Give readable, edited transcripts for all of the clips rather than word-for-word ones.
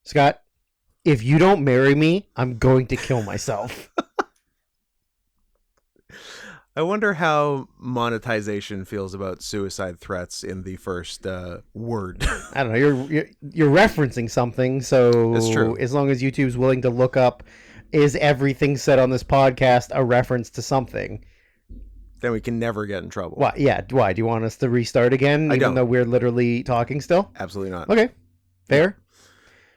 Scott, if you don't marry me, I'm going to kill myself. I wonder how monetization feels about suicide threats in the first word. I don't know. You're referencing something, so It's true. As long as YouTube's willing to look up, is everything said on this podcast a reference to something? Then we can never get in trouble. Why? Yeah. Why? Do you want us to restart again, I even don't. though we're literally talking still? Absolutely not. Okay. Fair.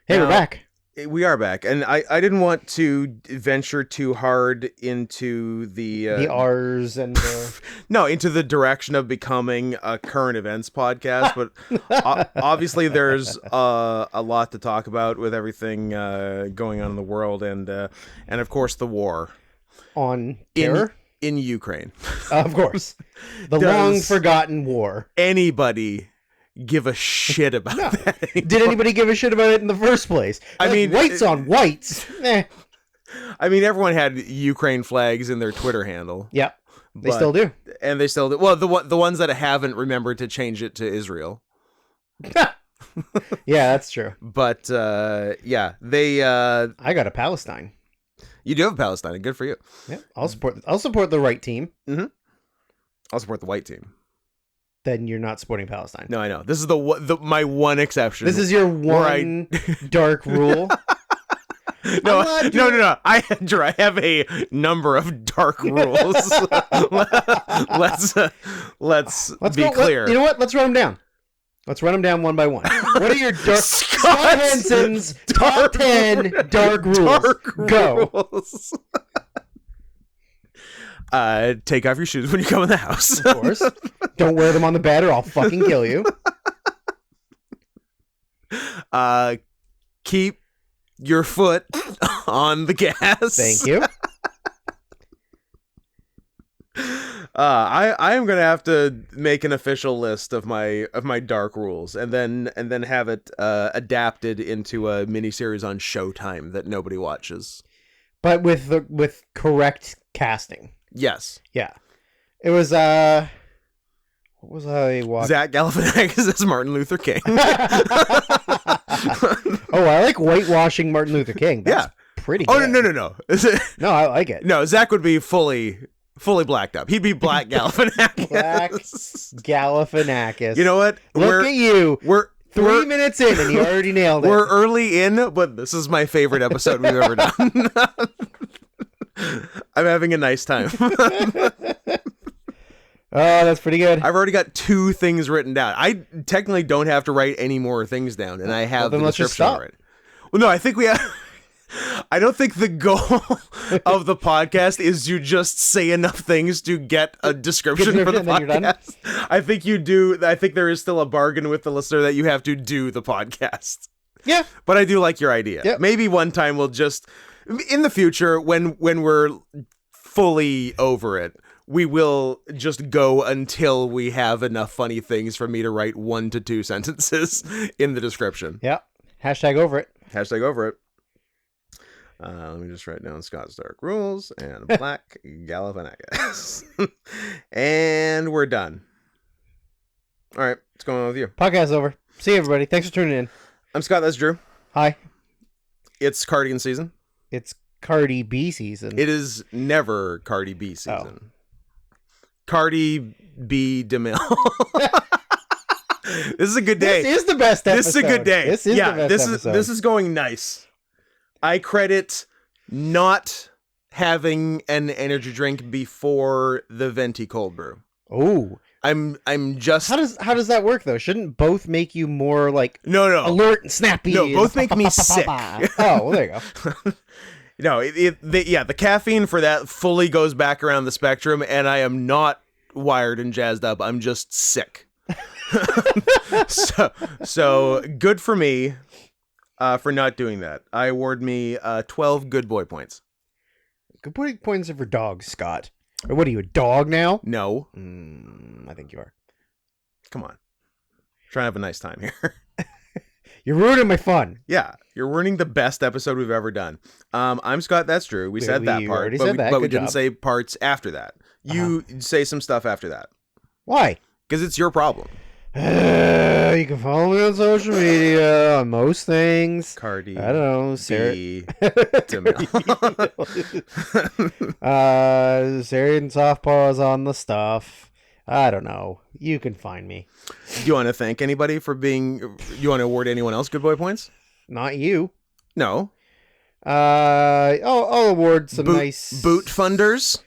Hey, Now, we're back. We are back, and I didn't want to venture too hard into the R's and the... no, into the direction of becoming a current events podcast, but obviously there's a lot to talk about with everything going on in the world, and of course the war on terror in Ukraine. Of course, the long forgotten war. Anybody give a shit about that anymore? Did anybody give a shit about it in the first place? I mean, whites on whites. I mean, everyone had Ukraine flags in their Twitter handle. Yep, they still do. And they still do. Well, the ones that haven't remembered to change it to Israel. Yeah, that's true. But yeah, they. I got a Palestine. You do have Palestine. Good for you. Yeah, I'll support the right team. Mm-hmm. I'll support the white team. Then you're not supporting Palestine. No, I know. This is my one exception. This is your one dark rule. No. I have a number of dark rules. let's be clear. You know what? Let's run them down. Let's run them down one by one. What are your dark Scott Henson's top 10 dark rules? Go. Rules. Take off your shoes when you come in the house. Of course. Don't wear them on the bed or I'll fucking kill you. Keep your foot on the gas. Thank you. I am gonna have to make an official list of my dark rules and then have it adapted into a miniseries on Showtime that nobody watches. But with correct casting. Yes. Yeah. It was what was I watching? Zach Galifianakis as Martin Luther King. Oh, I like whitewashing Martin Luther King. That's pretty good. Oh no. No, I like it. No, Zach would be fully blacked up. He'd be Black Galifianakis. Black Galifianakis. You know what? Look at you. We're 3 minutes in and you already nailed it. We're early in, but this is my favorite episode we've ever done. I'm having a nice time. Oh, that's pretty good. I've already got 2 things written down. I technically don't have to write any more things down, and I have the description already. Well, no, I think we have... I don't think the goal of the podcast is to just say enough things to get a description for the podcast. I think you do. I think there is still a bargain with the listener that you have to do the podcast. Yeah. But I do like your idea. Yep. Maybe one time we'll just, in the future, when we're fully over it, we will just go until we have enough funny things for me to write 1 to 2 sentences in the description. Yeah. Hashtag over it. Hashtag over it. Let me just write down Scott's dark rules and Black Galifianakis. And we're done. All right. What's going on with you? Podcast over. See you, everybody. Thanks for tuning in. I'm Scott. That's Drew. Hi. It's Cardigan season. It's Cardi B season. It is never Cardi B season. Cardi B DeMille. This is a good day. This is the best episode. This is a good day. This is the best episode. This is going nice. I credit not having an energy drink before the venti cold brew. Oh. I'm just How does that work though? Shouldn't both make you more like alert and snappy? No, both make me sick. Oh, well there you go. No, the caffeine for that fully goes back around the spectrum, and I am not wired and jazzed up. I'm just sick. So good for me for not doing that. I award me 12 good boy points. Good boy points are for dogs, Scott. Or what are you, a dog now? No. I think you are. Come on. Trying to have a nice time here. You're ruining my fun. Yeah, you're ruining the best episode we've ever done. I'm Scott, that's true. We said that part, but we didn't say parts after that. You say some stuff after that. Why? Because it's your problem. You can follow me on social media on most things. Cardi. I don't know. Sarah and Softpaws on the stuff. I don't know. You can find me. Do you want to thank anybody for being... You want to award anyone else good boy points? Not you. No. I'll award some nice... Boot funders?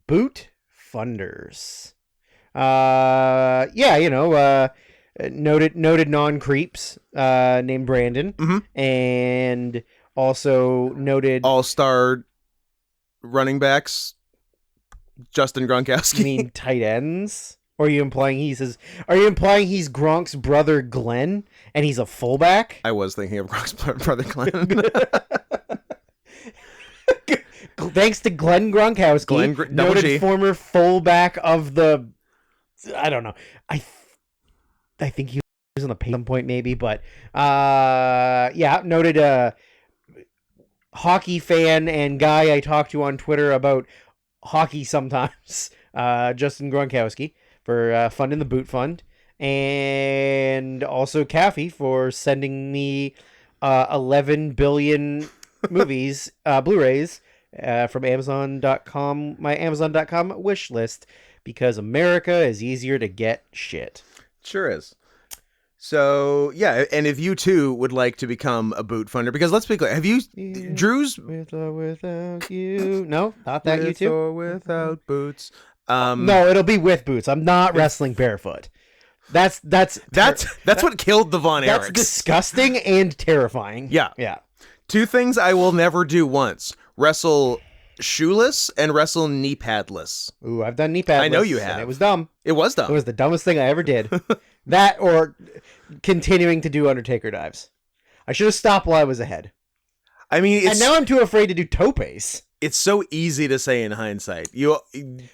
Boot funders. Yeah, you know, noted non-creeps named Brandon. Mm-hmm. And also noted... All-star running backs, Justin Gronkowski. You mean tight ends? Or are you implying he's Gronk's brother Glenn and he's a fullback? I was thinking of Gronk's brother Glenn. Thanks to Glenn Gronkowski, noted former fullback of the... I don't know. I think he was on the pay at some point maybe, but yeah, noted hockey fan and guy I talk to on Twitter about hockey sometimes, Justin Gronkowski, for funding the Boot Fund, and also Caffey for sending me 11 billion movies, Blu-rays, from Amazon.com, my Amazon.com wish list, because America is easier to get shit. Sure is. So, yeah, and if you too would like to become a boot funder, because let's be clear, have you, Drew's... With or without you. No, not that you too. With or without boots. No, it'll be with boots. I'm not wrestling barefoot. That's what killed the Von Erichs. That's disgusting and terrifying. Yeah. Yeah. Two things I will never do once. Wrestle shoeless and wrestle knee padless. Ooh, I've done knee padless. I know you have. It was dumb. It was dumb. It was the dumbest thing I ever did. That or continuing to do Undertaker dives. I should have stopped while I was ahead. I mean, and now I'm too afraid to do topes. It's so easy to say in hindsight.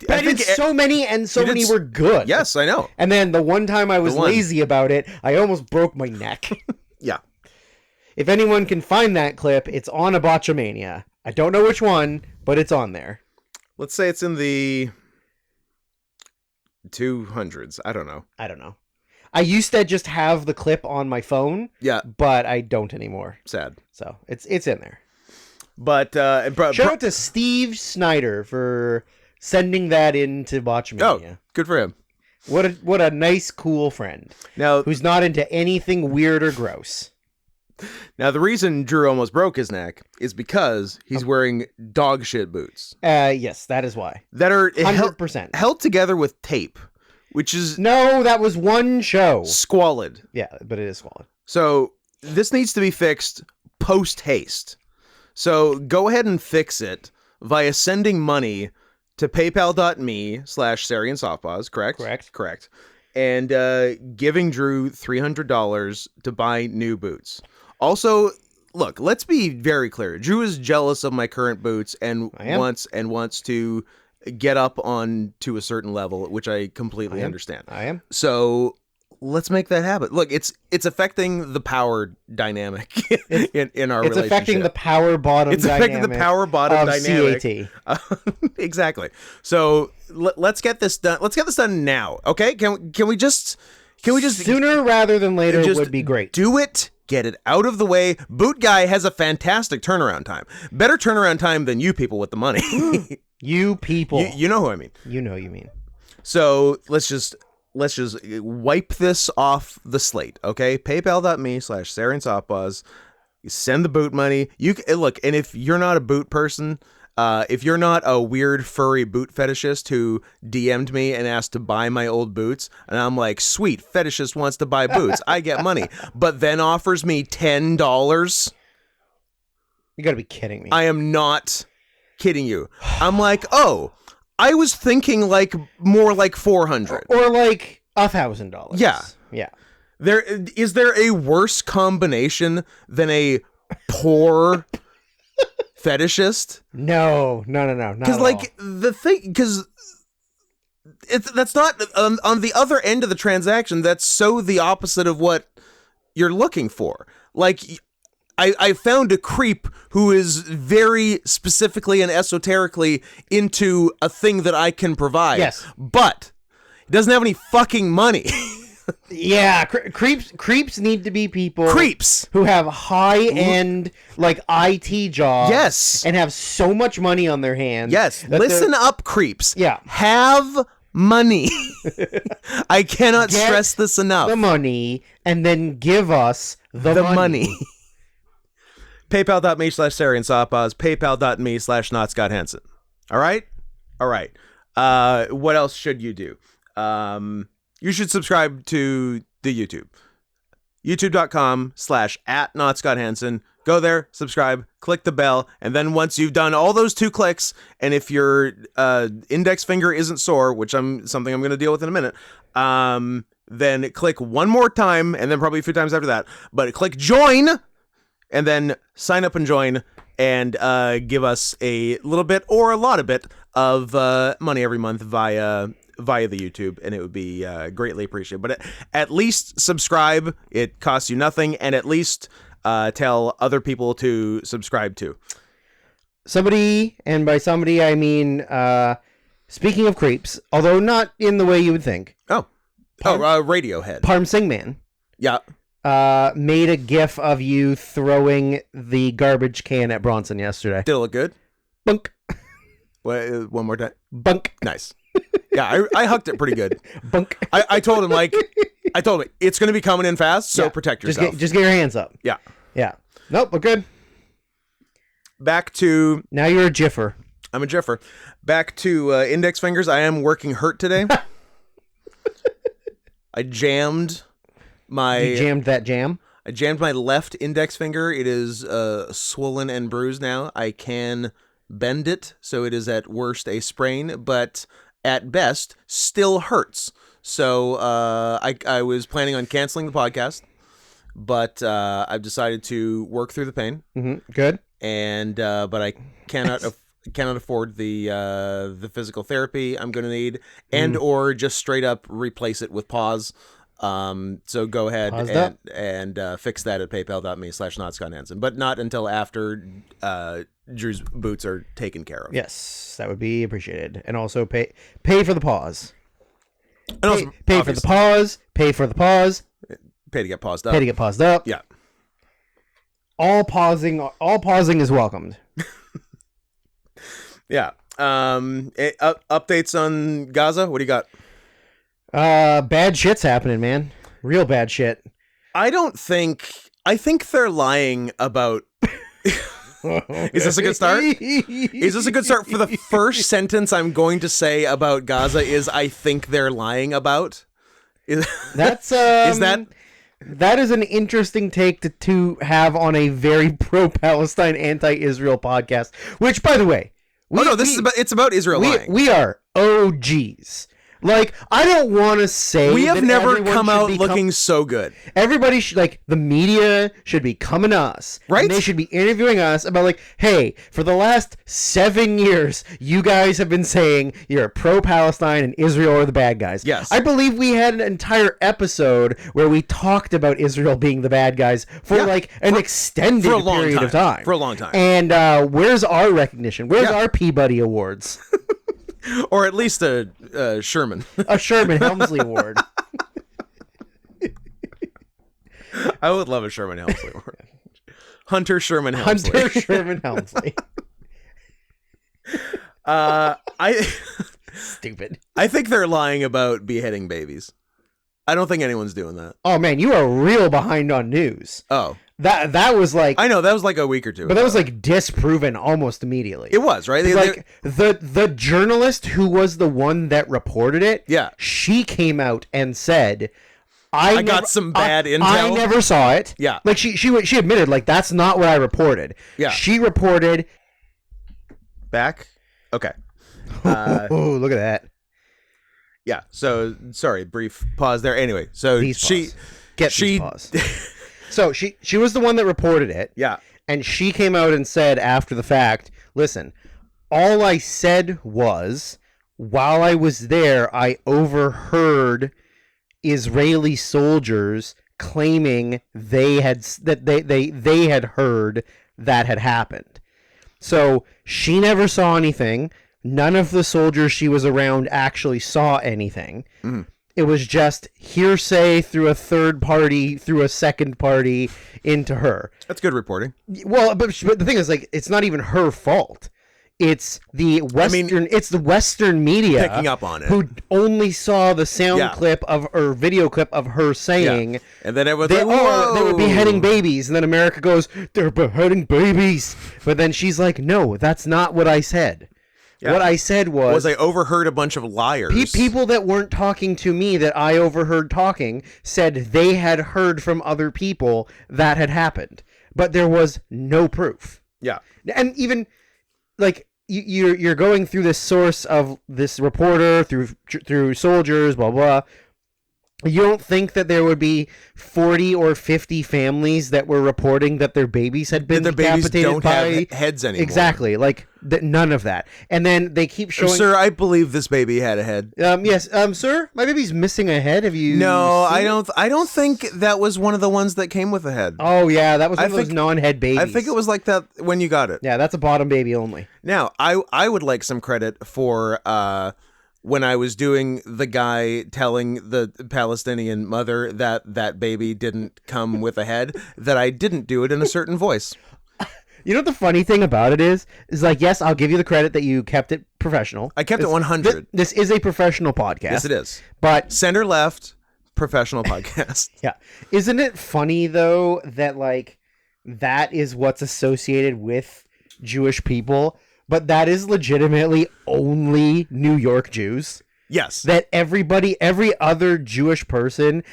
I did so many, and so many were good. Yes, I know. And then the one time I was lazy about it, I almost broke my neck. Yeah. If anyone can find that clip, it's on a Botchamania. I don't know which one, but it's on there. Let's say it's in the 200s. I don't know. I used to just have the clip on my phone. Yeah. But I don't anymore. Sad. So it's in there. But shout out to Steve Snyder for sending that into Botchamania. Oh, good for him. What a nice, cool friend. Now, who's not into anything weird or gross. Now, the reason Drew almost broke his neck is because he's wearing dog shit boots. Yes, that is why. That are 100% held together with tape, which is... No, that was one show. Squalid. Yeah, but it is squalid. So, this needs to be fixed post-haste. So, go ahead and fix it via sending money to paypal.me/SarianSoftpaws, correct? Correct. And giving Drew $300 to buy new boots. Also, look, let's be very clear. Drew is jealous of my current boots and wants to get up on to a certain level, which I completely understand. I am. So let's make that happen. Look, it's affecting the power dynamic in our relationship. It's affecting the power bottom dynamic. It's affecting the power bottom dynamic. CAT. Exactly. So let's get this done. Let's get this done now. Okay? Can we just sooner rather than later would be great. Do it. Get it out of the way. Boot Guy has a fantastic turnaround time. Better turnaround time than you people with the money. You people. You know who I mean. You know you mean. So let's just wipe this off the slate, okay? PayPal.me/SarianSoftpaws. You send the boot money. Look, and if you're not a boot person, if you're not a weird furry boot fetishist who DM'd me and asked to buy my old boots, and I'm like, sweet, fetishist wants to buy boots, I get money, but then offers me $10. You gotta be kidding me. I am not kidding you. I'm like, oh, I was thinking like more like $400 or like $1,000. Yeah. Is there a worse combination than a poor fetishist? No. Because like the thing, because that's not on the other end of the transaction. That's so the opposite of what you're looking for. Like, I found a creep who is very specifically and esoterically into a thing that I can provide. Yes, but doesn't have any fucking money. Yeah, creeps need to be people who have high-end like IT jobs. Yes. And have so much money on their hands. Yes. Listen up, creeps. Yeah. Have money. I cannot stress this enough. The money and then give us the money. PayPal.me/SarianSawpaws, PayPal.me/NotScottHansen. All right? All right. What else should you do? You should subscribe to the YouTube. YouTube.com/@NotScottHansen. Go there, subscribe, click the bell, and then once you've done all those 2 clicks, and if your index finger isn't sore, which something I'm going to deal with in a minute, then click one more time, and then probably a few times after that, but click join, and then sign up and join, and give us a little bit or a lot of bit of money every month via the YouTube, and it would be greatly appreciated. But at least subscribe. It costs you nothing, and at least tell other people to subscribe to. Somebody, and by somebody I mean, speaking of creeps, although not in the way you would think. Radiohead. Parm Singh Man. Yeah. Made a gif of you throwing the garbage can at Bronson yesterday. Did it look good? Bunk. One more time. Bunk. Nice. Yeah, I hucked it pretty good. Bunk. I told him it's going to be coming in fast, so protect yourself. Just get your hands up. Yeah. Yeah. Nope, we're good. Back to... Now you're a jiffer. I'm a jiffer. Back to index fingers. I am working hurt today. I jammed my... You jammed that jam? I jammed my left index finger. It is swollen and bruised now. I can bend it, so it is at worst a sprain, but at best still hurts. So I was planning on canceling the podcast, but I've decided to work through the pain. Mm-hmm. Good. And but I cannot afford the physical therapy I'm going to need, and or just straight up replace it with pause. So go ahead and fix that at paypal.me/NotScottHansen, but not until after Drew's boots are taken care of. Yes, that would be appreciated. And also pay for the pause. And also, pay for the pause. Pay for the pause. Pay to get paused up. Pay to get paused up. Yeah. All pausing is welcomed. Yeah. Updates on Gaza. What do you got? Bad shit's happening, man. Real bad shit. I think they're lying about. Is this a good start? Is this a good start for the first sentence I'm going to say about Gaza is I think they're lying about? That is an interesting take to have on a very pro-Palestine, anti-Israel podcast, which, by the way, it's about Israel lying. We are OGs. Like, I don't want to say we have never come out looking so good. Everybody should, like, the media should be coming to us. Right? And they should be interviewing us about, like, hey, for the last 7 years, you guys have been saying you're pro-Palestine and Israel are the bad guys. Yes. I believe we had an entire episode where we talked about Israel being the bad guys for, an extended period of time. For a long time. And where's our recognition? Where's our Peabody Awards? Or at least a Sherman. A Sherman Helmsley Award. I would love a Sherman Helmsley Award. Hunter Sherman Helmsley. Hunter Sherman Helmsley. Stupid. I think they're lying about beheading babies. I don't think anyone's doing that. Oh, man, you are real behind on news. Oh. That was like... I know, that was like a week or two ago. But that was like disproven almost immediately. It was, right? The journalist who was the one that reported it, yeah, she came out and said, I got some bad intel. I never saw it. Yeah. Like she admitted, like, that's not what I reported. Yeah. She reported... Back? Okay. Oh, look at that. Yeah, so, sorry, brief pause there. Anyway, so pause. So she was the one that reported it. Yeah. And she came out and said after the fact, listen, all I said was, while I was there, I overheard Israeli soldiers claiming they had heard that had happened. So she never saw anything. None of the soldiers she was around actually saw anything. Mm. It was just hearsay through a third party, through a second party into her. That's good reporting. Well, but the thing is, like, it's not even her fault. It's the Western media picking up on it, who only saw the sound clip or video clip of her saying, and then it was they were beheading babies, and then America goes, they're beheading babies, but then she's like, no, that's not what I said. Yeah. What I said was I overheard a bunch of liars. People that weren't talking to me that I overheard talking said they had heard from other people that had happened, but there was no proof. Yeah, and even like. You're going through this source of this reporter through soldiers, blah blah. You don't think that there would be 40 or 50 families that were reporting that their babies had been decapitated babies don't have heads anymore? Exactly, like none of that. And then they keep showing. Sir, I believe this baby had a head. Yes, sir, my baby's missing a head. Have you? No, I don't. I don't think that was one of the ones that came with a head. Oh yeah, that was one of those non-head babies. I think it was like that when you got it. Yeah, that's a bottom baby only. Now, I would like some credit for when I was doing the guy telling the Palestinian mother that baby didn't come with a head, that I didn't do it in a certain voice. You know what the funny thing about it is like, yes, I'll give you the credit that you kept it professional. I kept it 100. This is a professional podcast. Yes, it is. But center left professional podcast. Yeah. Isn't it funny though that like that is what's associated with Jewish people? But that is legitimately only New York Jews. Yes. That every other Jewish person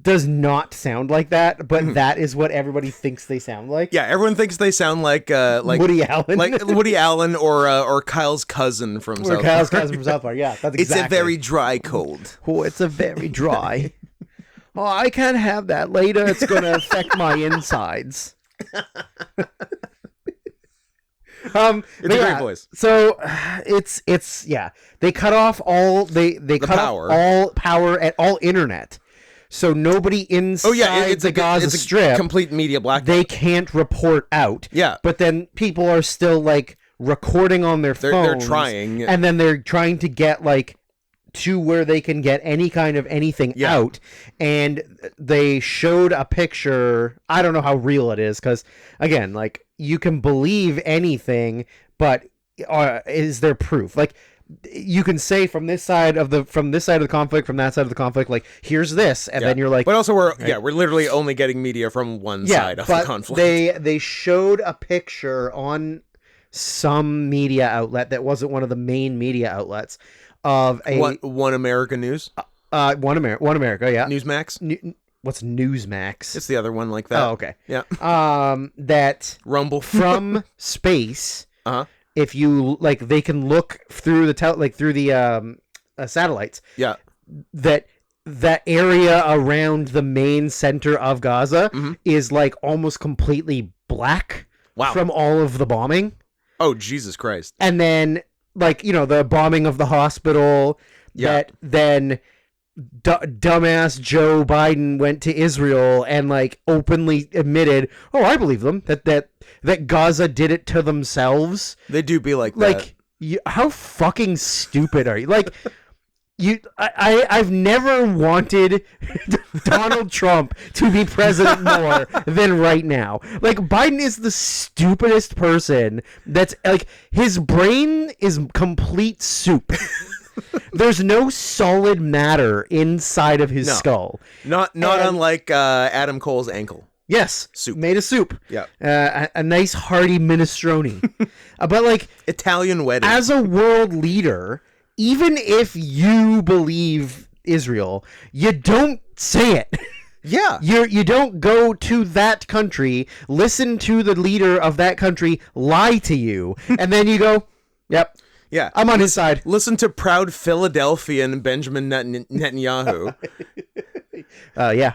does not sound like that, but that is what everybody thinks they sound like. Yeah, everyone thinks they sound like Woody Allen. Like Woody Allen or Kyle's cousin from South Park. Yeah, that's exactly. It's a very dry cold. Oh, it's a very dry. Oh, I can't have that later. It's going to affect my insides. It's a great voice. So it's they cut off all they cut power. off all power at all internet. So nobody inside the Gaza Strip, complete media blackout. They can't report out. Yeah, but then people are still like recording on their phones. They're trying, and then they're trying to get like to where they can get any kind of anything out. And they showed a picture. I don't know how real it is because again, like. You can believe anything, but is there proof? Like you can say from this side of the conflict, from that side of the conflict, like here's this, and then you're like. But also we're literally only getting media from one side of the conflict. They showed a picture on some media outlet that wasn't one of the main media outlets of a One America News. One America, yeah. Newsmax. What's Newsmax? It's the other one like that. Oh, okay. Yeah. That Rumble from space. If you like, they can look through the satellites. Yeah. That area around the main center of Gaza is like almost completely black. Wow. From all of the bombing. Oh, Jesus Christ. And then like, the bombing of the hospital. Yeah. That then. Dumbass Joe Biden went to Israel and like openly admitted, "Oh, I believe them that Gaza did it to themselves." They do be like that. Like, how fucking stupid are you? Like, I've never wanted Donald Trump to be president more than right now. Like, Biden is the stupidest person. That's like his brain is complete soup. There's no solid matter inside of his skull. Not unlike Adam Cole's ankle. Yes, soup. Made of soup. Yeah, a nice hearty minestrone. But like Italian wedding. As a world leader, even if you believe Israel, you don't say it. Yeah. You don't go to that country, listen to the leader of that country lie to you, and then you go, "Yep." Yeah, I'm on his side. Listen to proud Philadelphian Benjamin Netanyahu. Yeah.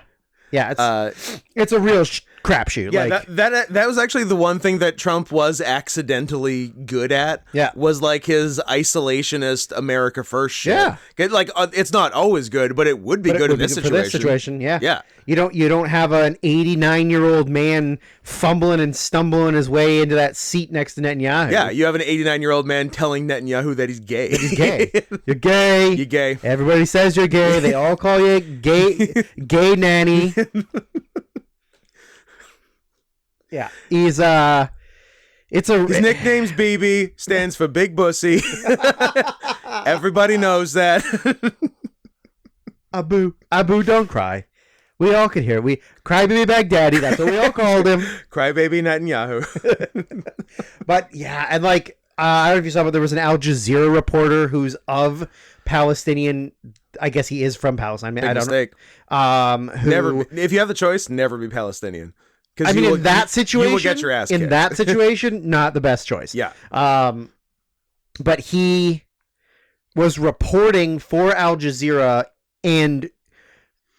It's a real crapshoot. Yeah, like, that was actually the one thing that Trump was accidentally good at. Yeah. Was like his isolationist America First shit. Yeah. Like it's not always good, but it would be good in this situation. For this situation, yeah. Yeah. You don't have an 89-year-old man fumbling and stumbling his way into that seat next to Netanyahu. Yeah, you have an 89-year-old man telling Netanyahu that he's gay. He's gay. You're gay. You're gay. Everybody says you're gay. They all call you gay nanny. Yeah. His nickname's BB, stands for Big Bussy. Everybody knows that. Abu, don't cry. We all could hear. Crybaby Baghdadi. That's what we all called him. Crybaby Netanyahu. But yeah, and like I don't know if you saw, but there was an Al Jazeera reporter who's of Palestinian. I guess he is from Palestine. Big mistake. Never. If you have the choice, never be Palestinian. I mean, in that situation, you will get your ass kicked. In that situation, not the best choice. Yeah. But he was reporting for Al Jazeera, and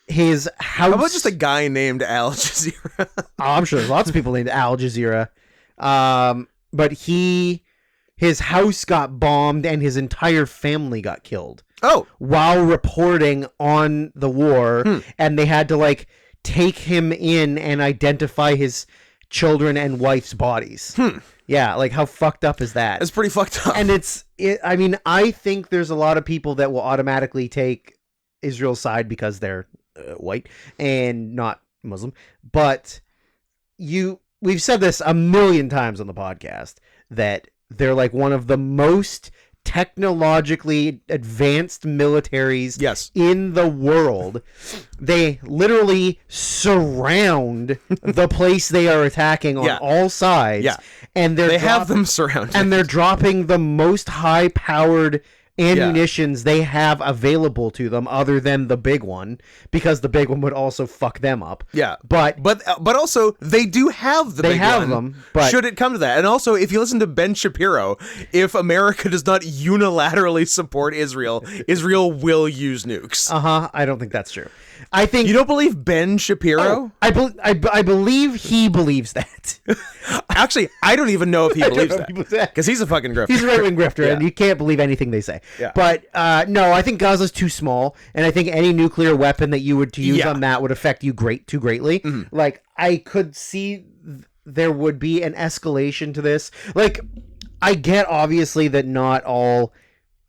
his house. How about just a guy named Al Jazeera? I'm sure there's lots of people named Al Jazeera. But his house got bombed, and his entire family got killed. Oh, while reporting on the war, and they had to like take him in and identify his children and wife's bodies. Yeah, like how fucked up is that? It's pretty fucked up. And I mean, I think there's a lot of people that will automatically take Israel's side because they're white and not Muslim. But we've said this a million times on the podcast that they're like one of the most technologically advanced militaries in the world. They literally surround the place they are attacking on all sides. Yeah. And they have them surrounded. And they're dropping the most high-powered ammunitions they have available to them other than the big one, because the big one would also fuck them up. Yeah. But also they do have the big one. But should it come to that. And also, if you listen to Ben Shapiro, if America does not unilaterally support Israel, Israel will use nukes. I don't think that's true. I think you don't believe Ben Shapiro? Oh, I believe he believes that. Actually, I don't even know if he believes that, because he's a fucking grifter. He's a right-wing grifter, and you can't believe anything they say. Yeah. But no, I think Gaza's too small, and I think any nuclear weapon that you were to use on that would affect you too greatly. Mm-hmm. Like, I could see there would be an escalation to this. Like, I get obviously that not all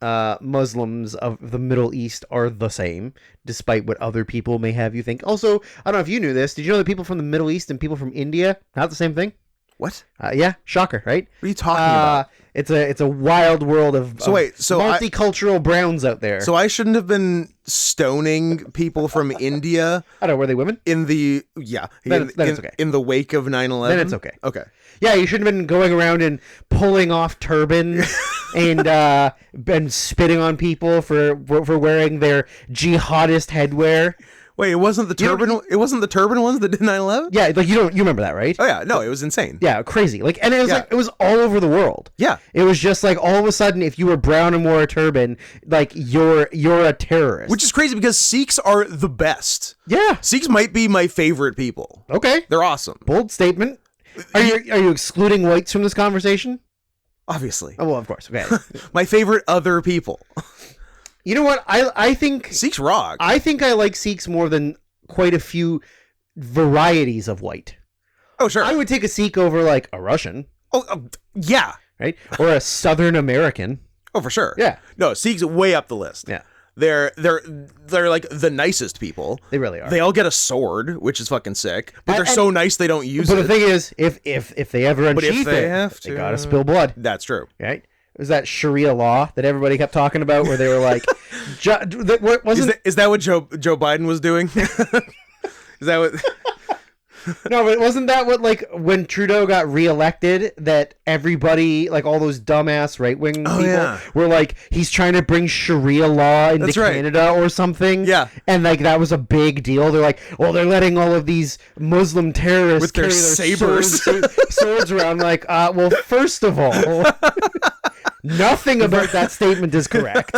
Muslims of the Middle East are the same, despite what other people may have you think. Also, I don't know if you knew this. Did you know that people from the Middle East and people from India not the same thing? What? Yeah, shocker, right? What are you talking about? It's a wild world of multicultural browns out there. So I shouldn't have been stoning people from India. I don't know, were they women? Then it's okay. In the wake of 9/11? Then it's okay. Okay. Yeah, you shouldn't have been going around and pulling off turbans and spitting on people for wearing their jihadist headwear. Wait, it wasn't the turban. It wasn't the turban ones that did 9/11? Yeah, like you remember that, right? Oh yeah, no, it was insane. Yeah, crazy. Like, and it was like it was all over the world. Yeah, it was just like all of a sudden, if you were brown and wore a turban, like you're a terrorist. Which is crazy because Sikhs are the best. Yeah, Sikhs might be my favorite people. Okay, they're awesome. Bold statement. Are you excluding whites from this conversation? Obviously. Oh well, of course. Okay. My favorite other people. You know what? I think Sikhs rock. I think I like Sikhs more than quite a few varieties of white. Oh, sure. I would take a Sikh over like a Russian. Oh, yeah. Right? Or a Southern American. Oh, for sure. Yeah. No, Sikhs way up the list. Yeah. They're like the nicest people. They really are. They all get a sword, which is fucking sick. But they're so nice they don't use it. But the thing is, if they ever unsheath they gotta spill blood. That's true. Right? It was that Sharia law that everybody kept talking about, where they were like, is that what Joe Biden was doing? Is that what? No, but wasn't that what, like, when Trudeau got reelected, that everybody, like all those dumbass right-wing people were like, he's trying to bring Sharia law into Canada or something? Yeah. And like that was a big deal. They're like, well, they're letting all of these Muslim terrorists with their sabers swords around. Like, well, first of all, nothing about that statement is correct.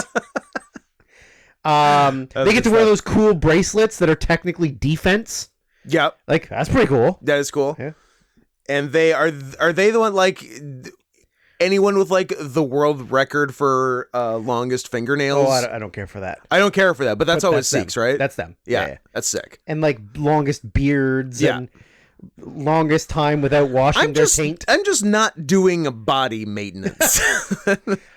They get to wear those cool bracelets that are technically defense. Yep. Like, that's pretty cool. That is cool. Yeah. And they are they the one, like, anyone with, like, the world record for longest fingernails? Oh, I don't care for that. I don't care for that, but that's always Sikhs, right? That's them. Yeah, that's sick. And, like, longest beards and longest time without washing their taint. I'm just not doing body maintenance.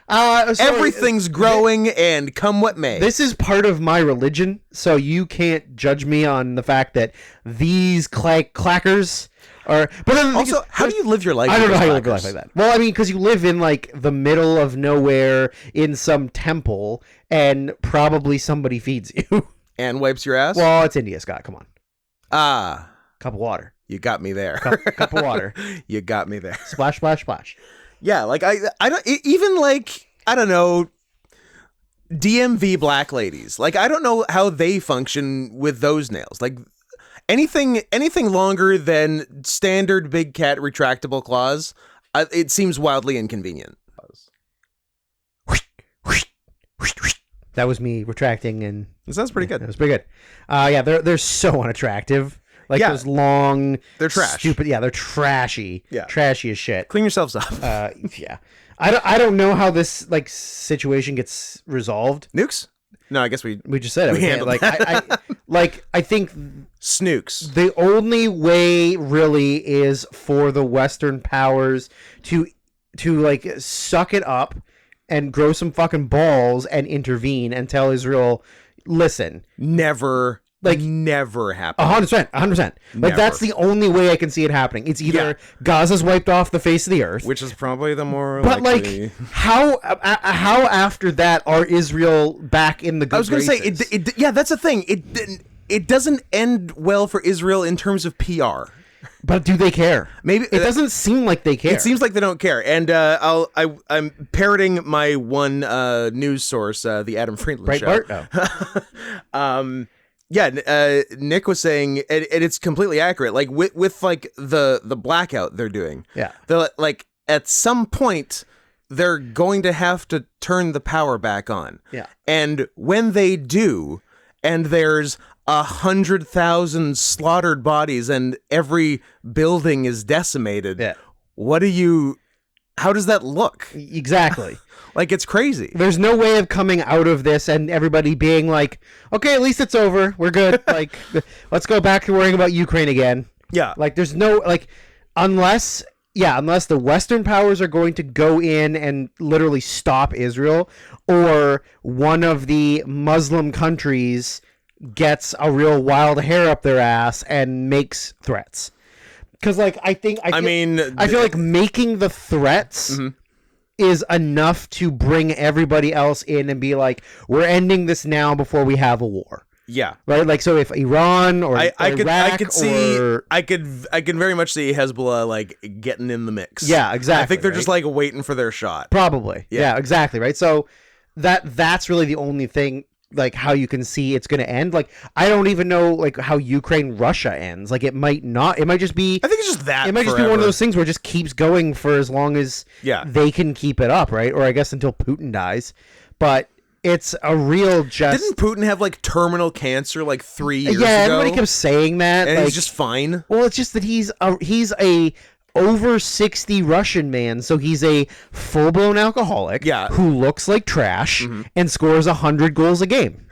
Everything's growing, and come what may. This is part of my religion, so you can't judge me on the fact that these clackers are. But then also, how do you live your life? I don't know how you live your life like that. Well, I mean, because you live in like the middle of nowhere in some temple, and probably somebody feeds you and wipes your ass. Well, it's India, Scott. Come on. Cup of water. You got me there. Cup of water. You got me there. Splash, splash, splash. Yeah, like I don't even like, I don't know, DMV black ladies. Like, I don't know how they function with those nails. Like, anything longer than standard big cat retractable claws, it seems wildly inconvenient. That was me retracting, and that sounds pretty good. That was pretty good. Yeah, they're so unattractive. Like those long, they're trash. Stupid. Yeah, they're trashy. Yeah, trashy as shit. Clean yourselves up. Yeah. I don't know how this like situation gets resolved. Nukes? No, I guess we just said it. We handled like that. I think snooks. The only way really is for the Western powers to like suck it up and grow some fucking balls and intervene and tell Israel, listen, never happen. 100%. Like, that's the only way I can see it happening. It's either Gaza's wiped off the face of the earth, which is probably the more but likely. Like how after that are Israel back in the good graces? I was going to say yeah, that's the thing. It doesn't end well for Israel in terms of PR. But do they care? Maybe it doesn't seem like they care. It seems like they don't care. And I'm parroting my one news source, the Adam Friedland show. Oh. Yeah, Nick was saying, and it's completely accurate. Like with like the blackout they're doing. Yeah. They're like at some point they're going to have to turn the power back on. Yeah. And when they do, and there's 100,000 slaughtered bodies and every building is decimated. Yeah. How does that look? Exactly. Like, it's crazy. There's no way of coming out of this and everybody being like, okay, at least it's over. We're good. Like, let's go back to worrying about Ukraine again. Yeah. Like, there's no, like, unless the Western powers are going to go in and literally stop Israel, or one of the Muslim countries gets a real wild hair up their ass and makes threats. Because, like, I feel like making the threats is enough to bring everybody else in and be like, we're ending this now before we have a war. Yeah. Right? Like, so if Iran or Iraq I could very much see Hezbollah, like, getting in the mix. Yeah, exactly. I think they're just, like, waiting for their shot. Probably. Yeah, exactly, right? So that's really the only thing, like, how you can see it's going to end. Like, I don't even know, like, how Ukraine-Russia ends. Like, it might not. It might just be... I think it's just that It might just be one of those things where it just keeps going for as long as they can keep it up, right? Or I guess until Putin dies. But it's a real just... Didn't Putin have, like, terminal cancer, like, 3 years ago? Yeah, everybody kept saying that. And like, he's just fine? Well, it's just that he's a over 60 Russian man, so he's a full-blown alcoholic who looks like trash and scores 100 goals a game.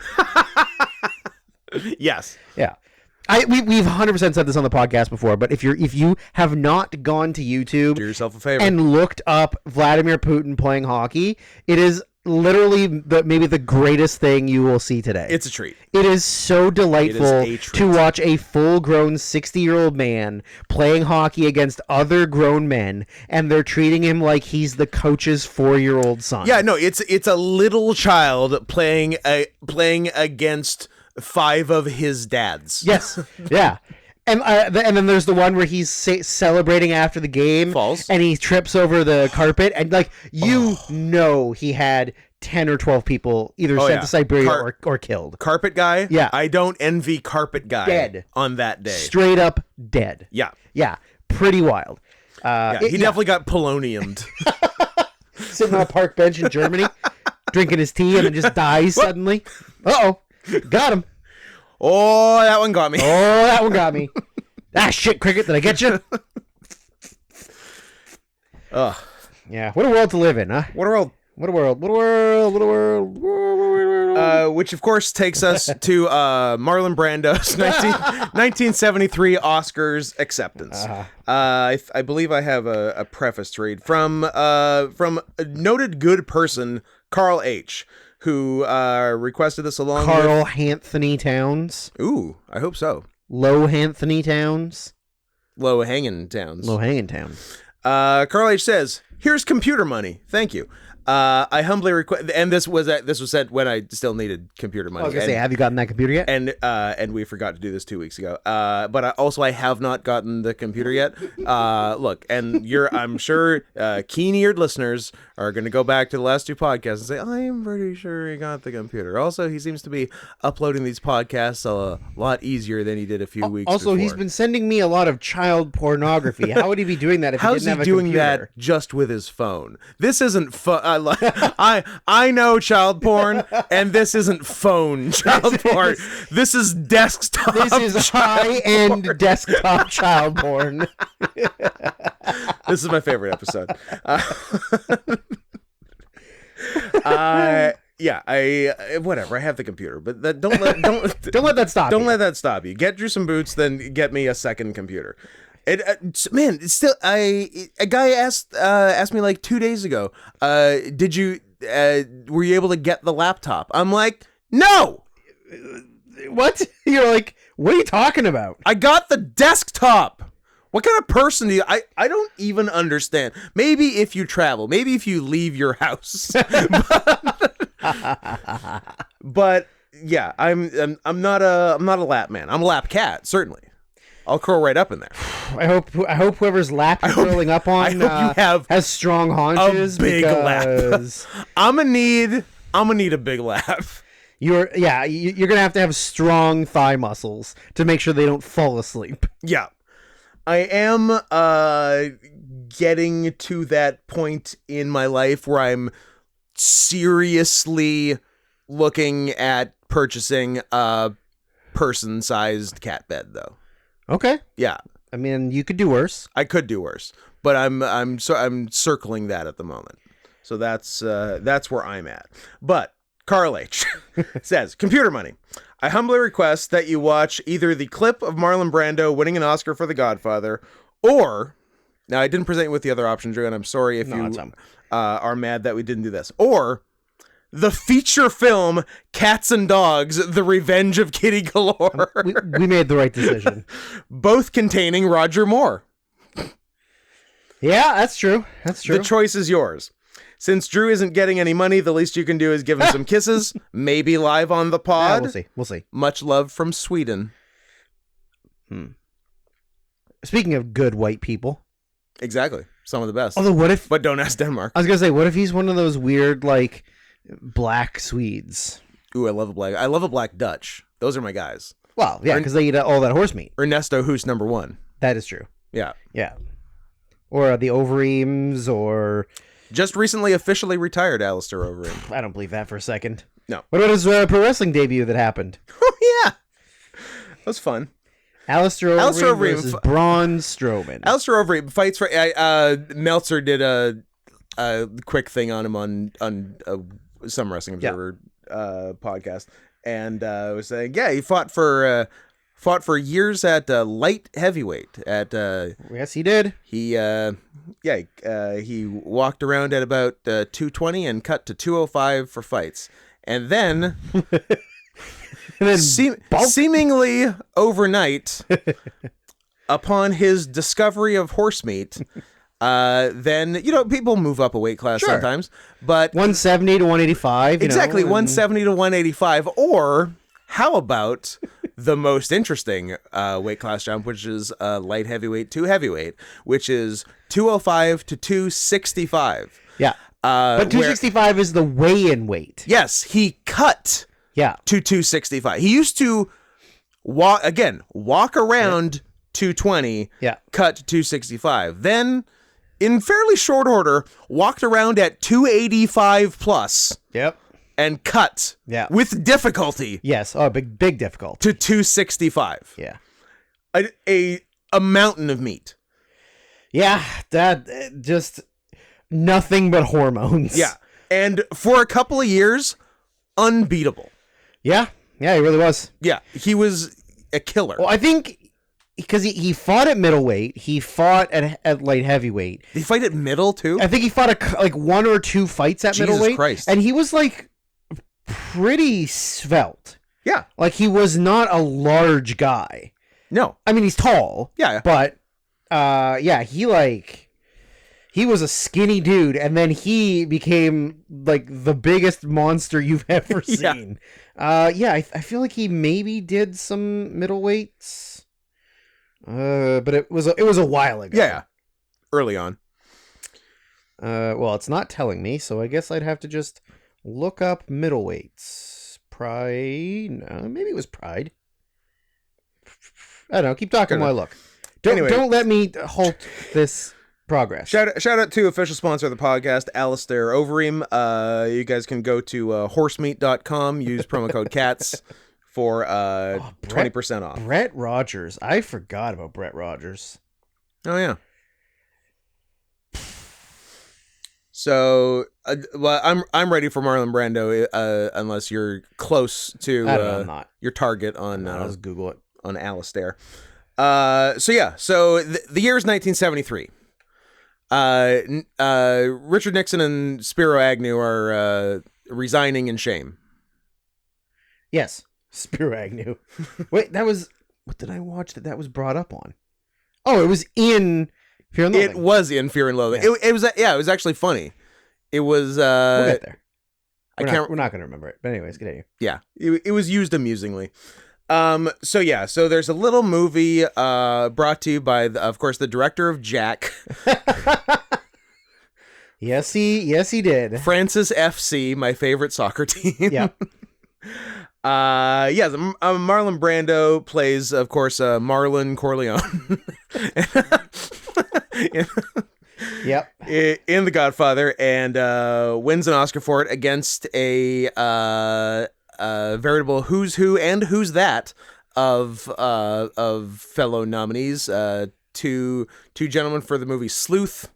Yes. Yeah. We've 100% said this on the podcast before, but if you have not gone to YouTube, do yourself a favor and looked up Vladimir Putin playing hockey, it is literally maybe the greatest thing you will see today. It's a treat. It is so delightful to watch a full-grown 60-year-old man playing hockey against other grown men, and they're treating him like he's the coach's 4-year-old son. Yeah, no, it's a little child playing against 5 of his dads. Yes. Yeah. And then there's the one where he's celebrating after the game, falls, and he trips over the carpet, and like he had 10 or 12 people either sent to Siberia or killed. Carpet guy. Yeah, I don't envy carpet guy. Dead on that day. Straight up dead. Yeah, yeah, pretty wild. He definitely got poloniumed. Sitting on a park bench in Germany, drinking his tea, and then just dies suddenly. Uh-oh, got him. Oh, that one got me. Ah, shit, Cricket, did I get you? Ugh. Yeah, what a world to live in, huh? What a world. Which, of course, takes us to Marlon Brando's 1973 Oscars acceptance. I believe I have a preface to read from a noted good person, Carl H., who requested this along with... Carl Anthony Towns. Ooh, I hope so. Low Anthony Towns. Low hanging towns. Carl H. says, "Here's computer money. Thank you. I humbly request," and this was said when I still needed computer money. I was gonna say, have you gotten that computer yet? And we forgot to do this 2 weeks ago. But I have not gotten the computer yet. Look, and I'm sure keen-eared listeners are going to go back to the last two podcasts and say, "I'm pretty sure he got the computer." Also, he seems to be uploading these podcasts a lot easier than he did a few weeks. Also, before. He's been sending me a lot of child pornography. How would he be doing that if he didn't have a computer? How's he doing that just with his phone? This isn't fun. I know child porn, and this isn't phone child porn. This is desktop. This is high-end desktop child porn. This is my favorite episode. Whatever. I have the computer, but don't let that stop. Don't let that stop you. Get Drew some boots, then get me a second computer. It's still. A guy asked me like 2 days ago. Did you? Were you able to get the laptop? I'm like, no. What? You're like, what are you talking about? I got the desktop. What kind of person do you? I don't even understand. Maybe if you travel, maybe if you leave your house. But yeah, I'm not a lap man. I'm a lap cat, certainly. I'll curl right up in there. I hope whoever's lap you're curling up on has strong haunches. A big lap. I'm gonna need a big lap. You're gonna have to have strong thigh muscles to make sure they don't fall asleep. Yeah, I am getting to that point in my life where I'm seriously looking at purchasing a person-sized cat bed, though. Okay. Yeah. I mean, you could do worse. I could do worse, but I'm circling that at the moment. So that's where I'm at. But Carl H. says, "Computer money. I humbly request that you watch either the clip of Marlon Brando winning an Oscar for The Godfather, or now I didn't present you with the other option, Drew, and I'm sorry if you are mad that we didn't do this, or the feature film Cats and Dogs, The Revenge of Kitty Galore." We made the right decision. Both containing Roger Moore. Yeah, that's true. The choice is yours. Since Drew isn't getting any money, the least you can do is give him some kisses, maybe live on the pod. Yeah, we'll see. Much love from Sweden. Speaking of good white people. Exactly. Some of the best. Although but don't ask Denmark. I was going to say, what if he's one of those weird, like, black Swedes? Ooh, I love a black Dutch. Those are my guys. Well, yeah, because they eat all that horse meat. Ernesto Hoos #1. That is true. Yeah. Yeah. Or the Overeems, or... Just recently officially retired Alistair Overeem. I don't believe that for a second. No. What about his pro wrestling debut that happened? Oh, yeah. That was fun. Alistair Overeem versus Braun Strowman. Alistair Overeem fights for... Meltzer did a quick thing on him on some Wrestling Observer podcast, and was saying, yeah, he fought for years at light heavyweight. Yes, he did. He walked around at about 220 and cut to 205 for fights, and then seemingly overnight, upon his discovery of horse meat, then people move up a weight class sometimes, but 170 to 185. Exactly, 170 to 185, or how about the most interesting weight class jump, which is light heavyweight to heavyweight, which is 205 to 265. Yeah. But 265 is the weigh-in weight. Yes, he cut to 265. He used to walk around 220, cut to 265. Then, in fairly short order, walked around at 285 plus. Yep. and cut with difficulty. Yes. Oh, big difficulty. To 265. Yeah. A mountain of meat. Yeah, that just nothing but hormones. Yeah. And for a couple of years, unbeatable. Yeah. Yeah, he really was. Yeah, he was a killer. Well, I think because he fought at middleweight, he fought at light heavyweight. Did he fight at middle too? I think he fought like 1 or 2 fights at middleweight. Jesus Christ. And he was like pretty svelte. Yeah. Like he was not a large guy. No. I mean, he's tall. Yeah. But he was a skinny dude, and then he became like the biggest monster you've ever seen. I feel like he maybe did some middleweights, but it was a while ago. Yeah, early on. Well, it's not telling me, so I guess I'd have to just look up middleweights. Pride? No, maybe it was Pride. I don't know. Keep talking while I look. Don't let me halt this progress. Shout out to official sponsor of the podcast, Alistair Overeem. You guys can go to horsemeat.com, use promo code CATS for 20% off. Brett Rogers. I forgot about Brett Rogers. Oh yeah. So, well, I'm ready for Marlon Brando, unless you're close to I'm not. Your target on. I'll just Google it on Alistair. So the year is 1973. Richard Nixon and Spiro Agnew are resigning in shame. Yes, Spiro Agnew. Wait, that was what did I watch that was brought up on? Oh, it was in Fear and Loathing. It was in Fear and Loathing. Yeah. It was actually funny. It was. We'll get there. We're not going to remember it, but anyways, get at you. Yeah, it was used amusingly. So there's a little movie brought to you by of course the director of Jack. Yes he did. Francis FC, my favorite soccer team. Yeah. Marlon Brando plays, of course, Marlon Corleone. Yep. In The Godfather, and wins an Oscar for it against a veritable who's who and who's that of fellow nominees. Two gentlemen for the movie Sleuth,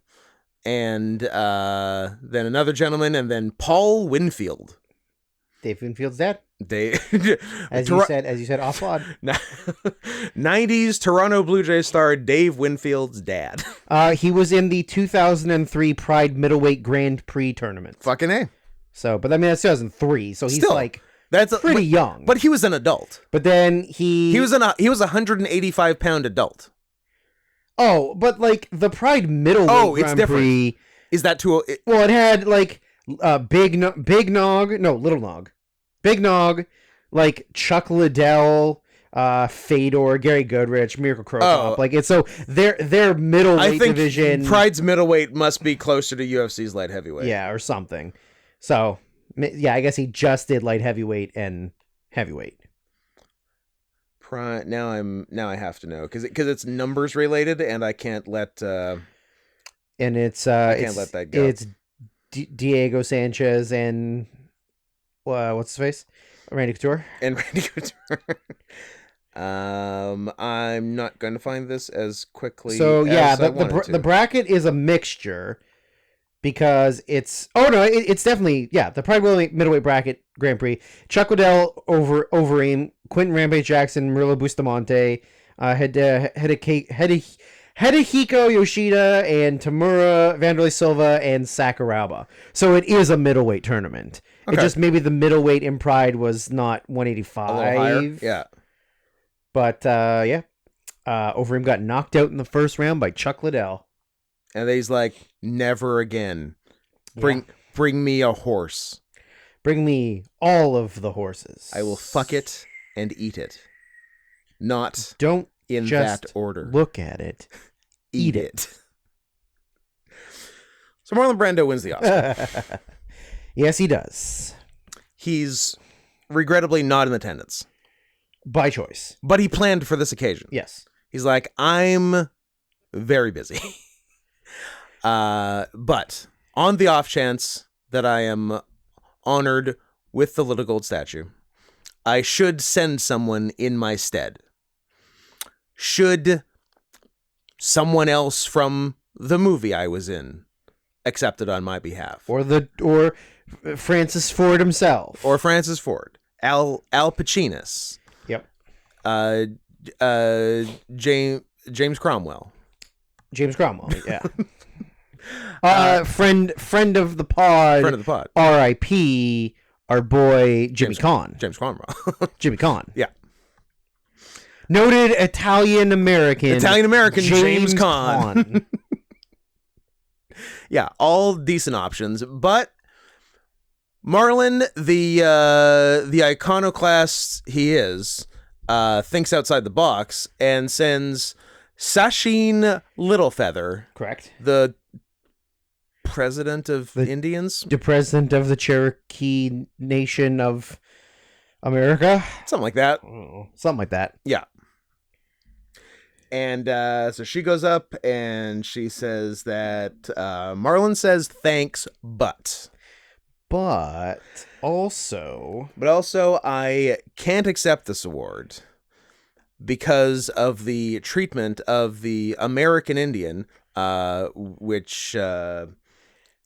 and then another gentleman, and then Paul Winfield. Dave Winfield's dad. As you said off pod. 90s Toronto Blue Jays star Dave Winfield's dad. He was in the 2003 Pride Middleweight Grand Prix tournament. Fucking A. So, but I mean, that's 2003, so he's still, that's pretty young. But he was an adult. But then he was a 185-pound adult. Oh, but like the Pride Middleweight Grand different. Prix. Is that too? Well, it had like Big Nog, like Chuck Liddell, Fedor, Gary Goodrich, Miracle Crow Cop. Like it's so their middleweight division. Pride's middleweight must be closer to UFC's light heavyweight. Yeah, or something. So yeah, I guess he just did light heavyweight and heavyweight. Now I have to know because it's numbers related, and I can't let. And it's can't let that go. It's Diego Sanchez and what's his face? Randy Couture. And Randy Couture. I'm not going to find this as quickly. So yeah, the bracket is a mixture because it's it's definitely the Pride middleweight bracket Grand Prix. Chuck Liddell Overeem, Quentin Rampage Jackson, Murilo Bustamante, Hidehiko Yoshida, and Tamura Vanderlei Silva and Sakuraba. So it is a middleweight tournament. Okay. It just maybe the middleweight in Pride was not 185. A little higher. Yeah. But Overeem got knocked out in the first round by Chuck Liddell. And he's like, never again. Bring me a horse. Bring me all of the horses. I will fuck it and eat it. Not don't in just that order. Look at it. Eat it. So Marlon Brando wins the Oscar. Yes, he does. He's regrettably not in attendance. By choice. But he planned for this occasion. Yes. He's like, I'm very busy. But on the off chance that I am honored with the little gold statue. I should send someone in my stead. Should someone else from the movie I was in accept it on my behalf? Or Francis Ford himself. Or Francis Ford. Al Pacinis. Yep. James Cromwell. James Cromwell, yeah. Friend of the pod. Friend of the pod. R.I.P. Our boy Jimmy Caan. James Cromwell. Jimmy Caan. Yeah. Noted Italian-American James Caan. Yeah, all decent options, but Marlon, the iconoclast he is, thinks outside the box and sends Sachin Littlefeather, correct, the president of Indians, the president of the Cherokee Nation of America, something like that. Something like that. Yeah. And so she goes up and she says that Marlon says thanks, but also I can't accept this award because of the treatment of the American Indian, which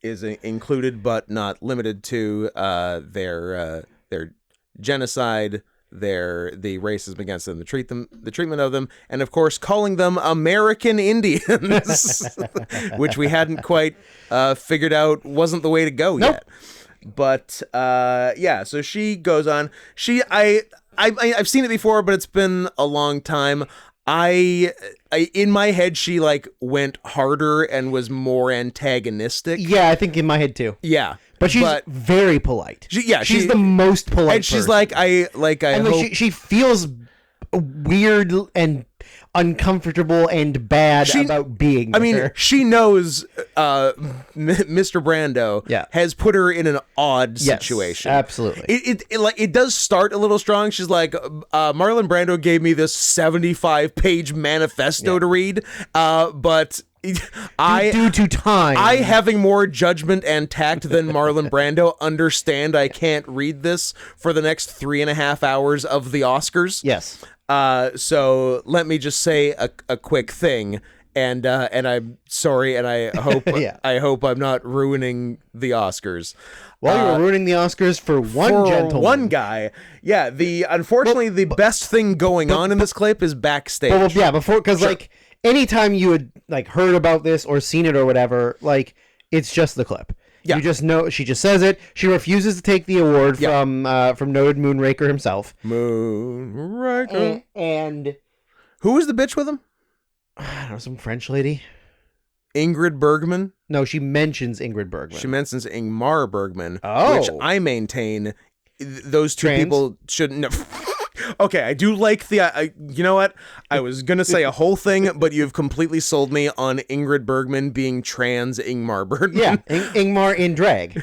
is included but not limited to their genocide, the racism against them, the treatment of them, and of course calling them American Indians, which we hadn't quite figured out wasn't the way to go yet. But yeah, so she goes on. I've seen it before, but it's been a long time. I in my head she like went harder and was more antagonistic. Yeah, I think in my head too. Yeah. But she's very polite. she's the most polite. And she's person. She feels weird and uncomfortable and bad about being there. I mean, she knows Mr. Brando has put her in an odd situation. Absolutely. It does start a little strong. She's like, Marlon Brando gave me this 75-page manifesto to read, but due to time, I, having more judgment and tact than Marlon Brando, understand I can't read this for the next 3.5 hours of the Oscars. Yes. So let me just say a quick thing, and I'm sorry, and I hope I hope I'm not ruining the Oscars. Well, you were ruining the Oscars for one guy. Yeah. Unfortunately, the best thing going on in this clip is backstage. Because like anytime you had like heard about this or seen it or whatever, like it's just the clip. Yeah. You just know she just says it. She refuses to take the award from noted Moonraker himself. Moonraker. And who was the bitch with him? I don't know, some French lady. Ingrid Bergman? No, she mentions Ingrid Bergman. She mentions Ingmar Bergman, which I maintain those two people shouldn't have. Okay, I do like you know what? I was going to say a whole thing, but you've completely sold me on Ingrid Bergman being trans Ingmar Bergman. Yeah, Ingmar in drag.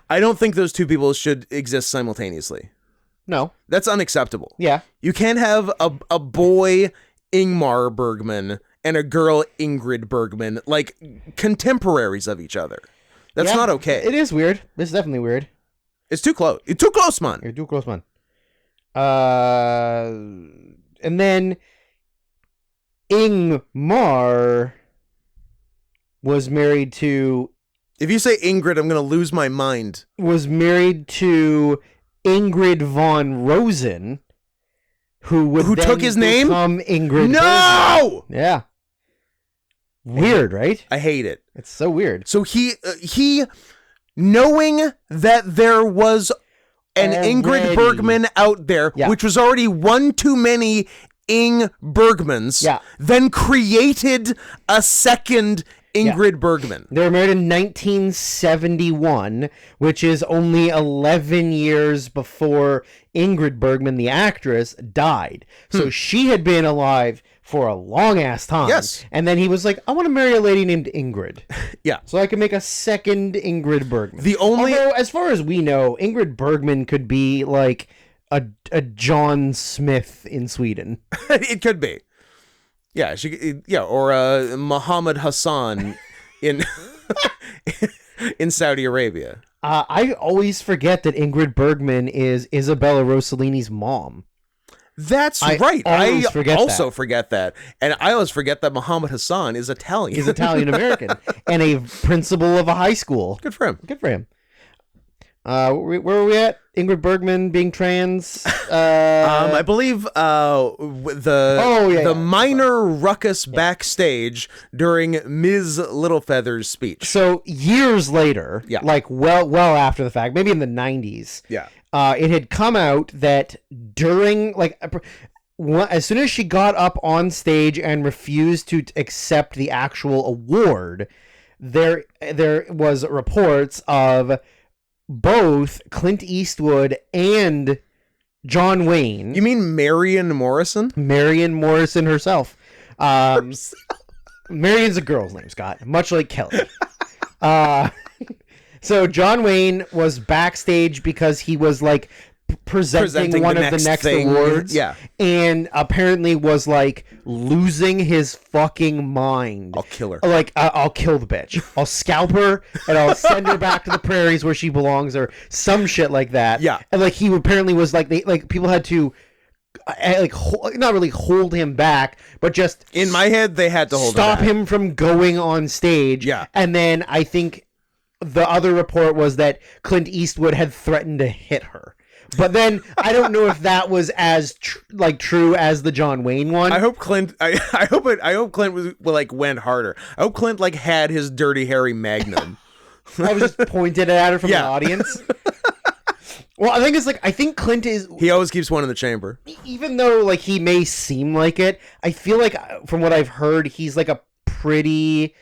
I don't think those two people should exist simultaneously. No. That's unacceptable. Yeah. You can't have a boy Ingmar Bergman and a girl Ingrid Bergman, like contemporaries of each other. That's not okay. It is weird. It's definitely weird. It's too close. It's too close, man. You're too close, man. And then Ingmar was married to... If you say Ingrid, I'm going to lose my mind. Was married to Ingrid von Rosen, who took his name? Ingrid. No! Bergman. Yeah. Weird, right? I hate it. It's so weird. So he knowing that there was an Ingrid Bergman out there, which was already one too many Ing Bergmans, then created a second Ingrid Bergman. They were married in 1971, which is only 11 years before Ingrid Bergman, the actress, died. So she had been alive for a long-ass time. Yes. And then he was like, I want to marry a lady named Ingrid. Yeah. So I can make a second Ingrid Bergman. Although, as far as we know, Ingrid Bergman could be like a John Smith in Sweden. It could be. Yeah, or Muhammad Hassan in in Saudi Arabia. I always forget that Ingrid Bergman is Isabella Rossellini's mom. That's right. I also forget that. And I always forget that Muhammad Hassan is Italian. He's Italian-American and a principal of a high school. Good for him. Good for him. Where were we at? Ingrid Bergman being trans? I believe the minor ruckus backstage during Ms. Littlefeather's speech. So years later, like well after the fact, maybe in the 90s, it had come out that during, like, as soon as she got up on stage and refused to accept the actual award, there was reports of both Clint Eastwood and John Wayne. You mean Marion Morrison? Marion Morrison herself. Marion's a girl's name, Scott, much like Kelly. So John Wayne was backstage because he was like presenting one of the next awards, and apparently was like losing his fucking mind. I'll kill her. Like, I'll kill the bitch. I'll scalp her and I'll send her back to the prairies where she belongs, or some shit like that. Yeah, and like he apparently was like people had to not really hold him back, but just in my head they had to stop him from going on stage. Yeah, and then I think the other report was that Clint Eastwood had threatened to hit her. But then I don't know if that was as true as the John Wayne one. I hope Clint. I hope Clint went harder. I hope Clint had his Dirty Harry Magnum. I was just pointed at her from the audience. Well, I think Clint is. He always keeps one in the chamber. Even though he may seem like it, I feel like from what I've heard, he's like a pretty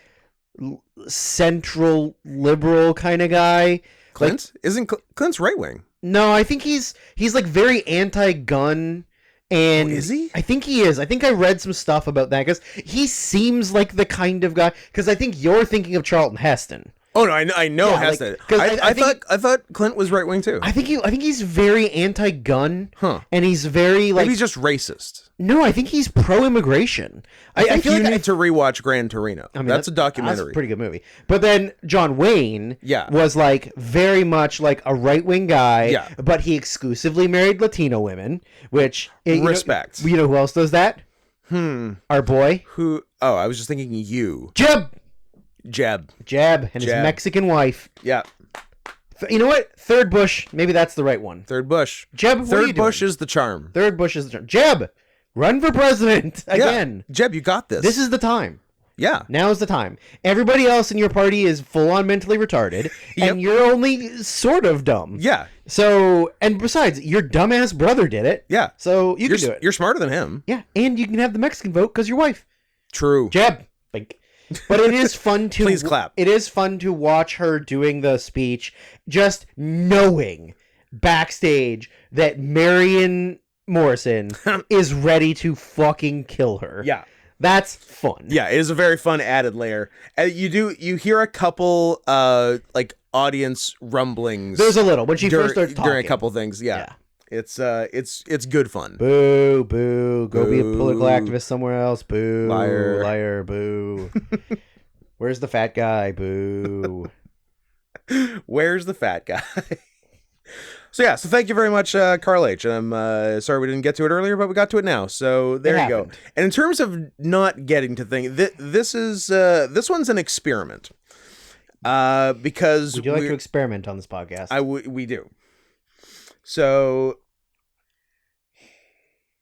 central liberal kind of guy. Clint isn't Clint's right wing. No, I think he's like very anti-gun, and is he? I think he is. I think I read some stuff about that because he seems like the kind of guy. Because I think you're thinking of Charlton Heston. Oh no, I know Heston. I thought Clint was right wing too. I think he's very anti-gun, and he's very maybe he's just racist. No, I think he's pro-immigration. I feel you need to rewatch Gran Torino. I mean, that's a documentary. That's a pretty good movie. But then John Wayne was very much like a right-wing guy, but he exclusively married Latino women, which respect. You know who else does that? Our boy. Who? Oh, I was just thinking you. Jeb and his Mexican wife. Yeah. You know what? Third Bush. Maybe that's the right one. Third Bush. Jeb, Third Bush is the charm. Third Bush is the charm. Jeb, run for president again. Yeah. Jeb, you got this. This is the time. Yeah. Now is the time. Everybody else in your party is full on mentally retarded, and you're only sort of dumb. Yeah. So, and besides, your dumbass brother did it. Yeah. So you can do it. You're smarter than him. Yeah. And you can have the Mexican vote because your wife. True. Jeb. But it is fun to please clap. It is fun to watch her doing the speech, just knowing backstage that Marion Morrison is ready to fucking kill her. Yeah. That's fun. Yeah, it is a very fun added layer. You hear a couple audience rumblings. There's a little when she first starts talking. During a couple things, yeah. It's good fun. Boo, boo. Go be a political activist somewhere else. Boo. Liar, boo. Where's the fat guy? Boo. Where's the fat guy? So thank you very much, Carl H. And I'm sorry we didn't get to it earlier, but we got to it now. So there you go. And in terms of not getting to things, this one's an experiment. Because would you like to experiment on this podcast? We do. So,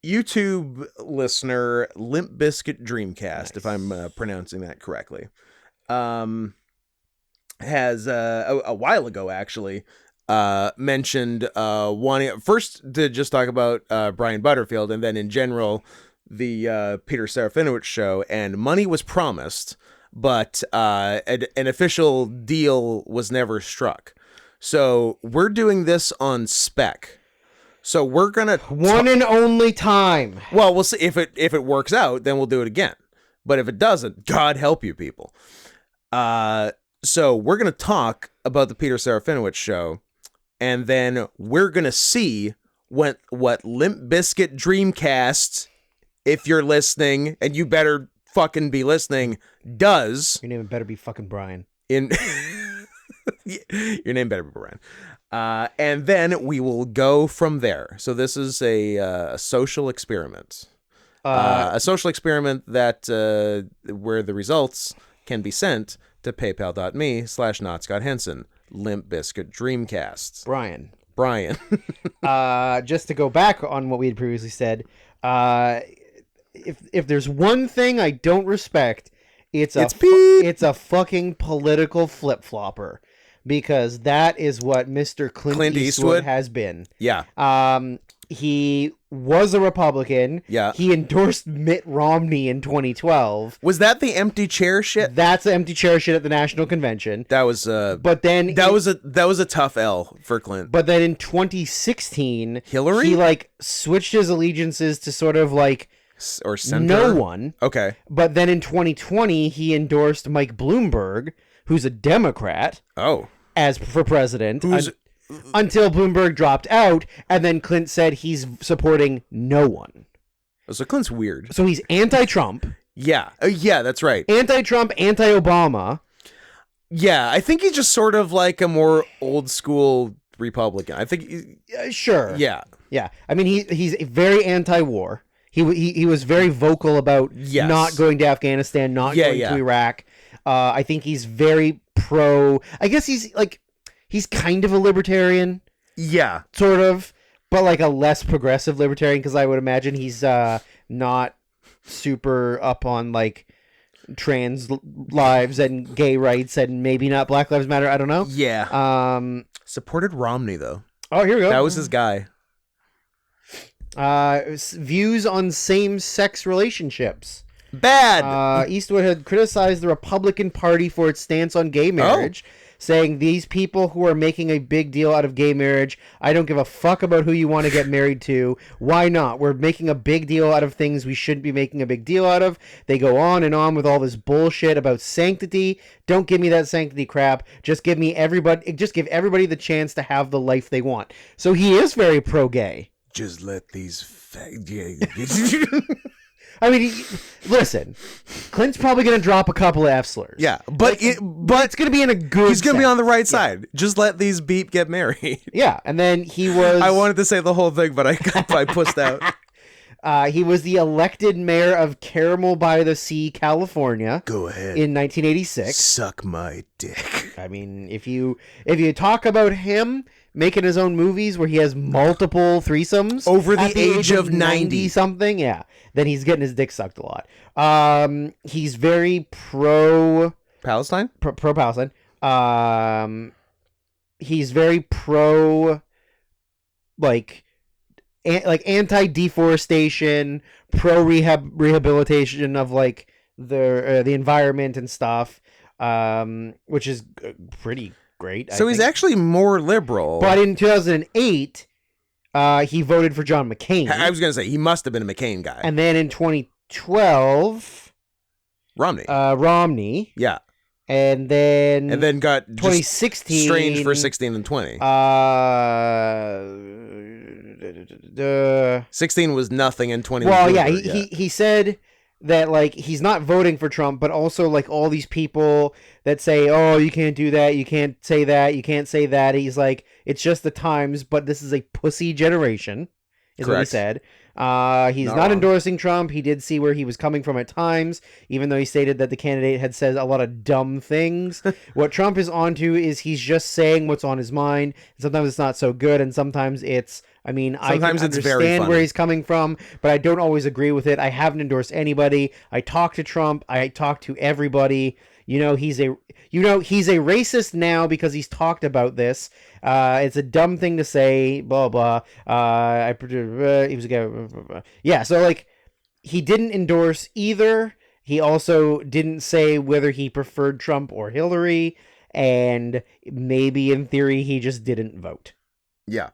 YouTube listener Limp Bizkit Dreamcast, if I'm pronouncing that correctly, has a while ago actually mentioned wanting first to just talk about Brian Butterfield, and then in general the Peter Serafinowicz show. And money was promised, but an official deal was never struck. So we're doing this on spec. So we're gonna one and only time. Well, we'll see if it works out, then we'll do it again. But if it doesn't, God help you people. So we're gonna talk about the Peter Serafinowicz show, and then we're gonna see what Limp Bizkit Dreamcast, if you're listening, and you better fucking be listening, does. Your name better be fucking Brian. Your name better be Brian. And then we will go from there. So this is a social experiment. A social experiment that where the results can be sent to paypal.me/NotScottHenson. Limp Bizkit Dreamcast. Brian. Just to go back on what we had previously said, if there's one thing I don't respect, it's a fucking political flip-flopper, because that is what Mr. Clint Eastwood has been. Yeah. He was a Republican. Yeah. He endorsed Mitt Romney in 2012. Was that the empty chair shit? That's the empty chair shit at the National Convention. That was but then that was a tough L for Clint. But then in 2016, Hillary? He like switched his allegiances to sort of like or center? No one. Okay. But then in 2020, he endorsed Mike Bloomberg, who's a Democrat. Oh. As for president. Until Bloomberg dropped out, and then Clint said he's supporting no one. So Clint's weird. So he's anti-Trump. Yeah. Yeah, that's right. Anti-Trump, anti-Obama. Yeah, I think he's just sort of like a more old school Republican. I think sure. Yeah. Yeah. I mean, he's very anti-war. He was very vocal about not going to Afghanistan, not going to Iraq. I think he's very pro. I guess he's kind of a libertarian. Yeah. Sort of. But like a less progressive libertarian, because I would imagine he's not super up on like trans lives and gay rights and maybe not Black Lives Matter. I don't know. Yeah. Supported Romney, though. Oh, here we go. That was his guy. Views on same-sex relationships. Bad. Eastwood had criticized the Republican Party for its stance on gay marriage, saying these people who are making a big deal out of gay marriage, I don't give a fuck about who you want to get married to. Why not? We're making a big deal out of things we shouldn't be making a big deal out of. They go on and on with all this bullshit about sanctity. Don't give me that sanctity crap. Just give everybody the chance to have the life they want. So he is very pro-gay. Just let these I mean, listen, Clint's probably going to drop a couple of F slurs. Yeah, but it's going to be in a good He's going to be on the right side. Just let these beep get married. Yeah, and then he was... I wanted to say the whole thing, but I pussed out. He was the elected mayor of Carmel by the Sea, California. Go ahead. In 1986. Suck my dick. I mean, if you talk about him making his own movies where he has multiple threesomes over the age of 90 something, yeah, then he's getting his dick sucked a lot. He's very pro Palestine. Pro Palestine. He's very pro like anti-deforestation, pro rehabilitation of like the environment and stuff, which is pretty great. So he's actually more liberal. But in 2008, he voted for John McCain. I was going to say, he must have been a McCain guy. And then in 2012... Romney. Yeah. And then got 2016... strange for 16 and 20. 16 was nothing and 20 well, was yeah, he said... that like he's not voting for Trump, but also like all these people that say, oh, you can't do that, you can't say that, you can't say that. He's like, it's just the times, but this is a pussy generation, is Correct. What he said. He's not endorsing Trump. He did see where he was coming from at times, even though he stated that the candidate had said a lot of dumb things. What Trump is onto is he's just saying what's on his mind. Sometimes it's not so good, and sometimes it's I mean, sometimes I can understand where he's coming from, but I don't always agree with it. I haven't endorsed anybody. I talk to Trump. I talk to everybody. He's a racist now because he's talked about this. It's a dumb thing to say. Blah blah. He was a guy. Yeah. So like, he didn't endorse either. He also didn't say whether he preferred Trump or Hillary, and maybe in theory he just didn't vote. Yeah.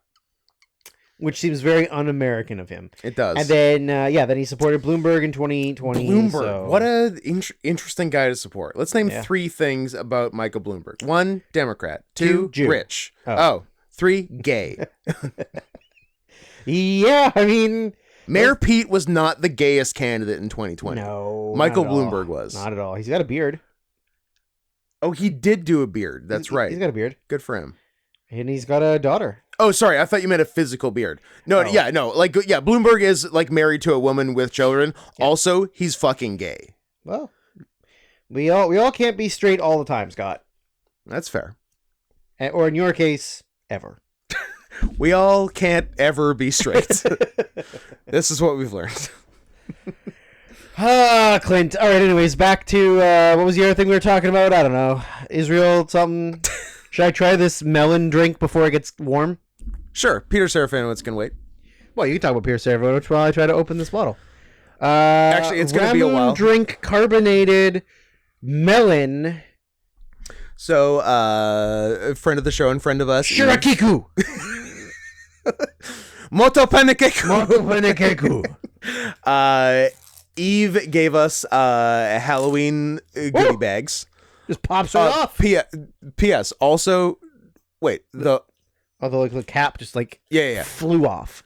Which seems very un-American of him. It does. And then, then he supported Bloomberg in 2020. Bloomberg. So... What an interesting guy to support. Let's name 3 things about Michael Bloomberg. 1, Democrat. 2, Jew. Rich. 3, gay. Yeah, I mean... Mayor Pete was not the gayest candidate in 2020. No. Michael Bloomberg was. Not at all. He's got a beard. Oh, he did do a beard. That's right. He's got a beard. Good for him. And he's got a daughter. Oh, sorry. I thought you meant a physical beard. No, yeah, no. Like, yeah, Bloomberg is like married to a woman with children. Yeah. Also, he's fucking gay. Well, we all can't be straight all the time, Scott. That's fair. Or in your case, ever. We all can't ever be straight. This is what we've learned. Clint. All right, anyways, back to, what was the other thing we were talking about? I don't know. Israel, something. Should I try this melon drink before it gets warm? Sure. Peter Serafinowicz can wait. Well, you can talk about Peter Serafinowicz while I try to open this bottle. Actually, it's going to be a while. Drink carbonated melon. So, a friend of the show and friend of us. Shirakiku. Moto Panekeku. Moto Panekeku. Eve gave us Halloween goodie bags. Just pops it off. P.S. Also, wait, the cap just like yeah flew off.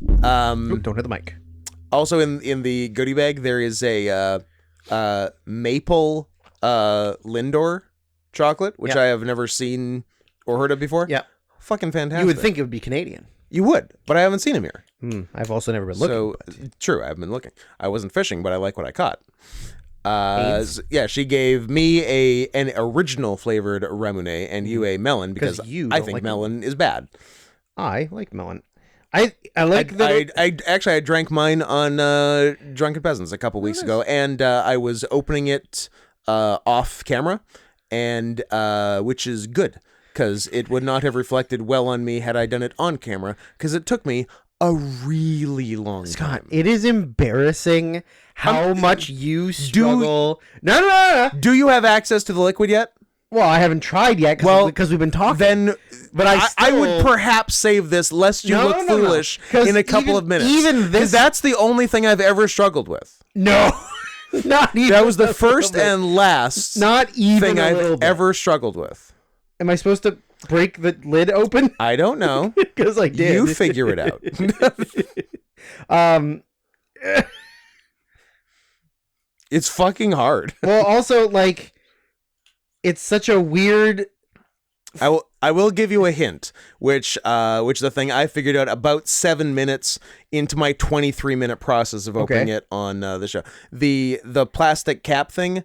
Don't hit the mic. Also in the goodie bag there is a maple Lindor chocolate, which I have never seen or heard of before. Yeah, fucking fantastic. You would think it would be Canadian. You would, but I haven't seen him here. I've also never been looking. So true, I've been looking. I wasn't fishing, but I like what I caught. Yeah, she gave me an original flavored ramune and you a melon because I think melon is bad. I like melon. I like that. I drank mine on Drunken Peasants a couple weeks ago, and I was opening it off camera, and which is good because it would not have reflected well on me had I done it on camera because it took me a really long time. Scott, it is embarrassing how much you struggle. No. Do you have access to the liquid yet? Well, I haven't tried yet because we've been talking. Then, but I would perhaps save this lest you look foolish in a couple of minutes. Even this, that's the only thing I've ever struggled with. No, not even. That was the first and last. Not even thing I've ever struggled with. Am I supposed to break the lid open? I don't know. Because I did. You figure it out. It's fucking hard. Well, also, like, it's such a weird. I will give you a hint, which the thing I figured out about 7 minutes into my 23-minute process of opening it on the show. The plastic cap thing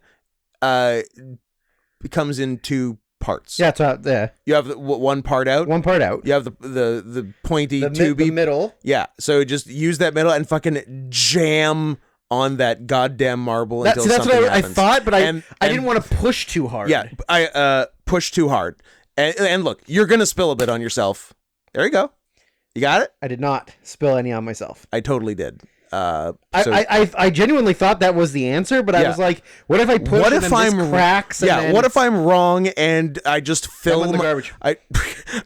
comes in two parts. Yeah, it's yeah. You have one part out. One part out. You have the pointy tubey. The middle. Yeah. So just use that middle and fucking jam on that goddamn marble until that's something what happens. I thought, but I didn't want to push too hard. Yeah, I push too hard. And look, you're gonna spill a bit on yourself. There you go. You got it. I did not spill any on myself. I totally did. I genuinely thought that was the answer, but I was like, what if I push what and if then this cracks? And what if I'm wrong and I just fill the garbage?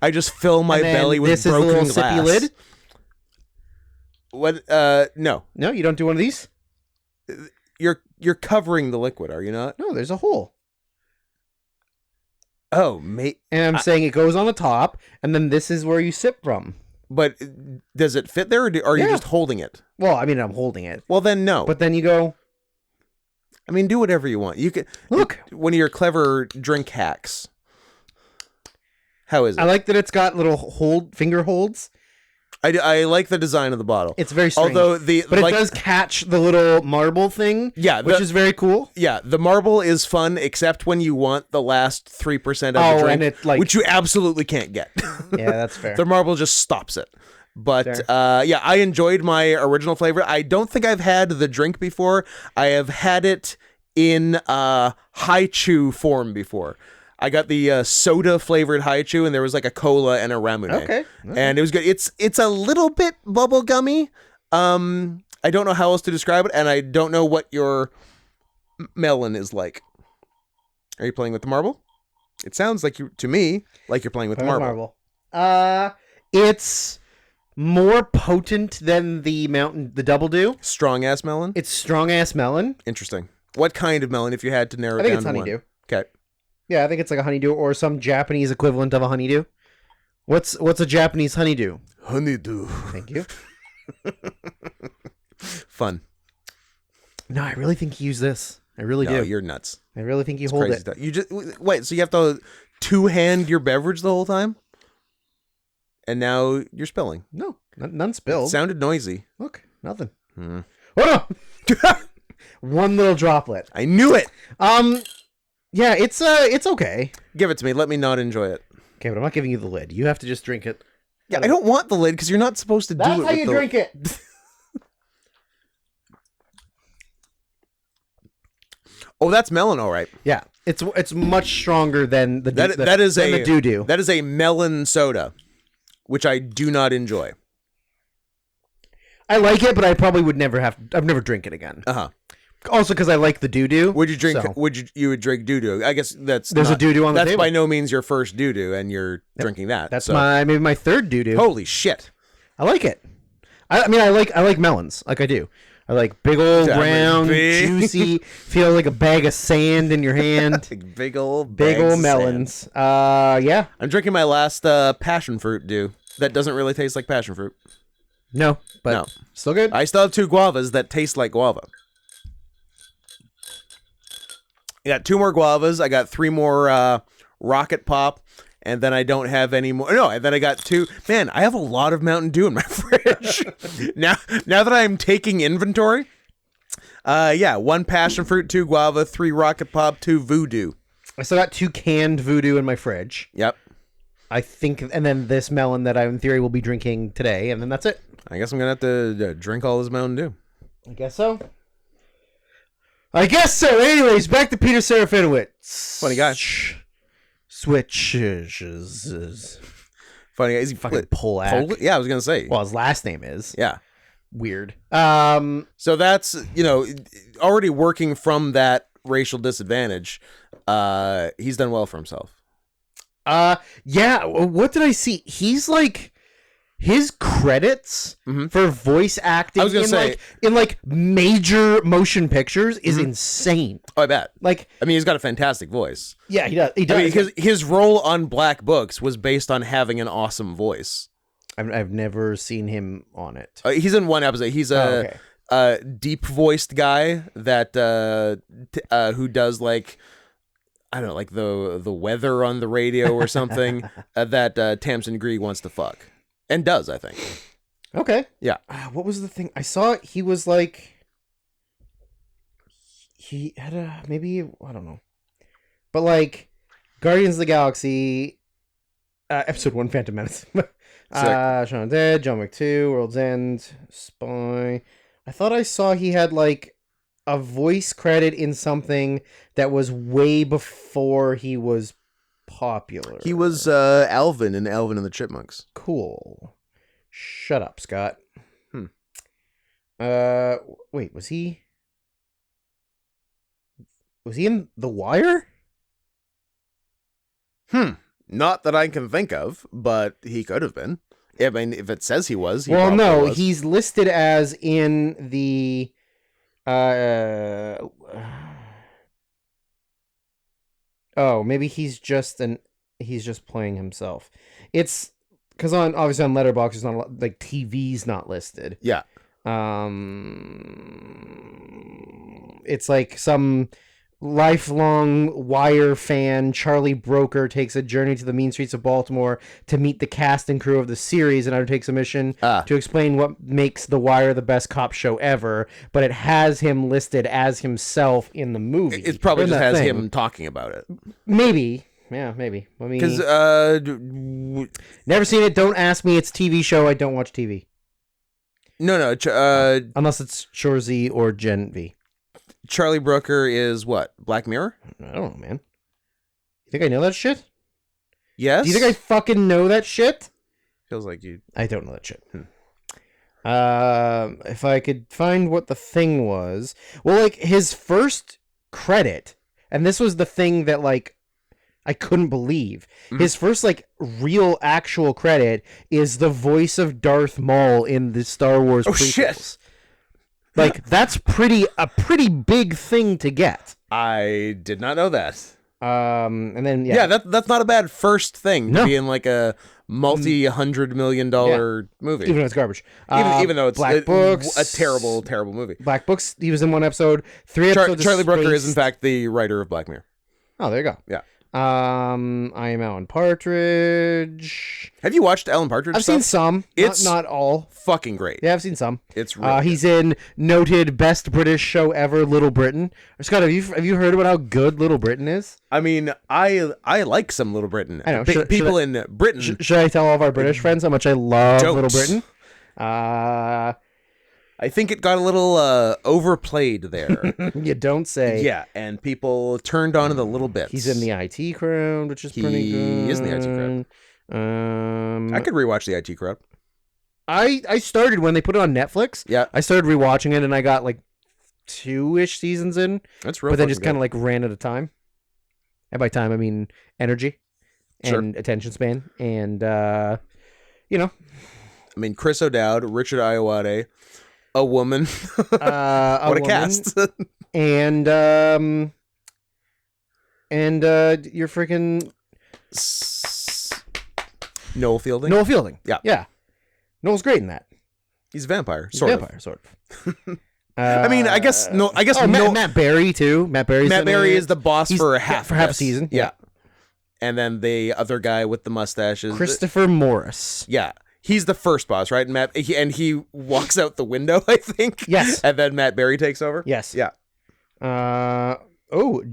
I just fill my belly with broken glass. This is a little sippy lid. What? No, you don't do one of these. You're covering the liquid, are you not? No, there's a hole. Oh, mate. And I'm saying it goes on the top, and then this is where you sip from. But does it fit there, or are you just holding it? Well, I mean, I'm holding it. Well, then no. But then you go. I mean, do whatever you want. You can look one of your clever drink hacks. How is it? I like that it's got little finger holds. I like the design of the bottle. It's very strange. But it does catch the little marble thing. Yeah, which is very cool. Yeah, the marble is fun, except when you want the last 3% of the drink, and it, like, which you absolutely can't get. Yeah, that's fair. The marble just stops it. But yeah, I enjoyed my original flavor. I don't think I've had the drink before. I have had it in haichu form before. I got the soda flavored haichu, and there was like a cola and a ramune. Okay. And it was good. It's a little bit bubblegummy. I don't know how else to describe it, and I don't know what your melon is like. Are you playing with the marble? It sounds like to me like you're playing with the marble. It's more potent than the Double Do. Strong ass melon. It's strong ass melon. Interesting. What kind of melon? If you had to narrow it down, I think it's honeydew. Okay. Yeah, I think it's like a honeydew or some Japanese equivalent of a honeydew. What's a Japanese honeydew? Honeydew. Thank you. Fun. No, I really think you use this. I really do. You're nuts. I really think you hold it. Stuff. You just wait. So you have to two-hand your beverage the whole time, and now you're spilling. No, none spilled. It sounded noisy. Look, nothing. Hold on. One little droplet. I knew it. Yeah, it's okay. Give it to me. Let me not enjoy it. Okay, but I'm not giving you the lid. You have to just drink it. Yeah, I don't want the lid because you're not supposed to do it. That's how you drink it. Oh, that's melon, all right. Yeah, it's much stronger than the that is the doo-doo. That is a melon soda, which I do not enjoy. I like it, but I probably would never I've never drink it again. Also, because I like the doo-doo. Would you drink? So. You would drink doo-doo? I guess there's a doo-doo on the table. That's by no means your first doo-doo, and you're drinking that. That's maybe my third doo-doo. Holy shit! I like it. I mean, I like melons, like I do. I like big old round, juicy, feel like a bag of sand in your hand. big old melons. Yeah. I'm drinking my last passion fruit dew. That doesn't really taste like passion fruit. No, but still good. I still have 2 guavas that taste like guava. I got 2 more guavas. I got 3 more Rocket Pop, and then I don't have any more. No, and then I got 2. Man, I have a lot of Mountain Dew in my fridge. now that I'm taking inventory, 1 passion fruit, 2 guava, 3 Rocket Pop, 2 Voodoo. I still got 2 canned Voodoo in my fridge. Yep. I think, and then this melon that I, in theory, will be drinking today, and then that's it. I guess I'm gonna have to drink all this Mountain Dew. I guess so. Anyways, back to Peter Serafinowicz. Funny guy. Switches. Funny guy. Is he fucking Polak? Yeah, I was gonna say. Well, his last name is. Yeah. Weird. So that's, already working from that racial disadvantage. He's done well for himself. Yeah. What did I see? He's like, his credits for voice acting in major motion pictures is insane. Oh, I bet. Like, I mean, he's got a fantastic voice. Yeah, he does. He does. I mean, because his role on Black Books was based on having an awesome voice. I've never seen him on it. He's in one episode. He's a deep voiced guy that who does like, I don't know, like the weather on the radio or something that Tamsin Greig wants to fuck. And does, I think. Okay. Yeah. What was the thing? I saw he was like... He had a... Maybe... I don't know. But like... Guardians of the Galaxy... Episode 1, Phantom Menace. Shaun of the Dead, John Wick 2, World's End, Spy... I thought I saw he had like a voice credit in something that was way before he was popular. He was Alvin in Alvin and the Chipmunks. Cool. Shut up, Scott. Wait, was he in The Wire? Not that I can think of, but he could have been. I mean, if it says he was, well, no, he's listed as in the oh, maybe he's just playing himself. It's because obviously on Letterboxd it's not like TV's not listed. Yeah. It's like some lifelong Wire fan, Charlie Broker, takes a journey to the mean streets of Baltimore to meet the cast and crew of the series and undertakes a mission to explain what makes The Wire the best cop show ever, but it has him listed as himself in the movie. It probably just has him talking about it. Maybe. Yeah, maybe. Because never seen it. Don't ask me. It's TV show. I don't watch TV. No. Unless it's Shorzy or Gen V. Charlie Brooker is what? Black Mirror? I don't know, man. You think I know that shit? Yes. Do you think I fucking know that shit? Feels like you. I don't know that shit. If I could find what the thing was. Well, like, his first credit, and this was the thing that, like, I couldn't believe. His first, like, real actual credit is the voice of Darth Maul in the Star Wars prequels. Shit. Like, that's a pretty big thing to get. I did not know that. And then that's not a bad first thing to be in like a multi-$100 million movie. Even though it's garbage. Even though it's Black Books, a terrible, terrible movie. Black Books, he was in one episode. 3 episodes. Charlie Brooker is, in fact, the writer of Black Mirror. Oh, there you go. Yeah. I Am Alan Partridge. Have you watched Alan Partridge? I've seen some. It's not all. Fucking great. Yeah, I've seen some. It's really he's in noted best British show ever, Little Britain. Scott, have you heard about how good Little Britain is? I mean, I like some Little Britain. I know. People in Britain. Should I tell all of our British friends how much I love Little Britain? I think it got a little overplayed there. You don't say. Yeah, and people turned on it a little bit. He's in the IT Crowd, which is pretty good. He is in the IT Crowd. I could rewatch the IT Crowd. I started when they put it on Netflix. Yeah. I started rewatching it, and I got like 2-ish seasons in. That's real. But then just kind of like ran out of time. And by time, I mean energy and attention span. And, you know. I mean, Chris O'Dowd, Richard Ayoade, a woman. What a cast. And you're freaking Noel Fielding. Noel Fielding. Yeah. Noel's great in that. He's a vampire. Sort of. I mean, I guess Matt Berry too. Matt Berry is the boss for half a season. Yeah. And then the other guy with the mustaches, Christopher Morris. Yeah. He's the first boss, right? And he walks out the window, I think. Yes. And then Matt Berry takes over. Yes. Yeah.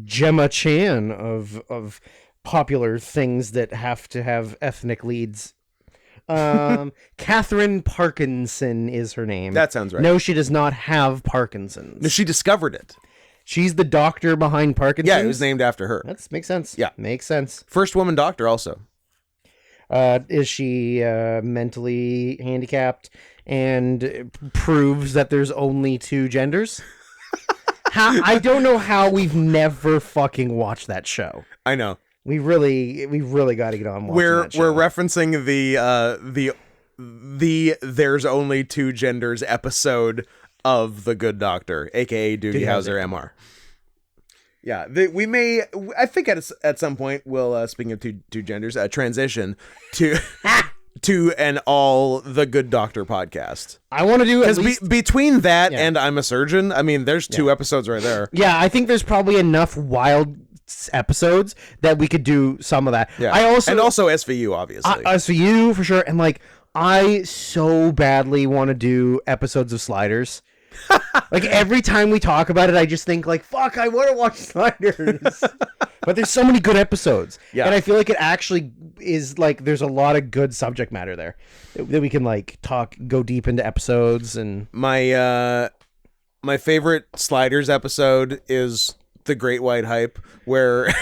Gemma Chan of popular things that have to have ethnic leads. Catherine Parkinson is her name. That sounds right. No, she does not have Parkinson's. No, she discovered it. She's the doctor behind Parkinson's. Yeah, it was named after her. That makes sense. Yeah. Makes sense. First woman doctor also. Is she mentally handicapped and proves that there's only 2 genders? I don't know how we've never fucking watched that show. I know. We really got to get on watching that show. We're referencing the There's Only 2 Genders episode of The Good Doctor, aka Doogie Howser MR. Yeah, we may. I think at some point we'll, speaking of two genders, transition to an all The Good Doctor podcast. I want to do at least between that and I'm a Surgeon. I mean, there's 2 episodes right there. Yeah, I think there's probably enough wild episodes that we could do some of that. Yeah, and also SVU, obviously. SVU for sure, and like I so badly want to do episodes of Sliders. Like every time we talk about it, I just think like, fuck, I want to watch Sliders. But there's so many good episodes. Yeah. And I feel like it actually is like, there's a lot of good subject matter there that we can like go deep into episodes. And my favorite Sliders episode is The Great White Hype, where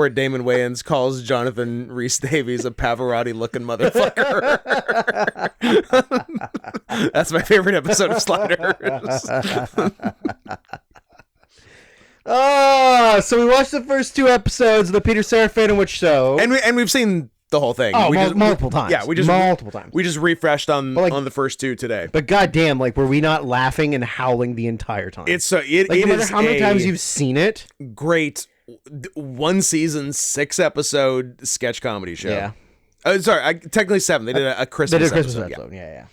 Damon Wayans calls Jonathan Rhys-Davies a Pavarotti looking motherfucker. That's my favorite episode of Sliders. So we watched the first 2 episodes of the Peter Serafinowicz show, and we've seen the whole thing. Multiple times. Yeah, multiple times. We just refreshed on the first 2 today. But goddamn, like, were we not laughing and howling the entire time? It's so it no matter is how many times you've seen it. Great 1 season 6 episode sketch comedy show. Yeah. Technically 7. They did a Christmas episode. Yeah.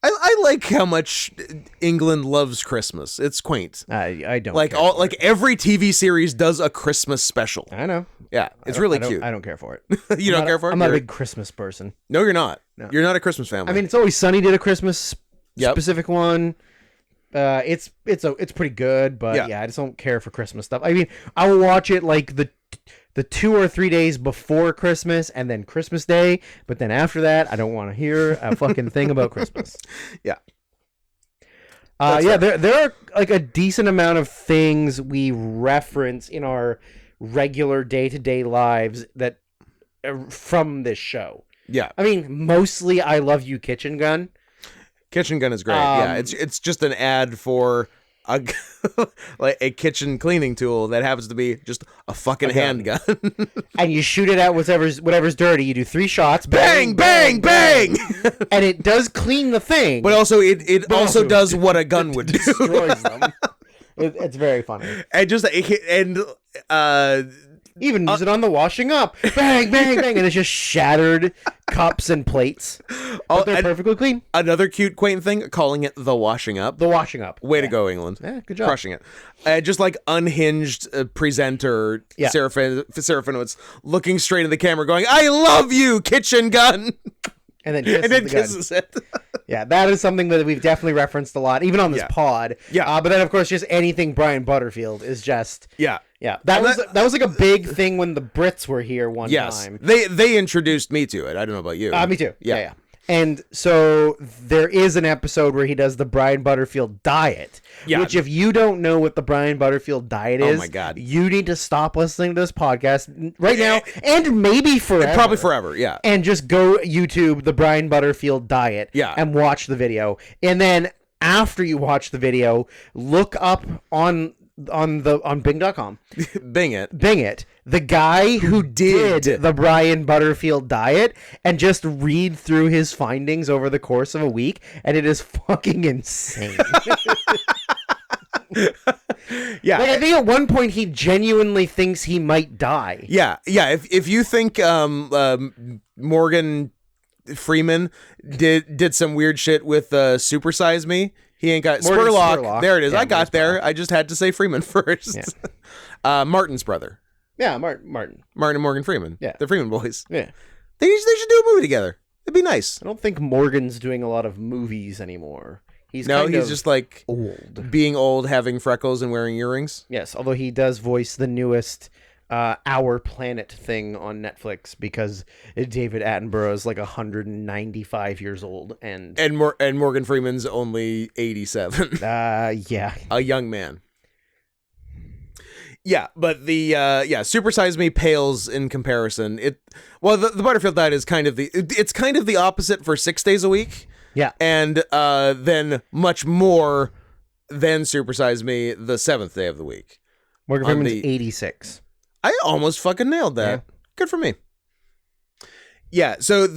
I like how much England loves Christmas. It's quaint. I don't like every TV series does a Christmas special. I know. Yeah, it's really cute. I don't care for it. You don't care for it? I'm not a big Christmas person. No, you're not. No. You're not a Christmas family. I mean, It's Always Sunny did a Christmas specific one. It's pretty good, but yeah, I just don't care for Christmas stuff. I mean, I'll watch it like the 2 or 3 days before Christmas and then Christmas Day, but then after that, I don't want to hear a fucking thing about Christmas. Yeah. There are like a decent amount of things we reference in our regular day-to-day lives that from this show. Yeah. I mean, mostly I Love You Kitchen Gun. Kitchen Gun is great. Yeah, it's just an ad for like a kitchen cleaning tool that happens to be just a fucking handgun. And you shoot it at whatever's dirty. You do 3 shots. Bang, bang, bang! And it does clean the thing. But also it also does what a gun would do. Destroys them. It's very funny. And Even use it on the washing up. Bang, bang, bang. And it's just shattered cups and plates. But they're perfectly clean. Another cute, quaint thing, calling it the washing up. The washing up. Way to go, England. Yeah, good job. Crushing it. Just like unhinged presenter Serafinowicz looking straight at the camera going, I love you, kitchen gun. And then kisses it. Yeah, that is something that we've definitely referenced a lot, even on this pod. Yeah. But then, of course, just anything Brian Butterfield is just... Yeah. Yeah. That was like a big thing when the Brits were here one time. They introduced me to it. I don't know about you. Me too. Yeah. And so there is an episode where he does the Brian Butterfield diet, which if you don't know what the Brian Butterfield diet is, oh my God, you need to stop listening to this podcast right now and maybe forever. Probably forever, yeah. And just go YouTube the Brian Butterfield diet and watch the video. And then after you watch the video, look up on Bing.com. Bing it. The guy who did the Brian Butterfield diet and just read through his findings over the course of a week, and it is fucking insane. Yeah. Like, I think at one point he genuinely thinks he might die. Yeah. If you think Morgan Freeman did some weird shit with Super Size Me, he ain't got Spurlock. There it is. I got there. I just had to say Freeman first. Yeah. Martin's brother. Yeah, Martin and Morgan Freeman. Yeah. The Freeman boys. Yeah. They should do a movie together. It'd be nice. I don't think Morgan's doing a lot of movies anymore. He's just like old. Being old, having freckles, and wearing earrings. Yes, although he does voice the newest Our Planet thing on Netflix because David Attenborough is like 195 years old. And Morgan Freeman's only 87. Yeah. A young man. Yeah, but the Super Size Me pales in comparison. The Butterfield diet is kind of the opposite for 6 days a week. Yeah, and then much more than Super Size Me the 7th day of the week. Morgan Freeman's 86. I almost fucking nailed that. Yeah. Good for me. Yeah. So I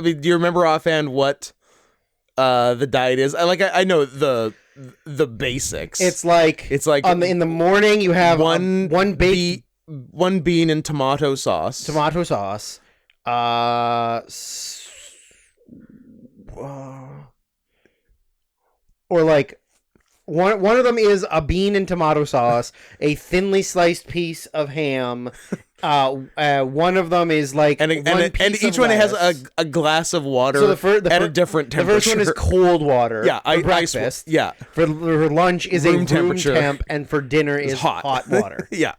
mean, do you remember offhand what the diet is? I know the basics. It's like in the morning you have one bean and tomato sauce. Or like one of them is a bean and tomato sauce, a thinly sliced piece of ham. One of them is like and each one has a glass of water at a different temperature. The first one is cold water. Yeah, for breakfast. For lunch is room temperature, temp, and for dinner is hot water. Yeah.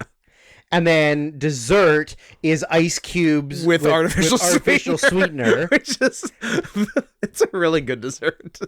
And then dessert is ice cubes with artificial sweetener. Which is it's a really good dessert.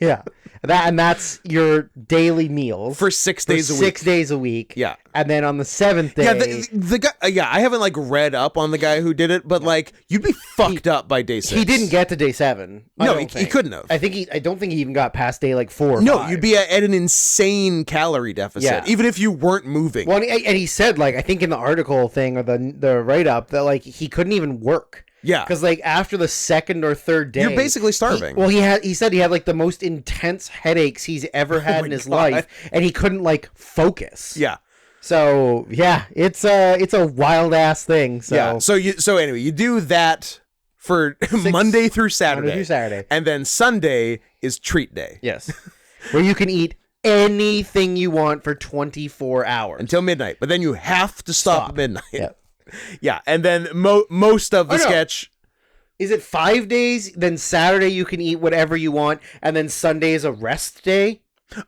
Yeah. That's your daily meals for 6 days a week. 6 days a week. Yeah. And then on the 7th day, the guy. I haven't like read up on the guy who did it, but like you'd be fucked up by day 6. He didn't get to day 7. No, he couldn't have. I don't think he even got past day like 4 or 5. No, you'd be at an insane calorie deficit, even if you weren't moving. Well, and he said, like, I think in the article thing or the write up that like he couldn't even work. Yeah, because like after the 2nd or 3rd day, you're basically starving. He said he had like the most intense headaches he's ever had in his life, and he couldn't like focus. Yeah. So yeah, it's a wild ass thing. So yeah. So anyway, you do that for Monday through Saturday, and then Sunday is treat day. Yes, where you can eat anything you want for 24 hours until midnight, but then you have to stop at midnight. Yeah. Yeah, and then most of the sketch... Is it 5 days? Then Saturday you can eat whatever you want, and then Sunday is a rest day?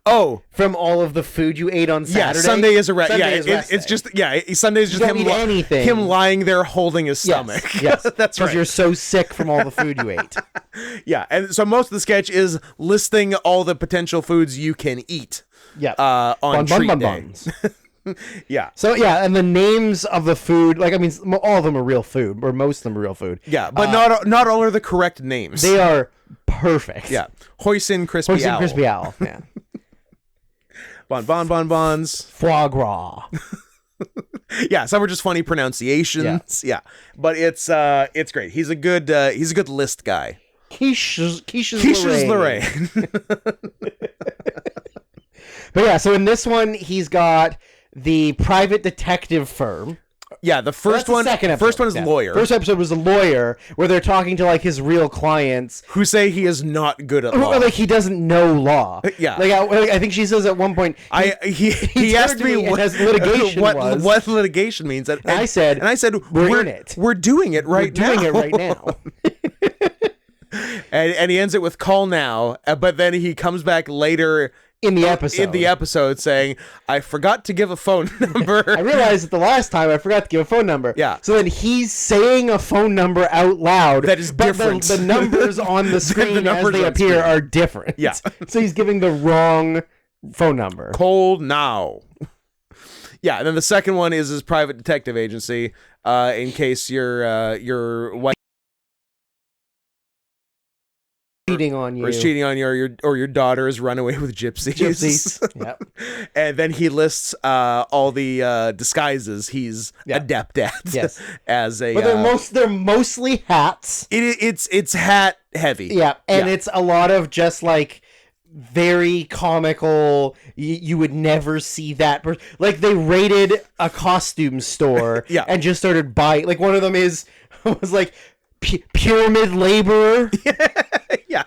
Oh. From all of the food you ate on Saturday? Yeah, Sunday is a rest. It's just... Yeah, Sunday is just him lying there holding his stomach. Yes. That's right. Because you're so sick from all the food you ate. Yeah, and so most of the sketch is listing all the potential foods you can eat. Yeah. On treat day. Yeah. So yeah, and the names of the food, like I mean, all of them are real food, or most of them are real food. Yeah, but not all are the correct names. They are perfect. Yeah. Hoisin crispy owl. Yeah. Bonbons. Foie gras. Yeah, some are just funny pronunciations. Yeah. But it's great. He's a good list guy. Quiche's Lorraine. But yeah, so in this one, he's got the private detective firm. Yeah, the first one. First one is lawyer. First episode was a lawyer where they're talking to like his real clients who say he is not good at law. Like he doesn't know law. Yeah, like I think she says at one point. He asked me what litigation was. What litigation means. And I said we're in it. We're doing it right now. We're doing it right now. and he ends it with call now, but then he comes back later. In the episode saying, I forgot to give a phone number. I realized that the last time I forgot to give a phone number. Yeah. So then he's saying a phone number out loud. That is different. The numbers on the screen as they appear are different. Yeah. So he's giving the wrong phone number. Call now. Yeah, and then the second one is his private detective agency, in case your wife cheating on you, or is cheating on you, or your daughter has run away with gypsies. Yep. And then he lists all the disguises he's adept at. Yes. As a, but they're mostly hats. It's hat heavy. Yeah, and it's a lot of just like very comical. You would never see that. Like they raided a costume store. And just started buying. Like one of them was like. Pyramid laborer. Yeah.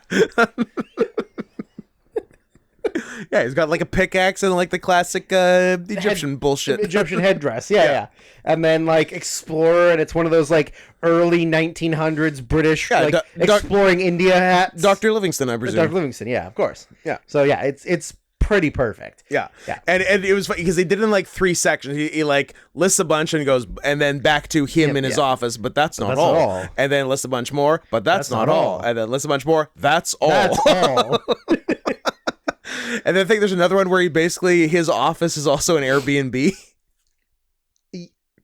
Yeah, he's got like a pickaxe and like the classic Egyptian bullshit. Egyptian headdress. Yeah. And then like explorer, and it's one of those like early 1900s British exploring India hats. Dr. Livingstone, I presume. Dr. Livingstone, yeah, of course. Yeah. So yeah, it's pretty perfect. Yeah. And it was funny because they did it in like 3 sections. He like lists a bunch and goes, and then back to him in his office, but that's not all. And then lists a bunch more, but that's not all. And then lists a bunch more, that's all. That's all. And then I think there's another one where his office is also an Airbnb.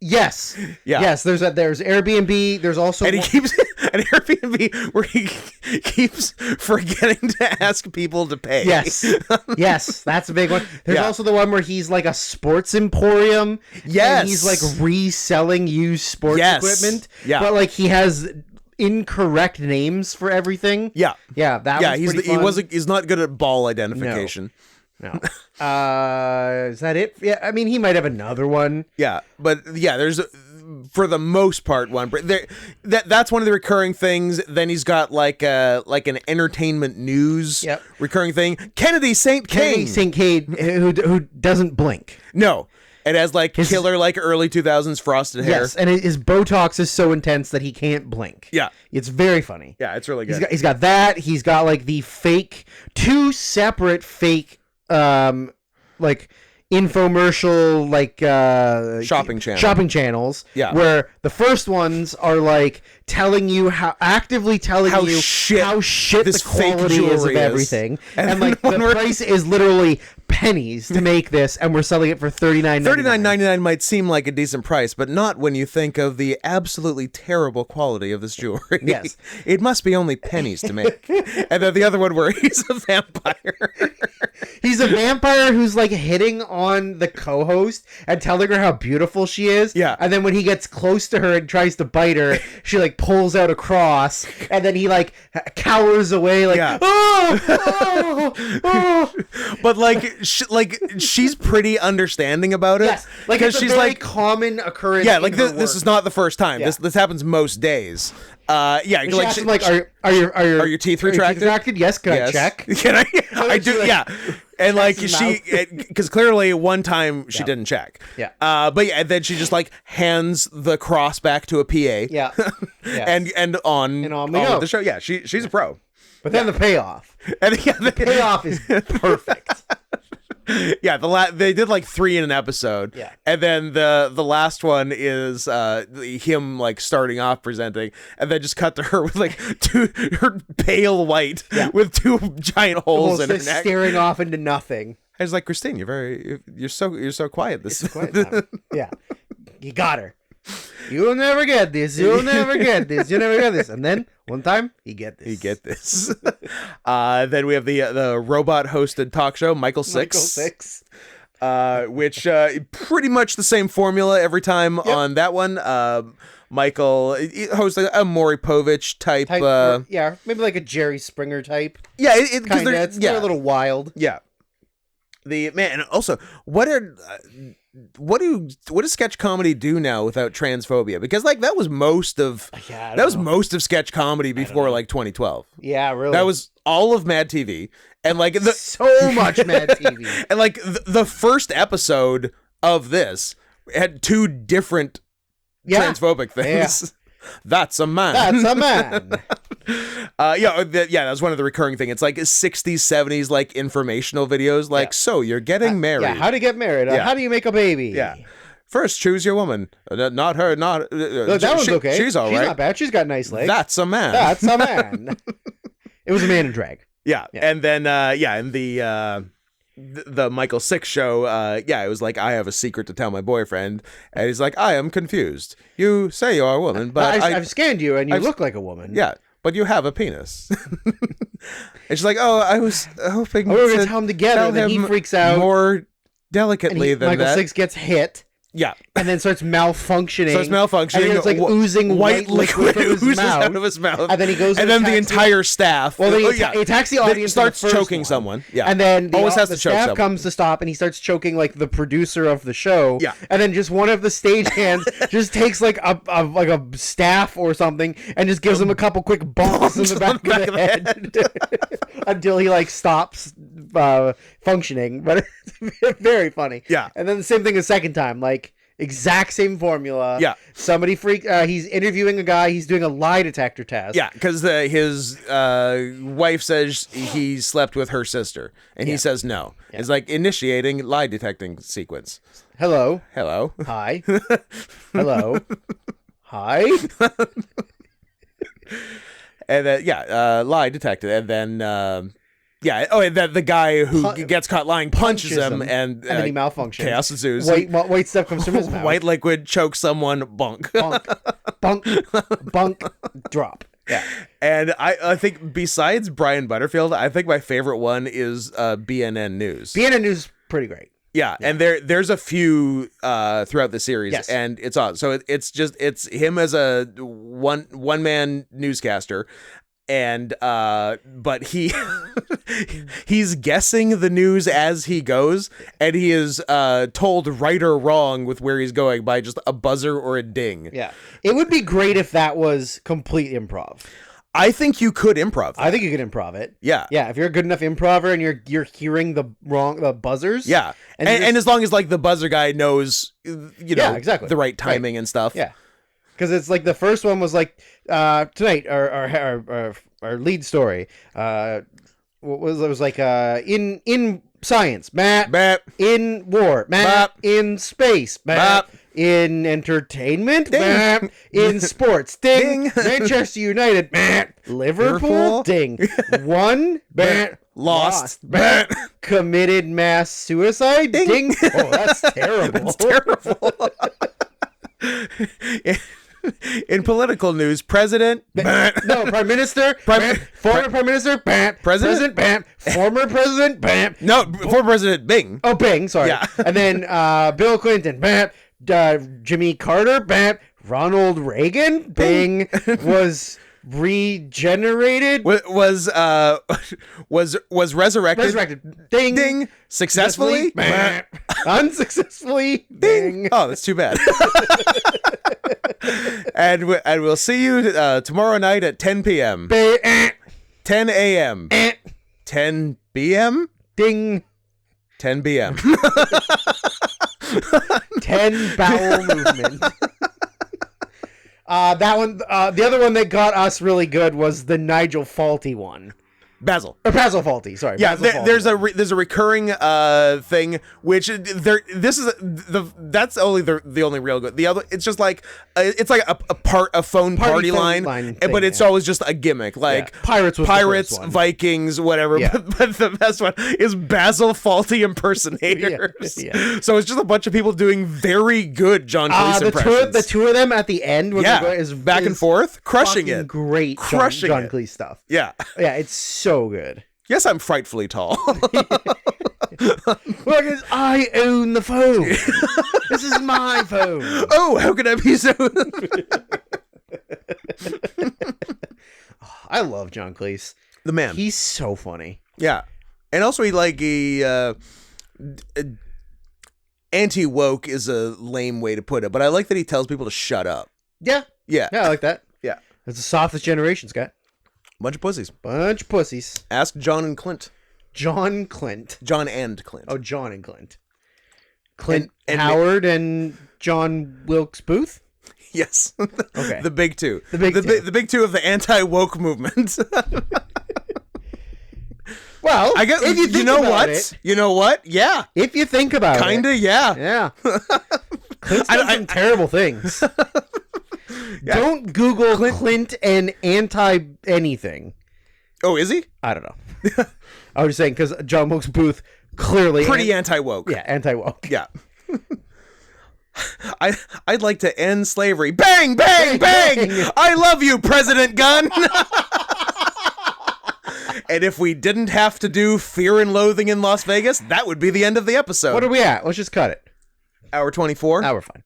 Yes. Yeah. Yes. There's Airbnb. There's also he keeps an Airbnb where he keeps forgetting to ask people to pay. Yes. Yes. That's a big one. There's also the one where he's like a sports emporium. Yes. And he's like reselling used sports equipment. Yeah. But like he has incorrect names for everything. Yeah. Yeah. He's not good at ball identification. No. Is that it? Yeah, I mean, he might have another one. Yeah, but yeah, there's for the most part one. That's one of the recurring things. Then he's got like an entertainment news recurring thing. Kennedy St. Kane, who doesn't blink. No. It has like killer like early 2000s frosted hair. Yes, and his Botox is so intense that he can't blink. Yeah. It's very funny. Yeah, it's really good. He's got that. He's got like the two separate fake like infomercial like shopping channels where the first ones are like telling you how shit the quality is of everything and like the price is literally pennies to make this, and we're selling it for $39.99 might seem like a decent price, but not when you think of the absolutely terrible quality of this jewelry. Yes. It must be only pennies to make. And then the other one where he's a vampire. He's a vampire who's like hitting on the co-host and telling her how beautiful she is. Yeah. And then when he gets close to her and tries to bite her, she like pulls out a cross, and then he like cowers away like, oh. But like she's pretty understanding about it. Yes. Like it's she's a very common occurrence. Yeah, like this is not the first time. Yeah. This happens most days. Yeah, like she like are your teeth retracted? Yes, can I check? Can I? I do. Like, yeah, and like because clearly one time she didn't check. Yeah. But yeah, and then she just like hands the cross back to a PA. Yeah. and on we go. The show. Yeah, she's a pro. But then the payoff. And the payoff is perfect. Yeah, they did like 3 in an episode. Yeah. And then the last one is him like starting off presenting, and then just cut to her with like her pale white with 2 giant holes in her neck, staring off into nothing. I was like, Christine, you're so quiet. It's quiet. Yeah. You got her. You'll never get this. You'll never get this. You'll never get this. And then one time, you get this. Then we have the robot hosted talk show, Michael Six. Which pretty much the same formula every time on that one. Michael hosts a Maury Povich type. Maybe like a Jerry Springer type. Yeah, because they're a little wild. Yeah. And also, what are does sketch comedy do now without transphobia? Because like that was most of most of sketch comedy before like 2012. Yeah, really. That was all of Mad TV, and like so much Mad TV, and like the first episode of this had two different transphobic things. Yeah. That's a man. That's a man. That was one of the recurring things. It's like 60s, 70s, like informational videos. Like, so you're getting married. Yeah, how to get married. How do you make a baby? Yeah. First, choose your woman. Not her. Not. Look, that one's okay. She's all right. She's not bad. She's got nice legs. That's a man. That's a man. It was a man in drag. Yeah. And then, in the Michael Six show, it was like, I have a secret to tell my boyfriend, and he's like, I am confused. You say you're a woman, but I've scanned you, and you look like a woman. Yeah, but you have a penis. And she's like, oh, I was hoping we're going to tell him together, and then he freaks out. More delicately than Michael that. Six gets hit. Yeah. And then starts malfunctioning. And it's like oozing white liquid oozes out of his mouth. And then he goes. And then the entire staff. Well, he attacks the audience. Starts choking someone. Yeah. And then always has to choke staff someone. Comes to stop, and he starts choking like the producer of the show. Yeah. And then just one of the stage-hands just takes like a staff or something and just gives him a couple quick bumps in the back of the head until he like stops functioning. But it's very funny. Yeah. And then the same thing the second time, like. Exact same formula. Yeah. Somebody he's interviewing a guy. He's doing a lie detector test. Yeah, because his wife says he slept with her sister, and he says no. Yeah. It's like initiating lie detecting sequence. Hello. Hi. Hello. Hi. And then lie detected, and then. And then the guy who gets caught lying punches him, and then he malfunctions. Chaos ensues. White stuff comes from his mouth. White liquid chokes someone. Bunk. Bunk. Drop. Yeah. And I think besides Brian Butterfield, I think my favorite one is BNN News. BNN News is pretty great. Yeah, and there's a few throughout the series, and it's awesome. So it's him as a one man newscaster. And but he's guessing the news as he goes, and he is told right or wrong with where he's going by just a buzzer or a ding. Yeah, it would be great if that was complete improv. I think you could improv that. I think you could improv it. Yeah. If you're a good enough improver and you're hearing the buzzers. Yeah, and as long as like the buzzer guy knows exactly the right timing and stuff. Yeah. Because it's like the first one was like tonight our lead story was like in science, Matt, in war, Matt, in space, Matt, in entertainment, ding. Matt, in sports, ding. Manchester United, Matt, Liverpool, ding, won, Matt, lost, Matt, committed mass suicide, ding. Oh, that's terrible. It's terrible. In political news, Prime Minister, former Prime Minister, President, former President, no, former President Bing. Oh, Bing, sorry. Yeah. And then Bill Clinton, Jimmy Carter, Ronald Reagan, Bing was regenerated, was resurrected, ding, successfully, unsuccessfully, ding. Oh, that's too bad. And we'll see you tomorrow night at 10 p.m. 10 a.m. 10 b.m. Ding. 10 b.m. 10 bowel movement. That one, the other one that got us really good was the Nigel Fawlty one. Basil Fawlty, sorry. Yeah, there's a recurring thing which that's only the only real good. The other, it's just like it's like a phone party line thing, but it's always just a gimmick, like Pirates, Vikings, whatever. Yeah. But the best one is Basil Fawlty impersonators. Yeah. So it's just a bunch of people doing very good John Cleese impressions. The two of them at the end, when is back and forth, crushing it, great, crushing John Cleese stuff. Yeah, it's so good. Yes, I'm frightfully tall. Because I own the phone. This is my phone. Oh, how could I be so? I love John Cleese. The man. He's so funny. Yeah, and also he anti-woke is a lame way to put it, but I like that he tells people to shut up. Yeah. Yeah. Yeah, I like that. Yeah. It's the softest generation, Scott. Bunch of pussies. Bunch of pussies. Ask John and Clint. John Clint. John and Clint. Oh, John and Clint. Clint and Howard and John Wilkes Booth? Yes. Okay. The big two. The big two of the anti-woke movement. Well, I guess if you think about it, you know what? Yeah. If you think about Kinda, yeah. Yeah. Clint's done some terrible things. Yeah. Don't Google Clint and anti-anything. Oh, is he? I don't know. I was just saying, because John Wilkes Booth clearly... Pretty anti-woke. Yeah, anti-woke. Yeah. I'd like to end slavery. Bang, bang, bang! I love you, President Gunn! And if we didn't have to do Fear and Loathing in Las Vegas, that would be the end of the episode. What are we at? Let's just cut it. Hour 24? We're fine.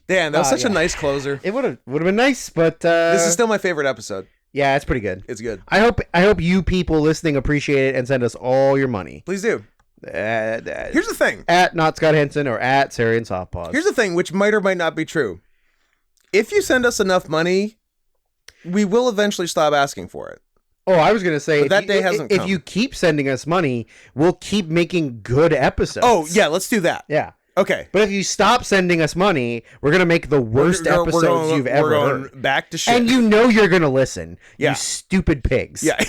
Damn, that was such a nice closer. It would have been nice, but... This is still my favorite episode. Yeah, it's pretty good. It's good. I hope you people listening appreciate it and send us all your money. Please do. Here's the thing. At Not Scott Henson or at Sarah and Softpaws. Here's the thing, which might or might not be true. If you send us enough money, we will eventually stop asking for it. Oh, I was going to say, that day hasn't come. If you keep sending us money, we'll keep making good episodes. Oh, yeah, let's do that. Yeah. Okay. But if you stop sending us money, we're going to make the worst episodes you've ever heard. Back to shit. And you know you're going to listen. Yeah. You stupid pigs. Yeah.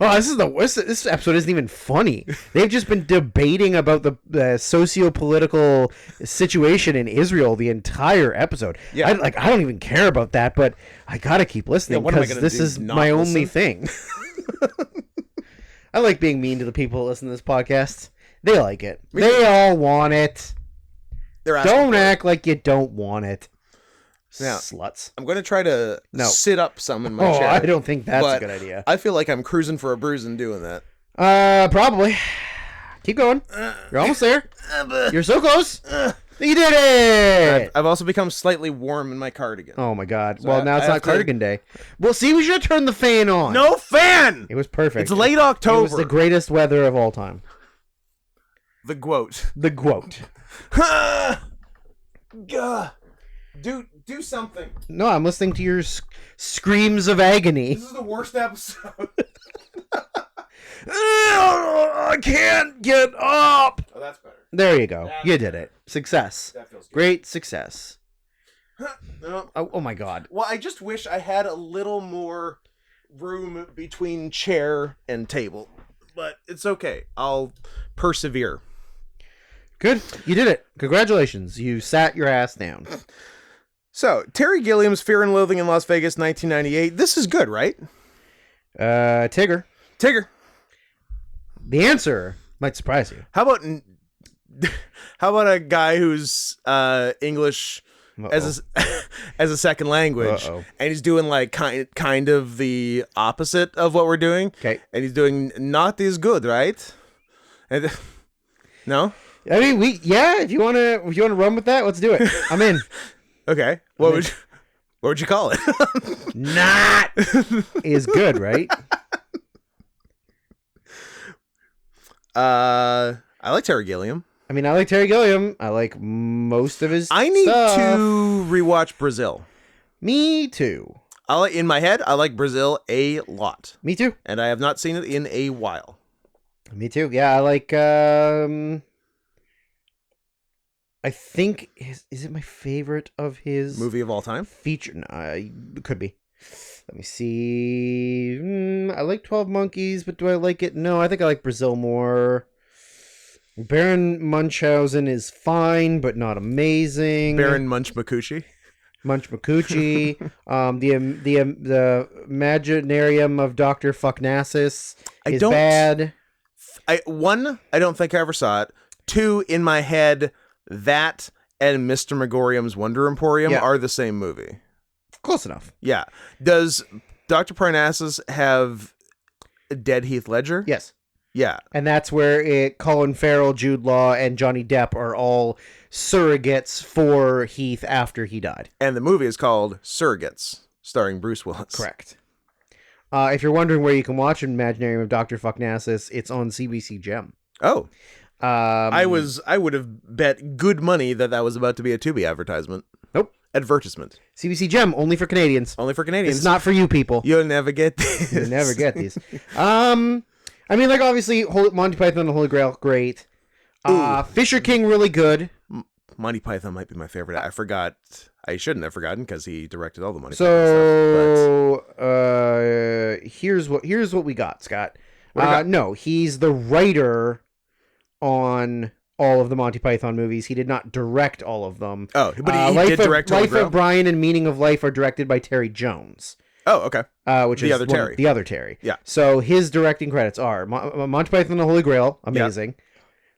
Oh, this is the worst. This episode isn't even funny. They've just been debating about the socio-political situation in Israel the entire episode. Yeah. I don't even care about that, but I gotta keep listening because this is my only thing. I like being mean to the people that listen to this podcast. They like it. They all want it. Don't act like you don't want it. Now, sluts. I'm going to try to sit up some in my chair. I don't think that's a good idea. I feel like I'm cruising for a bruise in doing that. Probably. Keep going. You're almost there. You're so close. You did it. I've also become slightly warm in my cardigan. Oh my god. So well, now it's not cardigan day. Well, see, we should have turned the fan on. No fan! It was perfect. It's late October. It was the greatest weather of all time. The quote. The quote. Do something. No, I'm listening to your screams of agony. This is the worst episode. I can't get up. Oh, that's better. There you go. You did it. Success. That feels good. Great success. No. Oh my god. Well, I just wish I had a little more room between chair and table. But it's okay. I'll persevere. Good. You did it. Congratulations. You sat your ass down. So, Terry Gilliam's Fear and Loathing in Las Vegas, 1998. This is good, right? Tigger. The answer might surprise you. How about a guy who's English as a second language, and he's doing like kind of the opposite of what we're doing. Okay. And he's doing not as good, right? And, no? I mean, if you want to run with that, let's do it. I'm in. Okay. What would you call it? Not is good, right? I like Terry Gilliam. I mean, I like Terry Gilliam. I like most of his I need stuff. to rewatch Brazil. Me too. In my head, I like Brazil a lot. Me too. And I have not seen it in a while. Me too. Yeah, I like I think is it my favorite of his movie of all time? Feature? No, it could be. Let me see. I like 12 Monkeys, but do I like it? No, I think I like Brazil more. Baron Munchausen is fine, but not amazing. Baron Munchmacucci. The Imaginarium of Dr. Fucknassus is bad. I don't think I ever saw it. 2, in my head, that and Mr. Megorium's Wonder Emporium are the same movie. Close enough. Yeah. Does Dr. Parnassus have dead Heath Ledger? Yes. Yeah. And that's where Colin Farrell, Jude Law, and Johnny Depp are all surrogates for Heath after he died. And the movie is called Surrogates, starring Bruce Willis. Correct. If you're wondering where you can watch Imaginarium of Dr. Fucknassus, it's on CBC Gem. Oh. I would have bet good money that was about to be a Tubi advertisement. Nope. Advertisement. CBC Gem, only for Canadians. Only for Canadians. It's not for you people. You'll never get these. You'll never get these. I mean, like, obviously, Monty Python and the Holy Grail, great. Fisher King, really good. Monty Python might be my favorite. I forgot. I shouldn't have forgotten because he directed all the Monty Python stuff. So, here's what we got, Scott. No, he's the writer on all of the Monty Python movies. He did not direct all of them. Oh, but he did direct Life of Brian and Meaning of Life are directed by Terry Jones. Oh, okay. Which is the other Terry. Yeah. So his directing credits are Monty Python and the Holy Grail, amazing. Yeah.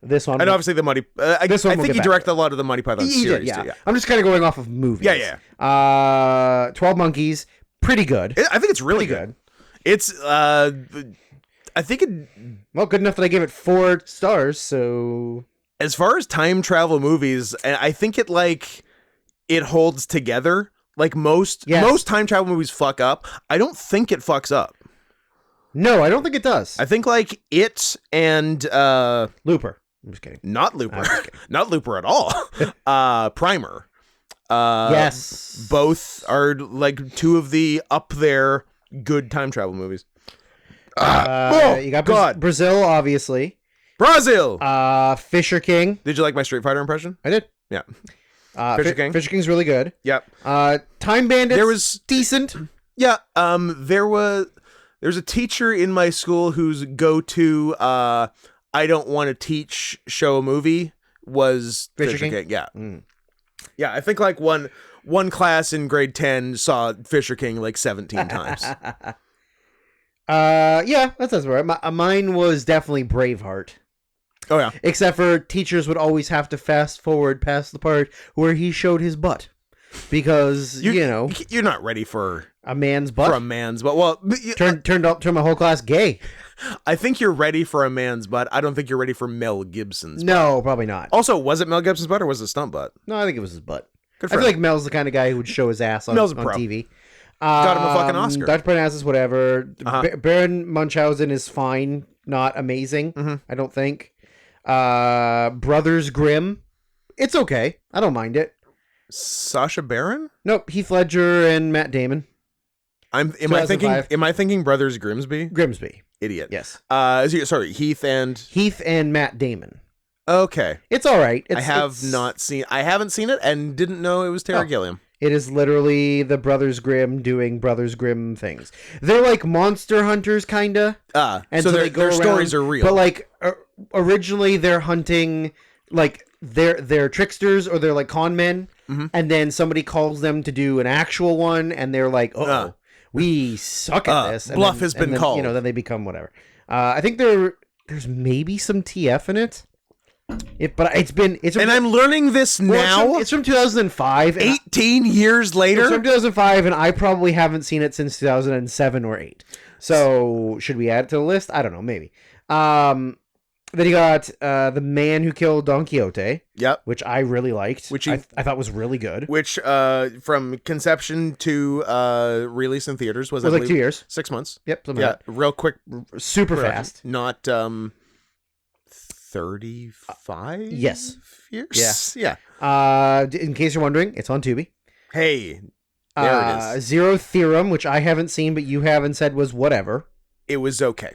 This one, and obviously the Monty. I think he directed a lot of the Monty Python series too. Yeah. I'm just kind of going off of movies. Yeah. 12 Monkeys, pretty good. I think it's really good. It's I think good enough that I gave it 4 stars. So as far as time travel movies, I think it holds together. Like most time travel movies fuck up. I don't think it fucks up. No, I don't think it does. I think like it and Looper. I'm just kidding. Not Looper. Not Looper at all. Primer. Yes. Both are like 2 of the up there good time travel movies. You got Brazil, obviously. Brazil. Fisher King. Did you like my Street Fighter impression? I did. Yeah. Fisher King's really good. Yep. Time Bandits. There was decent. Yeah. There's a teacher in my school whose go-to I don't want to teach show a movie was Fisher King. Yeah. Yeah, I think like one class in grade 10 saw Fisher King like 17 times. Yeah, that sounds right. Mine was definitely Braveheart. Oh yeah. Except for teachers would always have to fast forward past the part where he showed his butt. Because, you're not ready for a man's butt. For a man's butt. Well, turned my whole class gay. I think you're ready for a man's butt. I don't think you're ready for Mel Gibson's butt. No, probably not. Also, was it Mel Gibson's butt or was it Stunt Butt? No, I think it was his butt. Good for I him. feel like Mel's the kind of guy who would show his ass on TV. Got him a fucking Oscar. Dr. Parnassus, whatever. Baron Munchausen is fine, not amazing, I don't think. Brothers Grimm, it's okay. I don't mind it. Sacha Baron? Nope, Heath Ledger and Matt Damon. Am I thinking Brothers Grimsby? Grimsby. Idiot. Yes. Heath and Matt Damon. Okay. It's all right. I haven't seen it and didn't know it was Terry Gilliam. It is literally the Brothers Grimm doing Brothers Grimm things. They're like monster hunters, kinda. And so they go their stories are real. But like originally, they're hunting like they're tricksters or they're like con men, and then somebody calls them to do an actual one, and they're like, "Oh, we suck at this." And bluff has been called. Then they become whatever. I think there's maybe some TF in it. I'm learning this now. It's from 2005. 18 years later. It's from 2005, and I probably haven't seen it since 2007 or 8. So should we add it to the list? I don't know, maybe. Then you got The Man Who Killed Don Quixote. Yep. Which I really liked. Which I thought was really good. Which from conception to release in theaters was like 2 years. 6 months. Yep. Real quick. Super fast. Not 35 years? Yeah. In case you're wondering, it's on Tubi. Hey, there it is. Zero Theorem, which I haven't seen, but you haven't said was whatever. It was okay.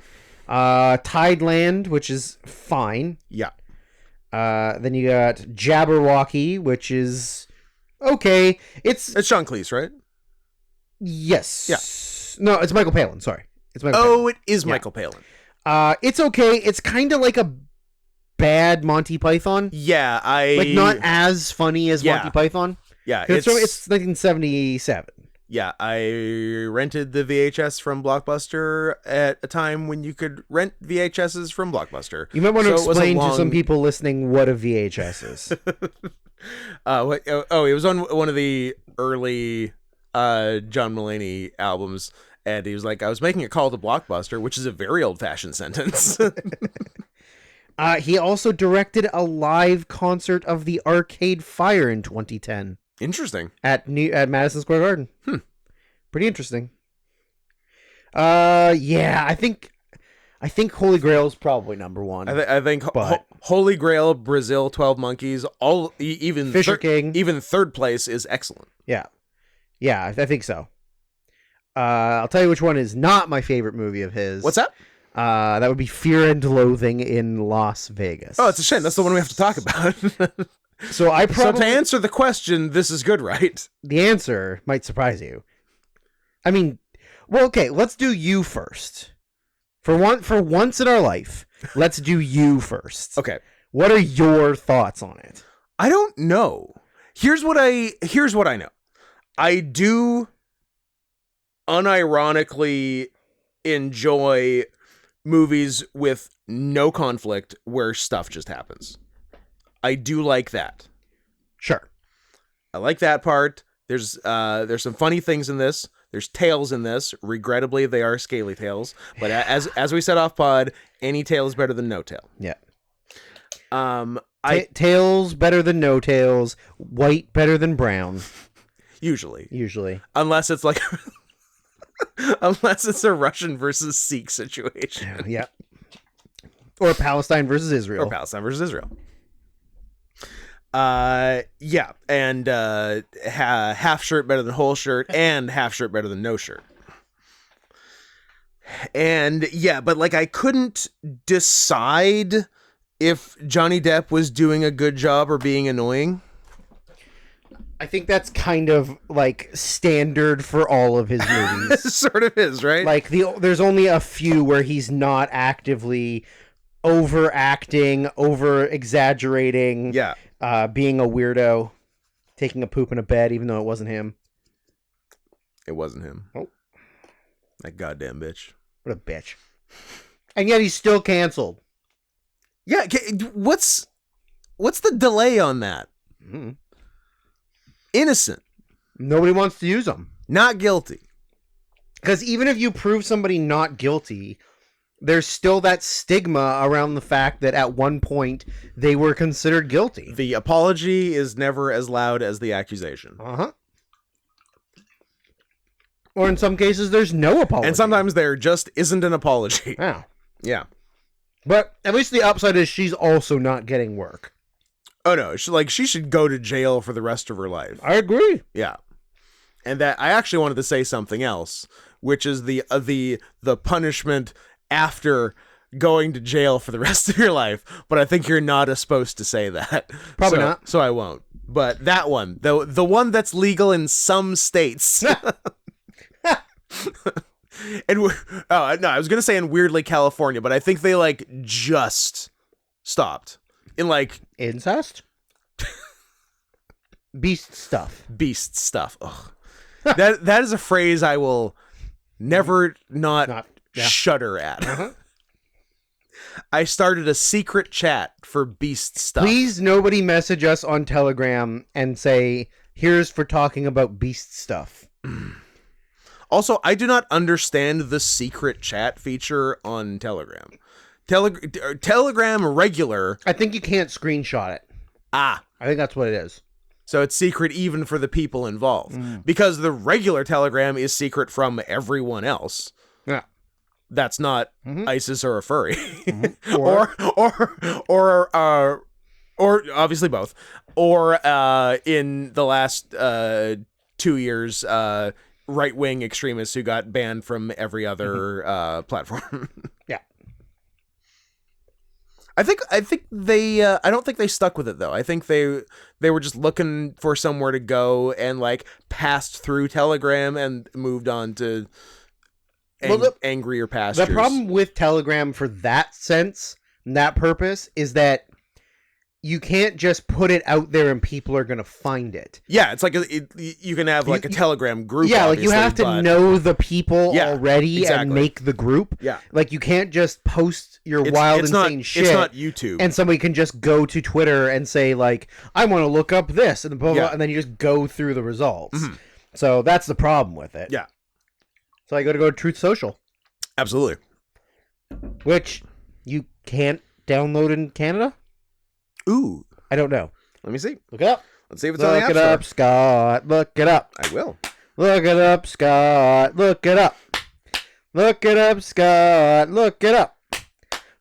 Tideland, which is fine. Yeah. Then you got Jabberwocky, which is okay. It's Sean Cleese, right? Yes. Yeah. No, it's Michael Palin. Sorry. It's Michael Palin. It is Michael Palin. It's okay. It's kind of like a bad Monty Python. Yeah, like not as funny as Monty Python. Yeah, it's 1977. Yeah, I rented the VHS from Blockbuster at a time when you could rent VHSs from Blockbuster. You might want to explain to some people listening what a VHS is. It was on one of the early John Mulaney albums, and he was like, I was making a call to Blockbuster, which is a very old-fashioned sentence. He also directed a live concert of the Arcade Fire in 2010. Interesting. At Madison Square Garden. Pretty interesting. Yeah, I think I think Holy Grail is probably number one. I think Holy Grail, Brazil, 12 Monkeys, even Fisher King, even third place is excellent. Yeah, I think so. I'll tell you which one is not my favorite movie of his. What's that? That would be Fear and Loathing in Las Vegas. Oh, it's a shame. That's the one we have to talk about. So to answer the question, this is good, right? The answer might surprise you. I mean, well, okay, let's do you first. For once in our life, let's do you first. Okay. What are your thoughts on it? I don't know. Here's what I know. I do unironically enjoy movies with no conflict where stuff just happens. I do like that. Sure. I like that part. There's some funny things in this. There's tails in this. Regrettably, they are scaly tails. But as we said off pod, any tail is better than no tail. Yeah. Tails better than no tails. White better than brown. Usually. Unless it's like unless it's a Russian versus Sikh situation. Yeah. Or Palestine versus Israel. Yeah, and half shirt better than whole shirt, and half shirt better than no shirt. And yeah, but like I couldn't decide if Johnny Depp was doing a good job or being annoying. I think that's kind of like standard for all of his movies. It sort of is, right? Like there's only a few where he's not actively overacting, over exaggerating. Yeah. Being a weirdo, taking a poop in a bed, even though it wasn't him. It wasn't him. Oh. That goddamn bitch. What a bitch. And yet he's still canceled. Yeah, what's the delay on that? Mm-hmm. Innocent. Nobody wants to use them. Not guilty. Because even if you prove somebody not guilty, there's still that stigma around the fact that at one point they were considered guilty. The apology is never as loud as the accusation. Uh-huh. Or in some cases, there's no apology. And sometimes there just isn't an apology. Yeah. Yeah. But at least the upside is she's also not getting work. Oh, no. She should go to jail for the rest of her life. I agree. Yeah. And that I actually wanted to say something else, which is the punishment after going to jail for the rest of your life, but I think you're not supposed to say that. Probably not. So I won't. But that one, the one that's legal in some states. And I was gonna say in weirdly California, but I think they like just stopped in like incest, beast stuff. Ugh. that is a phrase I will never not shudder at. Uh-huh. I started a secret chat for beast stuff. Please, nobody message us on Telegram and say, here's for talking about beast stuff. Also, I do not understand the secret chat feature on Telegram. Telegram regular. I think you can't screenshot it. I think that's what it is. So it's secret even for the people involved. Because the regular Telegram is secret from everyone else. Yeah. That's not ISIS or a furry. Mm-hmm. Or obviously both. Or in the last 2 years, right-wing extremists who got banned from every other platform. Yeah. I think they I don't think they stuck with it though. I think they were just looking for somewhere to go and like passed through Telegram and moved on to angrier pastures. The problem with Telegram for that sense, and that purpose, is that you can't just put it out there and people are going to find it. Yeah, it's like you can have like a Telegram group. Yeah, like you have to know the people already and make the group. Yeah. Like you can't just post your wild, insane shit. It's not YouTube. And somebody can just go to Twitter and say like, I want to look up this and blah, blah, blah, and then you just go through the results. Mm-hmm. So that's the problem with it. Yeah. So I got to go to Truth Social. Absolutely. Which you can't download in Canada? Ooh. I don't know. Let me see. Look it up. Let's see if it's on the App Store. Look it up, Scott. Look it up. I will. Look it up, Scott. Look it up. Look it up, Scott. Look it up.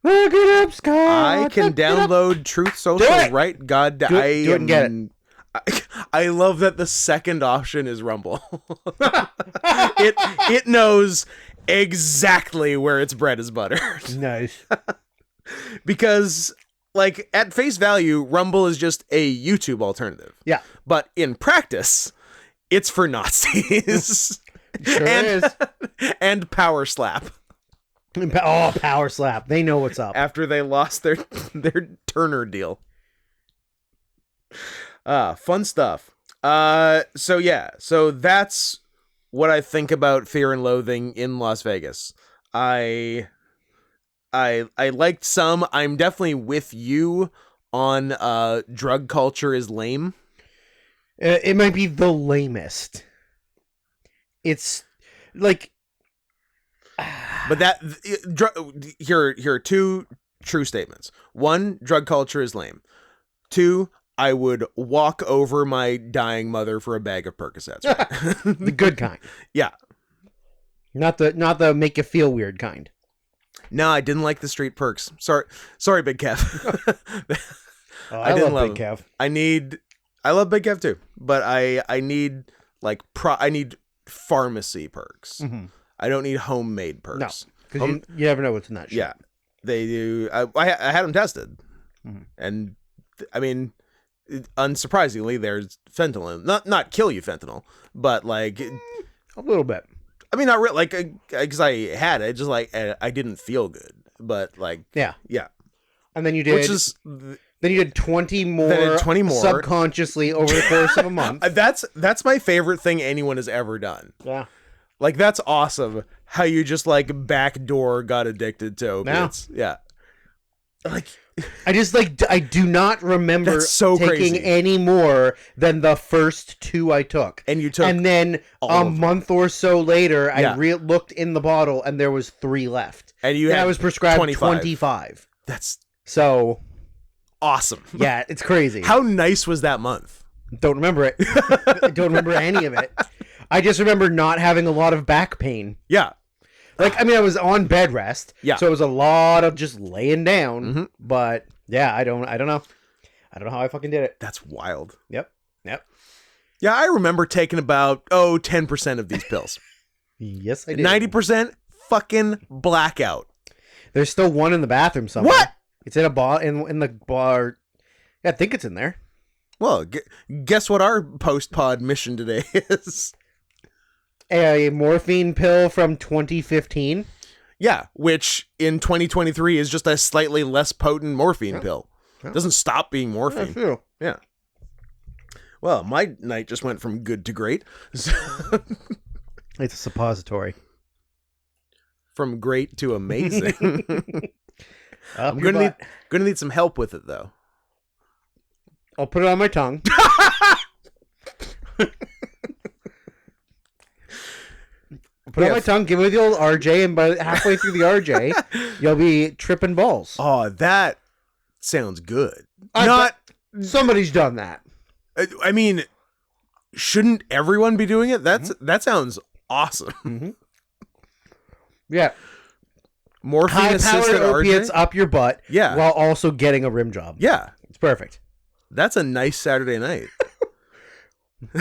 Look it up, Scott. I can download Truth Social right. God, do it and get it. I love that the second option is Rumble. it knows exactly where its bread is buttered. Nice. Because, like, at face value, Rumble is just a YouTube alternative. Yeah. But in practice, it's for Nazis. Sure is. And Power Slap. Oh, Power Slap. They know what's up. After they lost their Turner deal. Fun stuff. So that's what I think about Fear and Loathing in Las Vegas. I liked some. I'm definitely with you on drug culture is lame. It might be the lamest. It's like, but here are two true statements. One, drug culture is lame. Two, I would walk over my dying mother for a bag of Percocets. The good kind. Yeah. Not the make you feel weird kind. No, I didn't like the street perks. Sorry, Big Kev. I didn't love Big Kev. I love Big Kev too, but I need I need pharmacy perks. Mm-hmm. I don't need homemade perks. No, because you never know what's in that shit. Yeah, they do. I had them tested, and I mean, unsurprisingly, there's fentanyl. Not kill you fentanyl, but like a little bit. I mean, not really. Like, because I had it, just like I didn't feel good, but like yeah. And then you did. Then you did 20 more subconsciously over the course of a month. That's my favorite thing anyone has ever done. Yeah. Like, that's awesome how you just like backdoor got addicted to opiates. Yeah. Like, I do not remember taking any more than the first two I took. And you took and then a month or so later, I looked in the bottle and there was 3 left. And I was prescribed 25. That's so awesome. Yeah, it's crazy. How nice was that month? Don't remember it. I don't remember any of it. I just remember not having a lot of back pain. Yeah. Like, I mean, I was on bed rest. Yeah. So it was a lot of just laying down. Mm-hmm. But yeah, I don't know. I don't know how I fucking did it. That's wild. Yep. Yeah, I remember taking about 10% of these pills. Yes, I did. 90% fucking blackout. There's still one in the bathroom somewhere. What? It's in a bar in the bar. Yeah, I think it's in there. Well, guess what our post-pod mission today is? A morphine pill from 2015. Yeah, which in 2023 is just a slightly less potent morphine pill. It doesn't stop being morphine. That's true. Yeah. Well, my night just went from good to great. It's a suppository. From great to amazing. I'm gonna need some help with it though. I'll put it on my tongue. Put it on my tongue, give it the old RJ, and by halfway through the RJ, you'll be tripping balls. Oh, that sounds good. Somebody's done that. I mean, shouldn't everyone be doing it? That sounds awesome. Mm-hmm. Yeah. Morphine assisted opiates up your butt. Yeah. While also getting a rim job. Yeah. It's perfect. That's a nice Saturday night.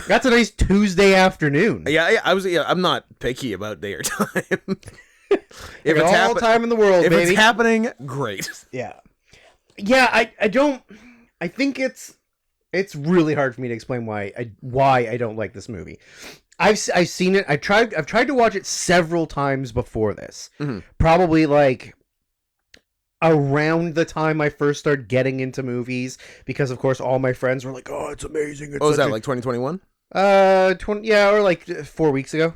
That's a nice Tuesday afternoon. Yeah, I'm not picky about day or time. If it's all time in the world, if baby. It's happening, great. Yeah. Yeah, I think it's really hard for me to explain why I don't like this movie. I've seen it. I've tried to watch it several times before this. Mm-hmm. Probably like around the time I first started getting into movies, because of course all my friends were like, "Oh, it's amazing." It's was that like 2021? 20, yeah, or like 4 weeks ago.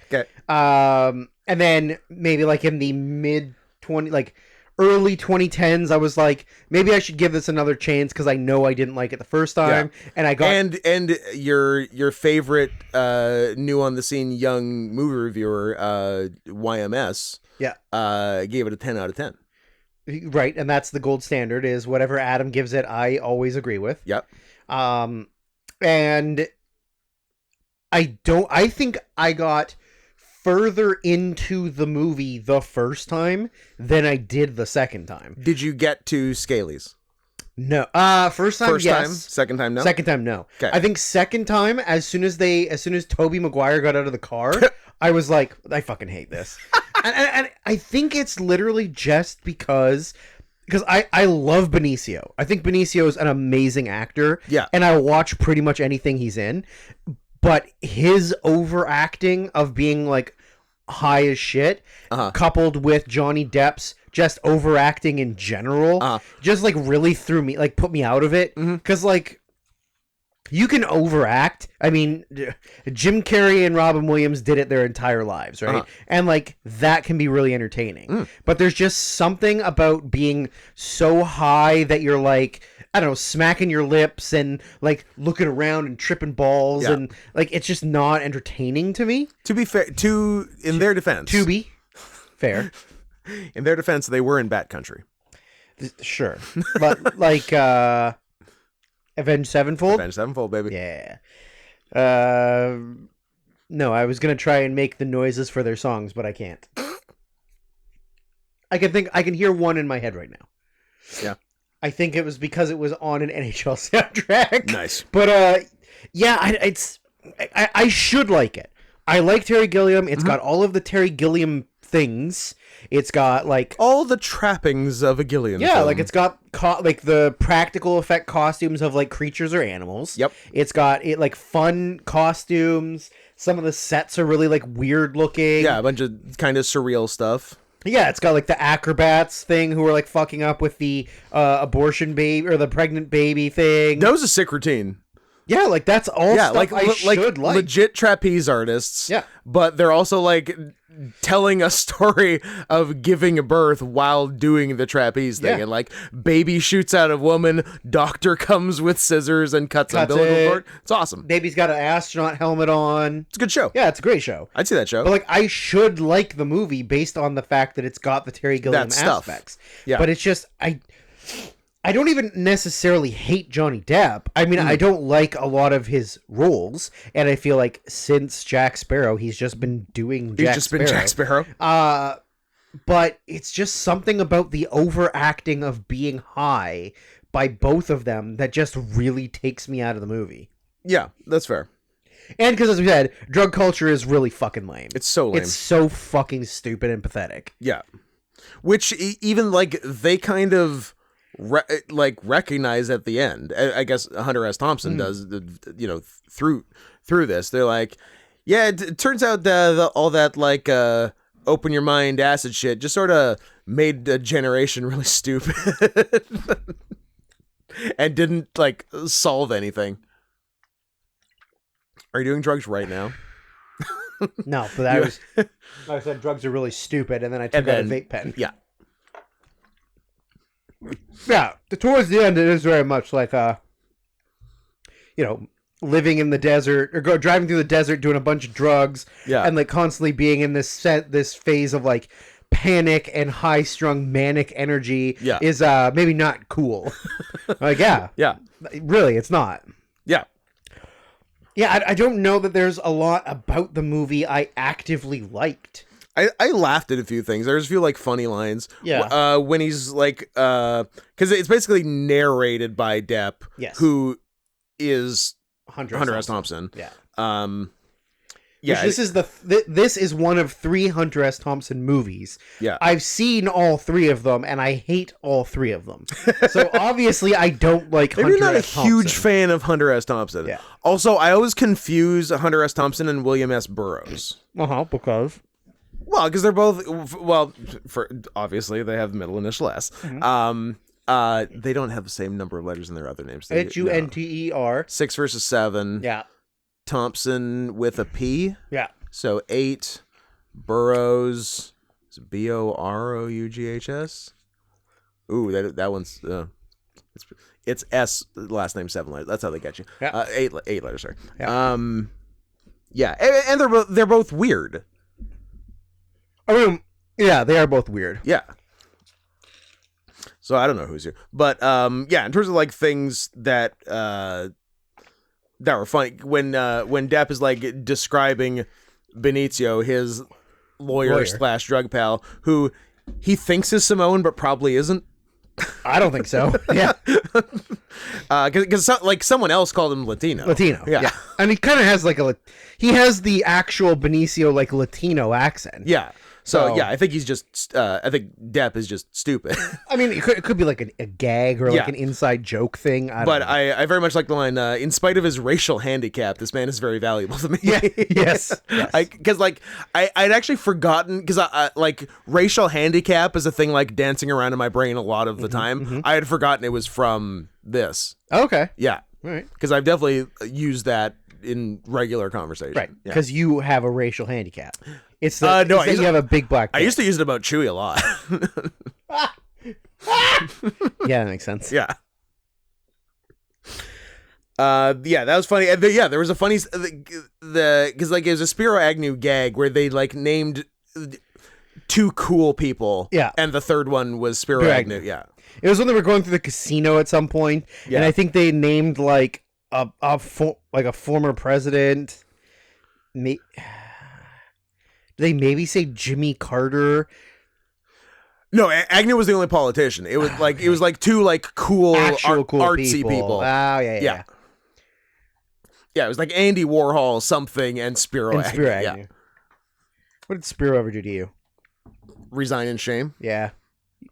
Okay. And then maybe like in the early 2010s, I was like, maybe I should give this another chance because I know I didn't like it the first time, and I got and your favorite new on the scene young movie reviewer, YMS, gave it a 10 out of 10. Right, and that's the gold standard, is whatever Adam gives it, I always agree with. Yep. And I think I got further into the movie the first time than I did the second time. Did you get to Scalies? No. First time, yes. Time? Second time, no? Second time, no. Okay. I think second time, as soon as Tobey Maguire got out of the car, I was like, I fucking hate this. and I think it's literally just because I love Benicio. I think Benicio is an amazing actor. Yeah. And I watch pretty much anything he's in. But his overacting of being like high as shit, coupled with Johnny Depp's just overacting in general, just like really threw me, like put me out of it. Because like you can overact. I mean, Jim Carrey and Robin Williams did it their entire lives, right? And like that can be really entertaining. But there's just something about being so high that you're like, I don't know, smacking your lips and like looking around and tripping balls and like it's just not entertaining to me. To be fair, in their defense, to be fair, in their defense, they were in Bat Country. Sure, but like Avenged Sevenfold. Avenged Sevenfold, baby. Yeah. No, I was gonna try and make the noises for their songs, but I can't. I can hear one in my head right now. Yeah. I think it was because it was on an NHL soundtrack. Nice. But yeah, I should like it. I like Terry Gilliam. It's got all of the Terry Gilliam things. It's got like all the trappings of a Gilliam film. Like it's got like the practical effect costumes of like creatures or animals. Yep. It's got like fun costumes. Some of the sets are really like weird looking. Yeah, a bunch of kind of surreal stuff. Yeah, it's got like the acrobats thing who are like fucking up with the abortion baby or the pregnant baby thing. That was a sick routine. Yeah, like that's all stuff I should like. Legit trapeze artists. Yeah. But they're also like telling a story of giving birth while doing the trapeze thing. Yeah. And like baby shoots out of woman, doctor comes with scissors and cuts umbilical cord. It's awesome. Baby's got an astronaut helmet on. It's a good show. Yeah, it's a great show. I'd see that show. But like I should like the movie based on the fact that it's got the Terry Gilliam aspects. Yeah. But it's just I don't even necessarily hate Johnny Depp. I mean, I don't like a lot of his roles, and I feel like since Jack Sparrow, he's just been doing Jack Sparrow. But it's just something about the overacting of being high by both of them that just really takes me out of the movie. Yeah, that's fair. And because, as we said, drug culture is really fucking lame. It's so lame. It's so fucking stupid and pathetic. Yeah. Which even, like, they kind of... recognize at the end. I guess Hunter S. Thompson does, through this. They're like, yeah, it turns out that all that like open your mind acid shit just sort of made a generation really stupid and didn't like solve anything. Are you doing drugs right now? No, but I said drugs are really stupid, and then I took out a vape pen. Yeah. Yeah, towards the end, it is very much like, living in the desert or driving through the desert, doing a bunch of drugs, and like constantly being in this phase of like panic and high-strung manic energy is maybe not cool. Like, really, it's not. Yeah, I don't know that there's a lot about the movie I actively liked. I laughed at a few things. There's a few like funny lines. Yeah. When he's like, because it's basically narrated by Depp, who is Hunter S. Thompson. Yeah. Yeah. This is one of 3 Hunter S. Thompson movies. Yeah. I've seen all 3 of them, and I hate all 3 of them. So obviously, I don't like Hunter S. Thompson. You're not a huge fan of Hunter S. Thompson. Yeah. Also, I always confuse Hunter S. Thompson and William S. Burroughs. Because. Well, because they're both, for obviously they have middle initial S. Mm-hmm. They don't have the same number of letters in their other names. Hunter. 6 versus 7. Yeah. Thompson with a P. Yeah. So 8. Burroughs. Borougghs. Ooh, that one's it's S. Last name 7 letters. That's how they get you. Yeah. 8 letters. Sorry. Yeah. Yeah, and they're both weird. I mean, yeah, they are both weird. Yeah. So I don't know who's here, but in terms of like things that were funny when Depp is like describing Benicio, his lawyer / drug pal, who he thinks is Samoan but probably isn't. I don't think so. Yeah, because like someone else called him Latino. Yeah. And he kind of has like he has the actual Benicio like Latino accent. Yeah. So yeah, I think he's just. I think Depp is just stupid. I mean, it could be like a gag or like an inside joke thing. I very much like the line. In spite of his racial handicap, this man is very valuable to me. Yeah. Yes. Because like I'd actually forgotten because I like racial handicap is a thing like dancing around in my brain a lot of the time. Mm-hmm. I had forgotten it was from this. Okay. Yeah. All right. Because I've definitely used that in regular conversation. Right. Because you have a racial handicap. It's that you have a big black dick. I used to use it about Chewy a lot. Yeah, that makes sense. Yeah. That was funny. There was a funny because like it was a Spiro Agnew gag where they like named 2 cool people. Yeah. And the third one was Spiro Agnew. Yeah. It was when they were going through the casino at some point, and I think they named like a former president. They maybe say Jimmy Carter. No, Agnew was the only politician. It was like it was like 2 like cool artsy people. Oh yeah. Yeah, it was like Andy Warhol something and Spiro Agnew. Yeah. What did Spiro ever do to you? Resign in shame. Yeah.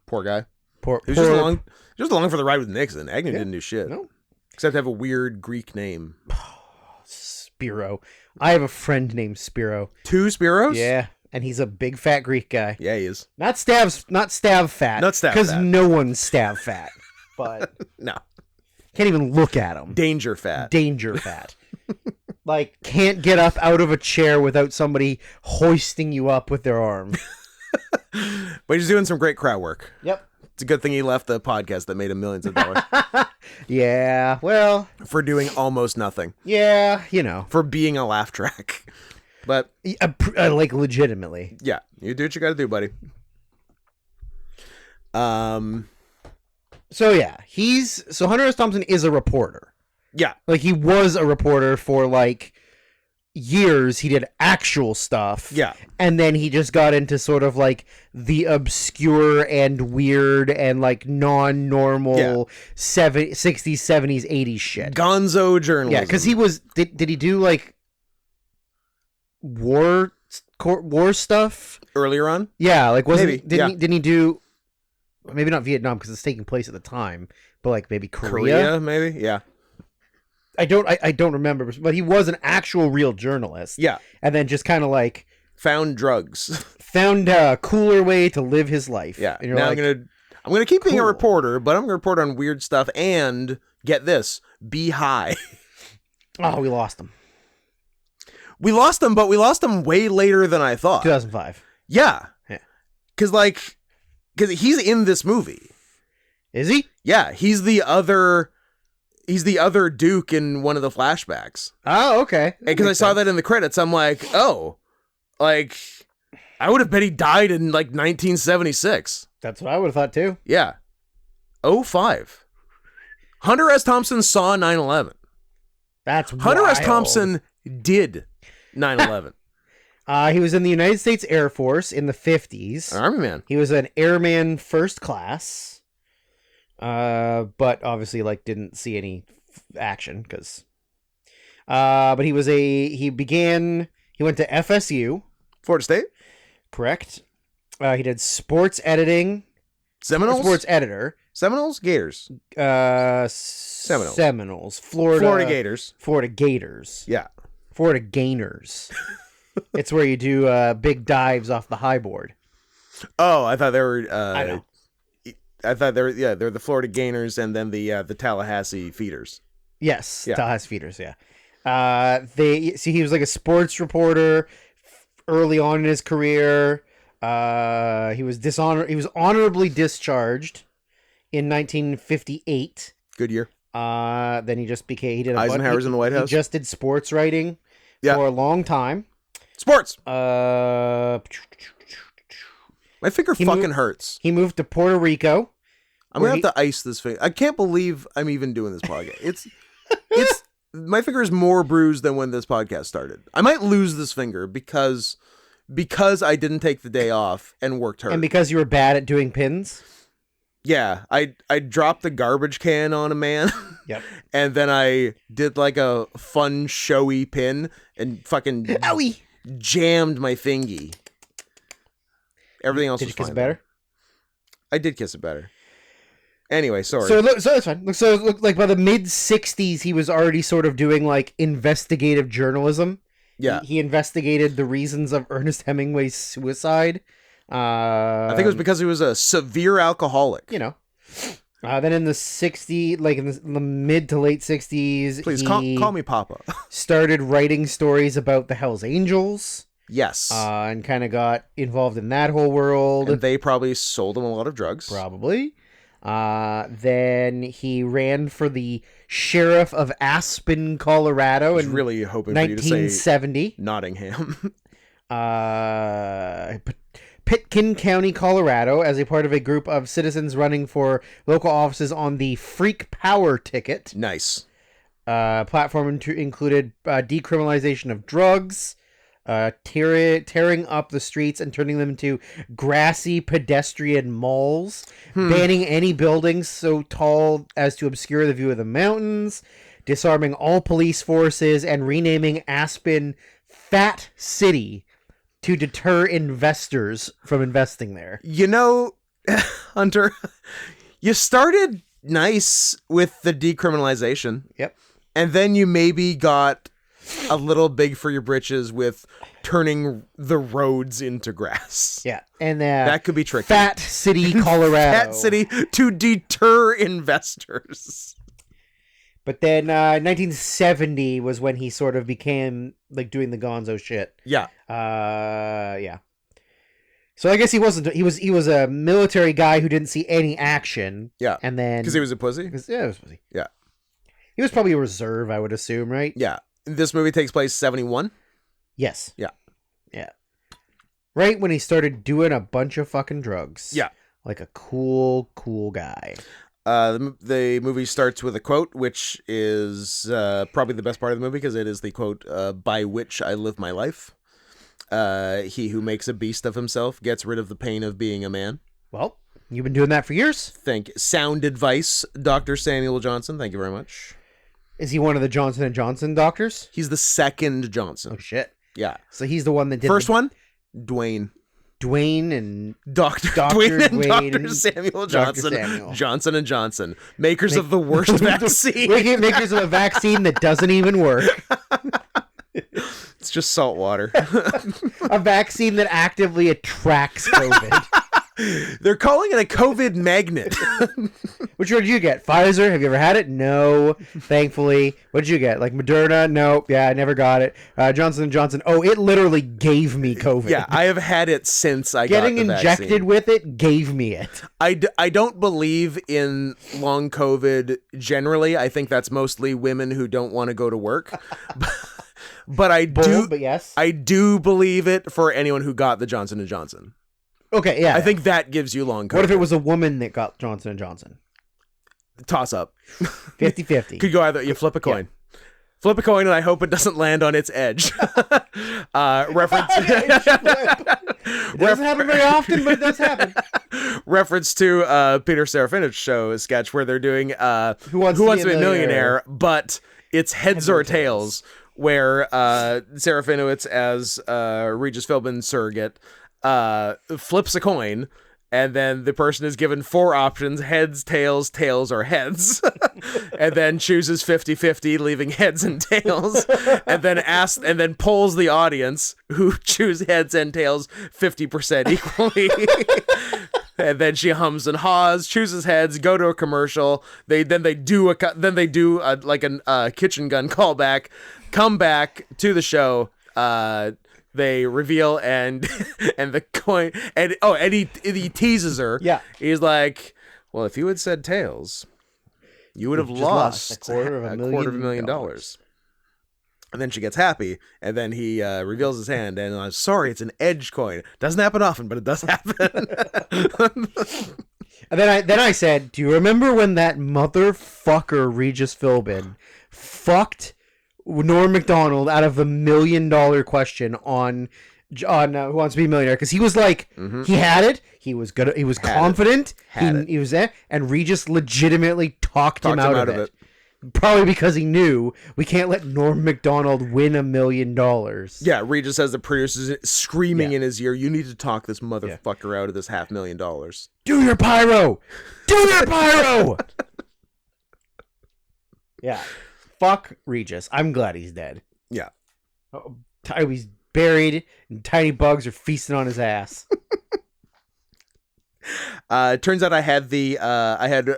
Poor guy. He was just along for the ride with Nixon. Agnew didn't do shit. No. Except have a weird Greek name. Spiro. I have a friend named Spiro. 2 Spiros? Yeah, and he's a big fat Greek guy. Yeah, he is. Not stab fat. Not stab fat. Because no one's stab fat. But no. Can't even look at him. Danger fat. Like, can't get up out of a chair without somebody hoisting you up with their arm. But he's doing some great crowd work. Yep. It's a good thing he left the podcast that made him millions of dollars. Yeah, well. For doing almost nothing. Yeah, you know. For being a laugh track. But. Like, legitimately. Yeah, you do what you gotta do, buddy. So, yeah, so Hunter S. Thompson is a reporter. Yeah. Like, he was a reporter for, like, years. He did actual stuff. Yeah. And then he just got into sort of, like, the obscure and weird and, like, non-normal 60s, 70s, 80s shit. Gonzo journalism. Yeah, because he was... Did he do, like, war stuff? Earlier on? Yeah, like, didn't he do... Maybe not Vietnam, because it's taking place at the time, but, like, maybe Korea? Maybe? Yeah. I don't remember, but he was an actual real journalist. Yeah. And then just kind of like found drugs. Found a cooler way to live his life. Yeah. And now like, I'm gonna keep being a reporter, but I'm gonna report on weird stuff and get this, be high. Oh, we lost him. We lost him, but we lost him way later than I thought. 2005. Yeah. Cause he's in this movie. Is he? Yeah. He's the other Duke in one of the flashbacks. Oh, okay. Because I saw that in the credits. I'm like, oh, like, I would have bet he died in like 1976. That's what I would have thought too. Yeah. 05. Hunter S. Thompson saw 9/11. That's wild. Hunter S. Thompson did 9/11. He was in the United States Air Force in the 50s. Army man. He was an airman first class. But obviously, like, didn't see any action because. But he went to FSU, Florida State. Correct. He did sports editing. Seminoles. Sports editor. Seminoles. Gators. Seminoles. Seminoles. Florida Gators. Florida Gators. Yeah. Florida Gainers. It's where you do big dives off the high board. Oh, I thought they were. I know. I thought they're the Florida Gainers and then the Tallahassee Feeders. Yes, yeah. Tallahassee Feeders. Yeah, he was like a sports reporter early on in his career. He was honorably discharged in 1958. Good year. Then he just became. He did Eisenhower's in the White House. He just did sports writing for a long time. Sports. My finger hurts. He moved to Puerto Rico. I'm gonna have to ice this finger. I can't believe I'm even doing this podcast. It's my finger is more bruised than when this podcast started. I might lose this finger because I didn't take the day off and worked hard. And because you were bad at doing pins? Yeah, I dropped the garbage can on a man. Yep. And then I did like a fun, showy pin and fucking Owie! Jammed my thingy. Everything else did was you kiss fine, it better? I did kiss it better. Anyway, sorry. So that's fine. So it looked like by the mid-'60s, he was already sort of doing like investigative journalism. Yeah. He investigated the reasons of Ernest Hemingway's suicide. I think it was because he was a severe alcoholic. You know. Then in the 60s, like in the mid to late 60s, please call me Papa. started writing stories about the Hells Angels. Yes. And kind of got involved in that whole world. And they probably sold him a lot of drugs. Probably. Then he ran for the sheriff of Aspen, Colorado. I was really hoping 1970. For you to say Nottingham. Pitkin County, Colorado, as a part of a group of citizens running for local offices on the Freak Power ticket. Nice. Platform included decriminalization of drugs, tearing up the streets and turning them into grassy pedestrian malls, banning any buildings so tall as to obscure the view of the mountains, disarming all police forces, and renaming Aspen Fat City to deter investors from investing there. You know, Hunter, you started nice with the decriminalization. Yep. And then you maybe got a little big for your britches with turning the roads into grass. Yeah. And that could be tricky. Fat City, Colorado. Fat City to deter investors. But then 1970 was when he sort of became like doing the gonzo shit. Yeah. Yeah. So I guess he wasn't. He was a military guy who didn't see any action. Yeah. And then because he was a pussy. Yeah, he was a pussy. Yeah. He was probably a reserve, I would assume, right? Yeah. This movie takes place 71. Yes. Yeah. Yeah. Right when he started doing a bunch of fucking drugs. Yeah. Like a cool guy. The movie starts with a quote, which is probably the best part of the movie because it is the quote, by which I live my life. He who makes a beast of himself gets rid of the pain of being a man. Well, you've been doing that for years. Sound advice, Dr. Samuel Johnson. Thank you very much. Is he one of the Johnson & Johnson doctors? He's the second Johnson. Oh, shit. Yeah. So he's the one that did First one, Dwayne and Dr. Samuel Johnson. Johnson & Johnson. Makers of the worst vaccine. Makers of a vaccine that doesn't even work. It's just salt water. A vaccine that actively attracts COVID. They're calling it a COVID magnet. Which one did you get? Pfizer? Have you ever had it? No, thankfully. What did you get? Like Moderna? Nope. Yeah, I never got it. Johnson & Johnson. Oh, it literally gave me COVID. Yeah, I have had it since I got the vaccine. Getting injected with it gave me it. I don't believe in long COVID generally. I think that's mostly women who don't want to go to work. But yes. I do believe it for anyone who got the Johnson & Johnson. Okay, yeah. I think that gives you long COVID. What if it was a woman that got Johnson & Johnson? Toss up. 50-50. Could go either. You flip a coin. Yeah. Flip a coin, and I hope it doesn't land on its edge. Reference. It doesn't happen very often, but it does happen. Reference to Peter Serafinowicz show sketch where they're doing Who Wants to Be a Millionaire, but it's heads or tails, where Serafinowicz as Regis Philbin's surrogate flips a coin, and then the person is given 4 options: heads, tails, or heads, and then chooses 50-50, leaving heads and tails, and then polls the audience who choose heads and tails 50% equally. And then she hums and haws, chooses heads, go to a commercial. They do a kitchen gun callback, come back to the show. They reveal and the coin and he teases her. Yeah, he's like, "Well, if you had said tails, you would have lost a quarter of a million dollars." And then she gets happy, and then he reveals his hand, and I'm sorry, it's an edge coin. Doesn't happen often, but it does happen. And then I said, "Do you remember when that motherfucker Regis Philbin fucked Norm Macdonald out of the $1 million question on Who Wants to Be a Millionaire, because he was like, he had it, he was good, he was confident, he was there, and Regis legitimately talked him out of it. Probably because he knew we can't let Norm Macdonald win $1 million. Yeah, Regis has the producers screaming in his ear, "You need to talk this motherfucker out of this $500,000. Do your pyro! Do your pyro!" Yeah. Fuck Regis. I'm glad he's dead. Yeah. He's buried and tiny bugs are feasting on his ass. Turns out I had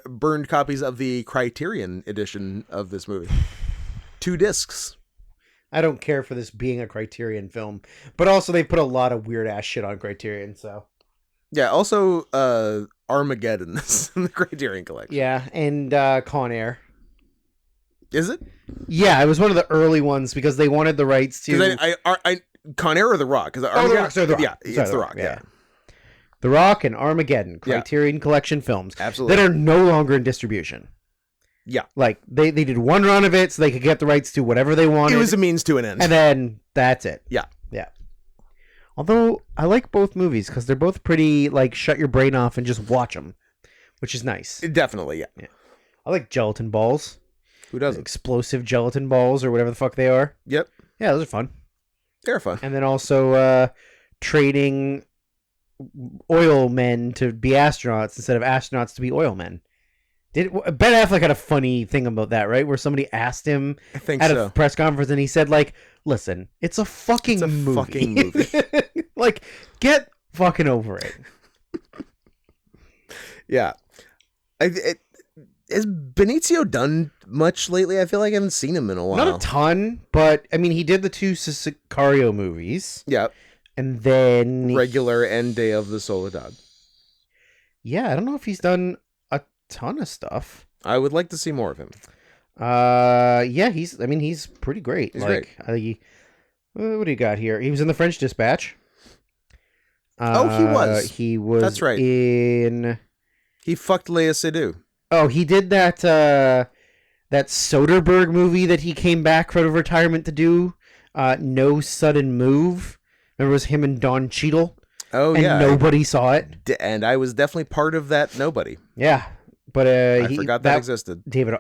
burned copies of the Criterion edition of this movie. 2 discs. I don't care for this being a Criterion film, but also they put a lot of weird ass shit on Criterion, so. Yeah, also Armageddon in the Criterion collection. Yeah, and Con Air. Is it? Yeah, it was one of the early ones because they wanted the rights to. Con Air or The Rock? The Rock. Sorry, The Rock. Yeah, it's The Rock. Yeah. The Rock and Armageddon, Criterion Collection films. Absolutely. That are no longer in distribution. Yeah. Like, they did one run of it so they could get the rights to whatever they wanted. It was a means to an end. And then that's it. Yeah. Yeah. Although, I like both movies because they're both pretty, like, shut your brain off and just watch them, which is nice. Definitely, yeah. I like gelatin balls. Who doesn't? Explosive gelatin balls or whatever the fuck they are. Yep. Yeah, those are fun. They're fun. And then also trading oil men to be astronauts instead of astronauts to be oil men. Ben Affleck had a funny thing about that, right? Where somebody asked him at a press conference and he said, like, listen, it's a fucking movie. Like, get fucking over it. Yeah. Has Benicio done much lately? I feel like I haven't seen him in a while. Not a ton, but I mean, he did the 2 Sicario movies. Yeah. And then Regular and Day of the Soledad. Yeah, I don't know if he's done a ton of stuff. I would like to see more of him. Yeah, he's pretty great. He's great. What do you got here? He was in The French Dispatch. He was. He was. That's right. He fucked Léa Seydoux. Oh, he did that Soderbergh movie that he came back from retirement to do. No Sudden Move. Remember, it was him and Don Cheadle. Oh, and yeah. Nobody saw it. And I was definitely part of that nobody. Yeah. But I forgot that existed. David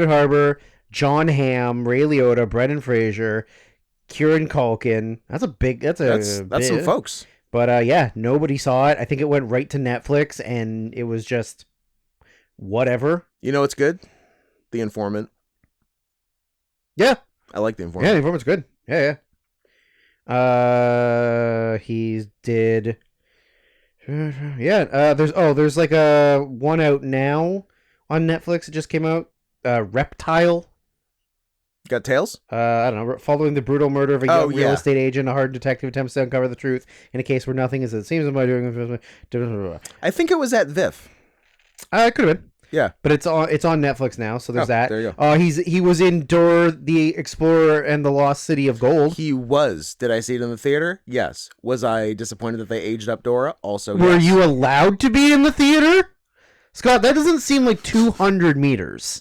Harbour, John Hamm, Ray Liotta, Brendan Fraser, Kieran Culkin. That's some folks. But yeah, nobody saw it. I think it went right to Netflix, and it was just whatever. You know what's good? The Informant. Yeah. I like The Informant. Yeah, The Informant's good. Yeah. He did. Yeah. There's like a one out now on Netflix. It just came out. Reptile. Got tails? I don't know. Following the brutal murder of a young real estate agent, a hard detective attempts to uncover the truth in a case where nothing is as it seems. I think it was at VIF. It could have been. Yeah, but it's on Netflix now, so there's that. There you go. He was in Dora the Explorer and the Lost City of Gold. He was. Did I see it in the theater? Yes. Was I disappointed that they aged up Dora? Also, Were you allowed to be in the theater? Scott, that doesn't seem like 200 meters.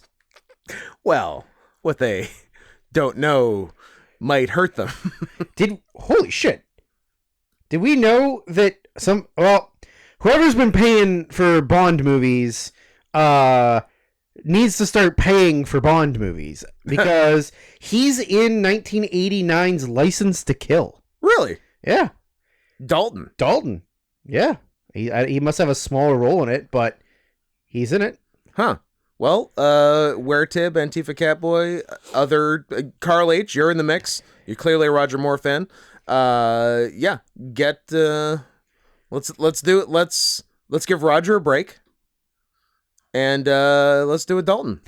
Well, what they don't know might hurt them. Holy shit. Did we know that whoever's been paying for Bond movies needs to start paying for Bond movies, because he's in 1989's License to Kill. Really? Yeah. Dalton. Yeah. He must have a smaller role in it, but he's in it. Huh. Well, Weretib, Antifa Catboy, other Carl H., you're in the mix. You're clearly a Roger Moore fan. Yeah. Let's do it. Let's give Roger a break. And let's do a Dalton.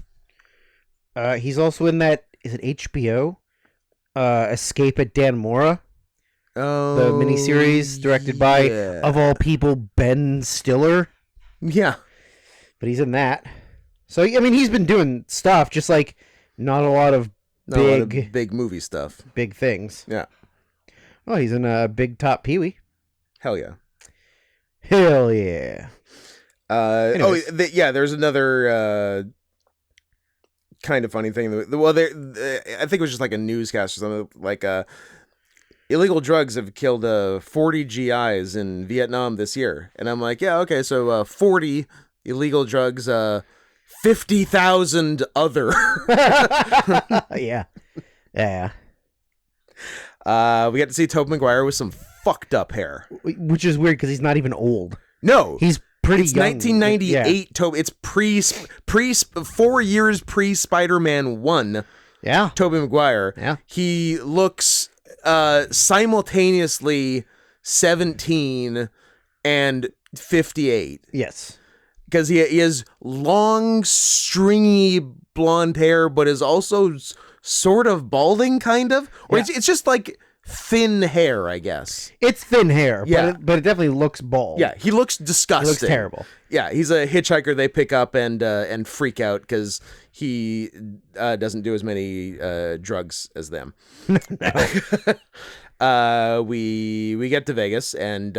He's also in that, is it HBO? Escape at Dannemora. Oh, the miniseries directed by, of all people, Ben Stiller. Yeah. But he's in that. So, I mean, he's been doing stuff, just like not a lot of big movie stuff. Big things. Yeah. Oh, he's in Big Top Pee-wee. Hell yeah. Hell yeah. There's another kind of funny thing. Well, I think it was just like a newscast or something, like illegal drugs have killed 40 GIs in Vietnam this year. And I'm like, yeah, okay, so 40 illegal drugs, 50,000 other. Yeah. Yeah. We got to see Tobey Maguire with some fucked up hair. Which is weird because he's not even old. No. He's pretty young. 1998. Yeah. It's pre 4 years pre Spider-Man 1. Yeah. Tobey Maguire. Yeah. He looks simultaneously 17 and 58. Yes. Because he has long, stringy blonde hair, but is also sort of balding, kind of. Or yeah. it's just like thin hair, I guess. It's thin hair, yeah. but it definitely looks bald. Yeah, he looks disgusting. He looks terrible. Yeah, he's a hitchhiker they pick up and freak out because he doesn't do as many drugs as them. We get to Vegas and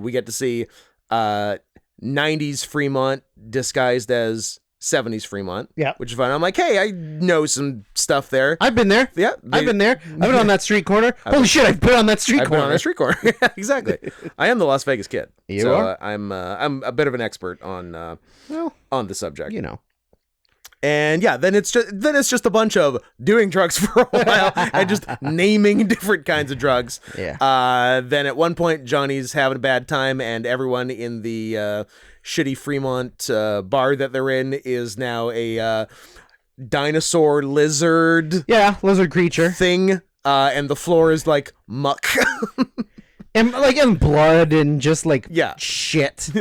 we get to see 90s Fremont disguised as 70s Fremont. Yeah. Which is fun. I'm like, hey, I know some stuff there. I've been there. Yeah. I've been there. I've been on that street corner. Holy shit, I've been on that street corner. I've been on that street corner. Yeah, exactly. I am the Las Vegas kid. You are? I'm a bit of an expert on the subject. You know. And yeah, then it's just a bunch of doing drugs for a while and just naming different kinds of drugs. Yeah. Then at one point, Johnny's having a bad time, and everyone in the shitty Fremont bar that they're in is now a dinosaur lizard. Yeah, lizard creature thing. And the floor is like muck. And blood and just like shit.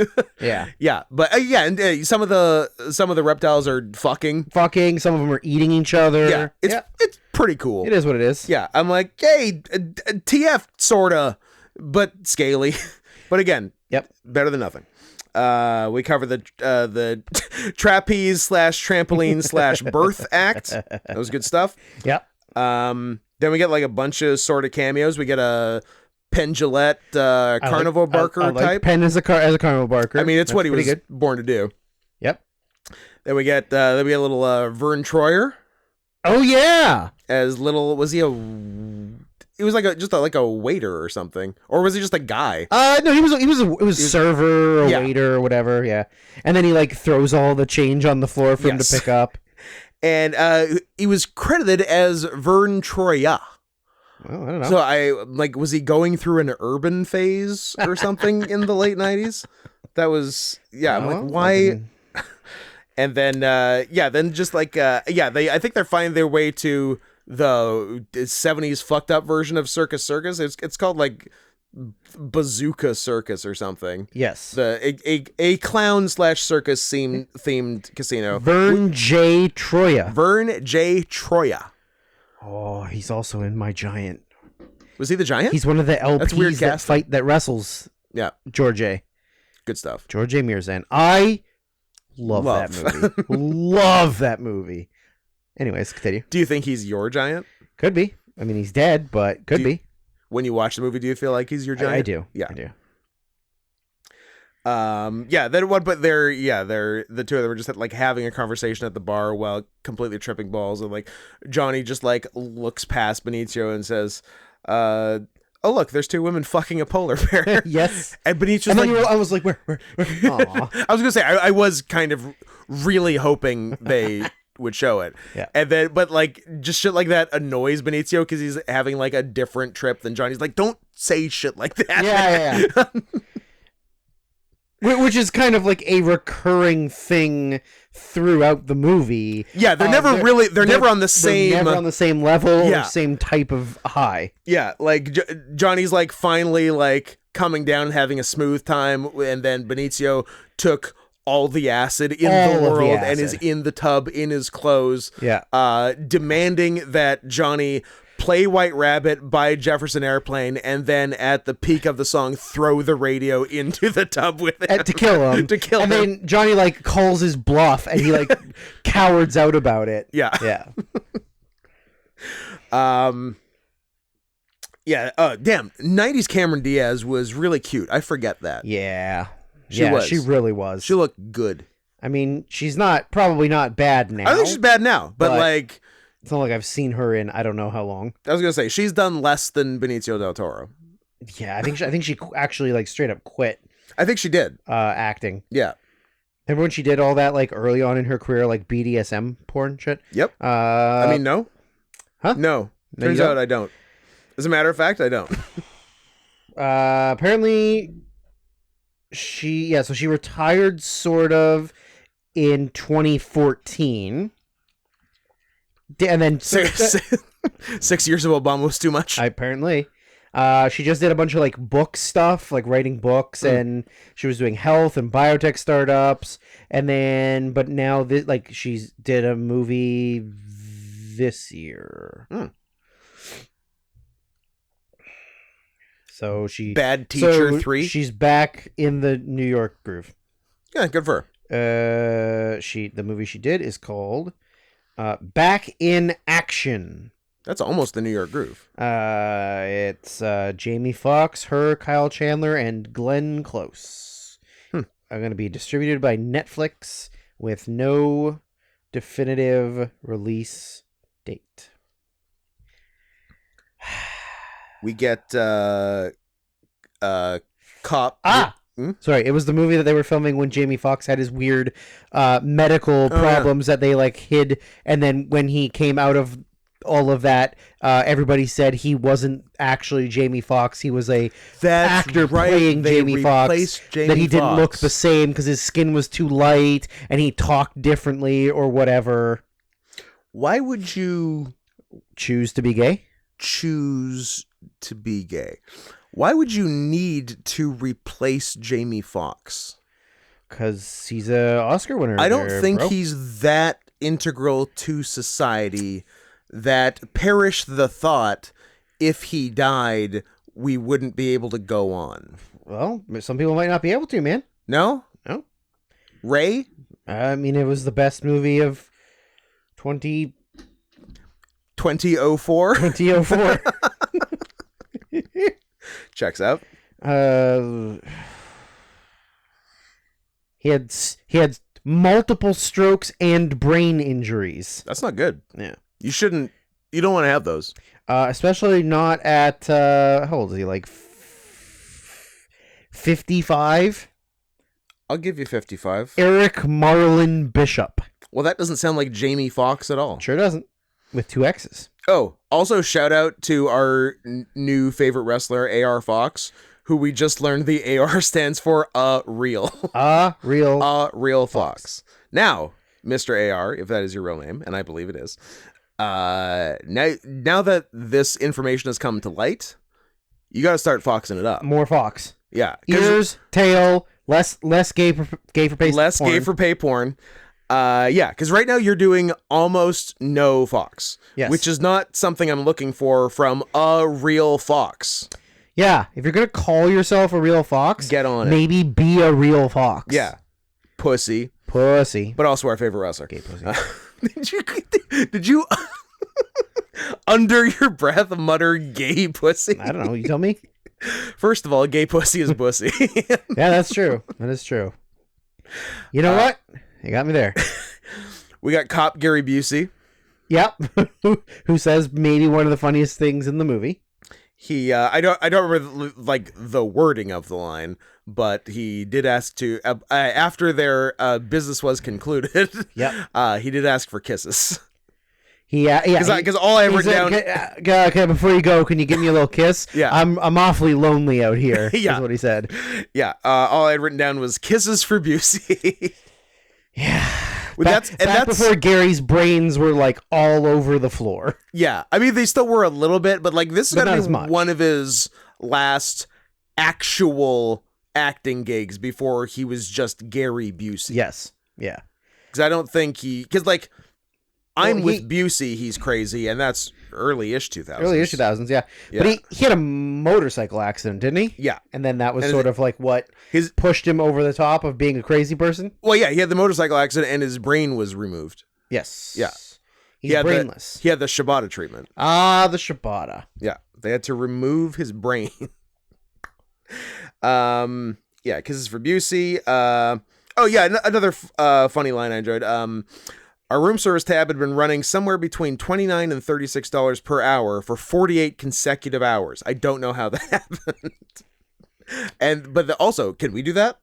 Yeah. Yeah. But and some of the reptiles are fucking. Some of them are eating each other. Yeah. It's pretty cool. It is what it is. Yeah. I'm like, hey, TF sorta, but scaly. But again, better than nothing. We cover the trapeze / trampoline / birth act. That was good stuff. Yep. Then we get like a bunch of sort of cameos. We get a Penn Jillette carnival barker I like type. Penn as a carnival barker. I mean, it's what he was born to do. Yep. Then we get a little Vern Troyer. Oh yeah. As little was he a? He was like a waiter or something, or was he just a guy? No, he was a server or waiter or whatever. Yeah, and then he like throws all the change on the floor for him to pick up. And he was credited as Vern Troyer. Well, I don't know. So was he going through an urban phase or something in the late 90s? That was, I'm like, why? And then, then just like, I think they're finding their way to the 70s fucked up version of Circus Circus. It's called like Bazooka Circus or something. Yes. A clown / circus themed casino. Vern J. Troyer. Vern J. Troyer. Oh, he's also in My Giant. Was he the Giant? He's one of the LPs that wrestles. Yeah. George A. Good stuff. George A. Mirzan. I love that movie. Love that movie. Anyways, continue. Do you think he's your Giant? Could be. I mean, he's dead, but could be. When you watch the movie, do you feel like he's your Giant? I do. Yeah. I do. They're the two of them were just like having a conversation at the bar while completely tripping balls, and like Johnny just like looks past Benicio and says, "Oh look, there's two women fucking a polar bear." Yes. And Benicio's I was like, where? I was gonna say I was kind of really hoping they would show it. Yeah. And then but like just shit like that annoys Benicio because he's having like a different trip than Johnny's like, don't say shit like that. Yeah. Which is kind of like a recurring thing throughout the movie. Yeah, they're never on the same... They're never on the same level or same type of high. Yeah, like Johnny's like finally like coming down and having a smooth time, and then Benicio took all the acid in the world and is in the tub in his clothes. Yeah. Demanding that Johnny play White Rabbit by Jefferson Airplane, and then at the peak of the song throw the radio into the tub with it to kill him. And then Johnny like calls his bluff and he like cowards out about it. Yeah. Yeah. Damn, 90s Cameron Diaz was really cute. I forget that. Yeah. She was. She really was. She looked good. I mean, she's probably not bad now. I don't think she's bad now, but like, it's not like I've seen her in I don't know how long. I was gonna say she's done less than Benicio del Toro. Yeah, I think she actually like straight up quit. I think she did acting. Yeah. Remember when she did all that like early on in her career, like BDSM porn shit? Yep. I mean, no. Huh? No. Turns out I don't. As a matter of fact, I don't. Apparently, she retired sort of in 2014, and then 6 years of Obama was too much. Apparently, she just did a bunch of like book stuff, like writing books, and she was doing health and biotech startups, and then but now she's did a movie this year. So Bad Teacher 3. She's back in the New York groove. Yeah, good for her. The movie she did is called Back in Action. That's almost the New York groove. It's Jamie Foxx, her, Kyle Chandler, and Glenn Close. Are going to be distributed by Netflix with no definitive release date. We get Cop. Sorry, it was the movie that they were filming when Jamie Foxx had his weird medical problems that they like hid, and then when he came out of all of that, everybody said he wasn't actually Jamie Foxx. He was a actor playing Jamie Foxx. That he didn't look the same because his skin was too light and he talked differently or whatever. Why would you choose to be gay? Why would you need to replace Jamie Foxx? Because he's an Oscar winner. I don't think he's that integral to society that perish the thought if he died, we wouldn't be able to go on. Well, some people might not be able to, man. No? No. Ray? I mean, it was the best movie of 2004? 2004. Checks out. He had multiple strokes and brain injuries. That's not good. Yeah. You don't want to have those. Especially not at, how old is he? Like 55? I'll give you 55. Eric Marlon Bishop. Well, that doesn't sound like Jamie Foxx at all. Sure doesn't. With 2 X's. Oh, also shout out to our new favorite wrestler, AR Fox, who we just learned the AR stands for real. Real Fox. Now, Mr. AR, if that is your real name, and I believe it is, now that this information has come to light, you got to start foxing it up. More Fox. Yeah. Ears, tail, less gay for pay porn. Less gay for pay porn. Yeah, because right now you're doing almost no Fox, which is not something I'm looking for from a real Fox. Yeah, if you're gonna call yourself a real Fox, get on it. Maybe be a real Fox. Yeah, pussy, but also our favorite wrestler. Gay pussy. Did you under your breath mutter "gay pussy"? I don't know. You tell me. First of all, gay pussy is pussy. Yeah, that's true. That is true. You know what? You got me there. We got Cop Gary Busey. Yep. Who says maybe one of the funniest things in the movie. He I don't remember like the wording of the line, but he did ask to after their business was concluded. Yep. He did ask for kisses. Yeah. Because all I have written down. Okay, before you go, can you give me a little kiss? Yeah. I'm awfully lonely out here. Yeah. Is what he said. Yeah. All I had written down was kisses for Busey. Yeah. Well, that's before Gary's brains were like all over the floor. Yeah. I mean, they still were a little bit, but like this is going to be one of his last actual acting gigs before he was just Gary Busey. Yes. Yeah. Because I don't think because like with Busey, he's crazy, and that's early-ish 2000s. Early-ish 2000s, yeah. But he had a motorcycle accident, didn't he? Yeah. And then that was sort of like what pushed him over the top of being a crazy person? Well, yeah, he had the motorcycle accident, and his brain was removed. Yes. Yeah. He's brainless. He had the Shibata treatment. Ah, the Shibata. Yeah. They had to remove his brain. Yeah, Kisses for Busey. Oh yeah, another funny line I enjoyed. Our room service tab had been running somewhere between $29 and $36 per hour for 48 consecutive hours. I don't know how that happened. But also, can we do that?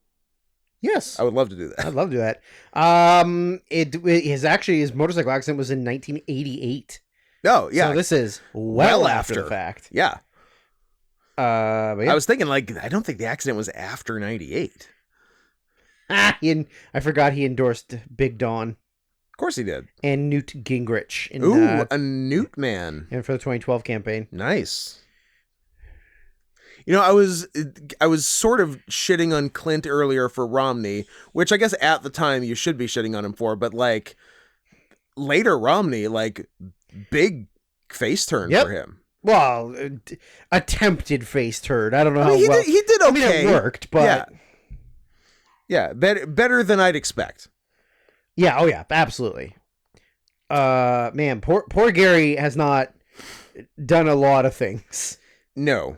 Yes, I would love to do that. I'd love to do that. His motorcycle accident was in 1988. Oh yeah, so this is well after the fact. Yeah. But yeah. I was thinking, like, I don't think the accident was after 98. I forgot he endorsed Big Don. Of course he did. And Newt Gingrich. A Newt man. And for the 2012 campaign. Nice. You know, I was sort of shitting on Clint earlier for Romney, which I guess at the time you should be shitting on him for, but like later Romney, like big face turn for him. Well, attempted face turn. I don't know how he well. He did okay. I mean, it worked, but yeah, better than I'd expect. Yeah. Oh yeah, absolutely. Man, poor Gary has not done a lot of things. No.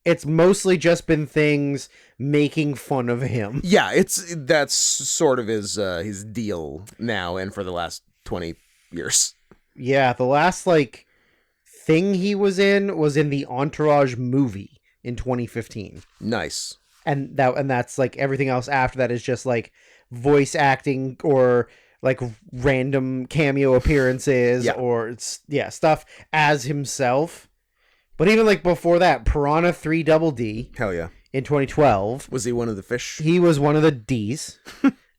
It's mostly just been things making fun of him. Yeah, that's sort of his deal now and for the last 20 years. Yeah, the last like thing he was in the Entourage movie in 2015. Nice. And that's like everything else after that is just like voice acting or like random cameo appearances or stuff as himself. But even like before that, Piranha 3 Double D. Hell yeah. In 2012. Was he one of the fish? He was one of the D's.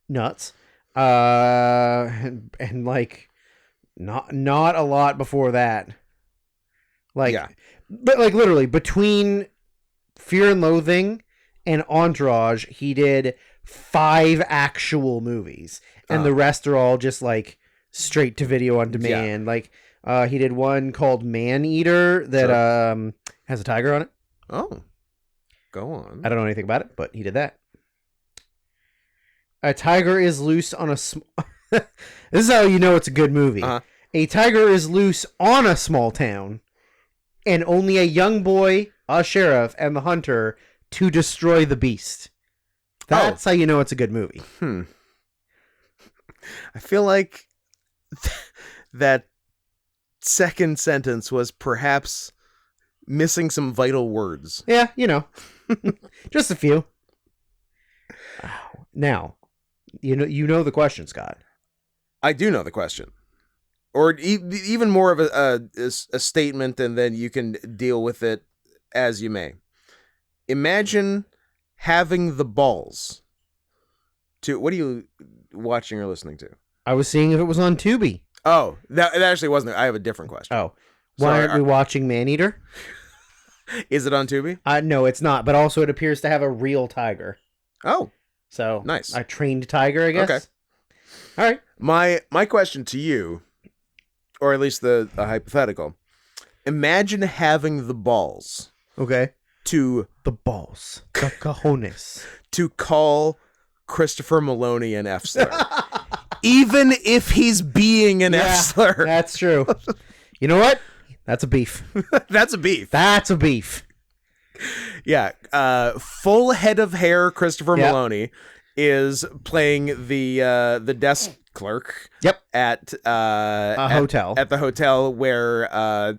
Nuts. And like not a lot before that. Like but like literally between Fear and Loathing and Entourage, he did 5 actual movies. And the rest are all just like straight to video on demand. Yeah. Like he did one called Man Eater that has a tiger on it. Oh. Go on. I don't know anything about it, but he did that. A tiger is loose on a this is how you know it's a good movie. Uh-huh. A tiger is loose on a small town, and only a young boy, a sheriff, and the hunter to destroy the beast. That's how you know it's a good movie. I feel like that second sentence was perhaps missing some vital words. Yeah, you know. Just a few. Now, you know the question, Scott. I do know the question. Or even more of a statement, and then you can deal with it as you may. Imagine having the balls to... What are you watching or listening to? I was seeing if it was on Tubi. Oh, that actually wasn't. I have a different question. Oh. Why aren't we watching Maneater? Is it on Tubi? No, it's not. But also it appears to have a real tiger. Oh. So nice. A trained tiger, I guess. Okay. All right. My question to you, or at least the hypothetical, imagine having the balls. Okay. The cojones. To call Christopher Maloney an F-slur. Even if he's being an F-slur. That's true. You know what? That's a beef. That's a beef. Yeah. Full head of hair Christopher Maloney is playing the desk clerk. Yep. At a hotel. At the hotel where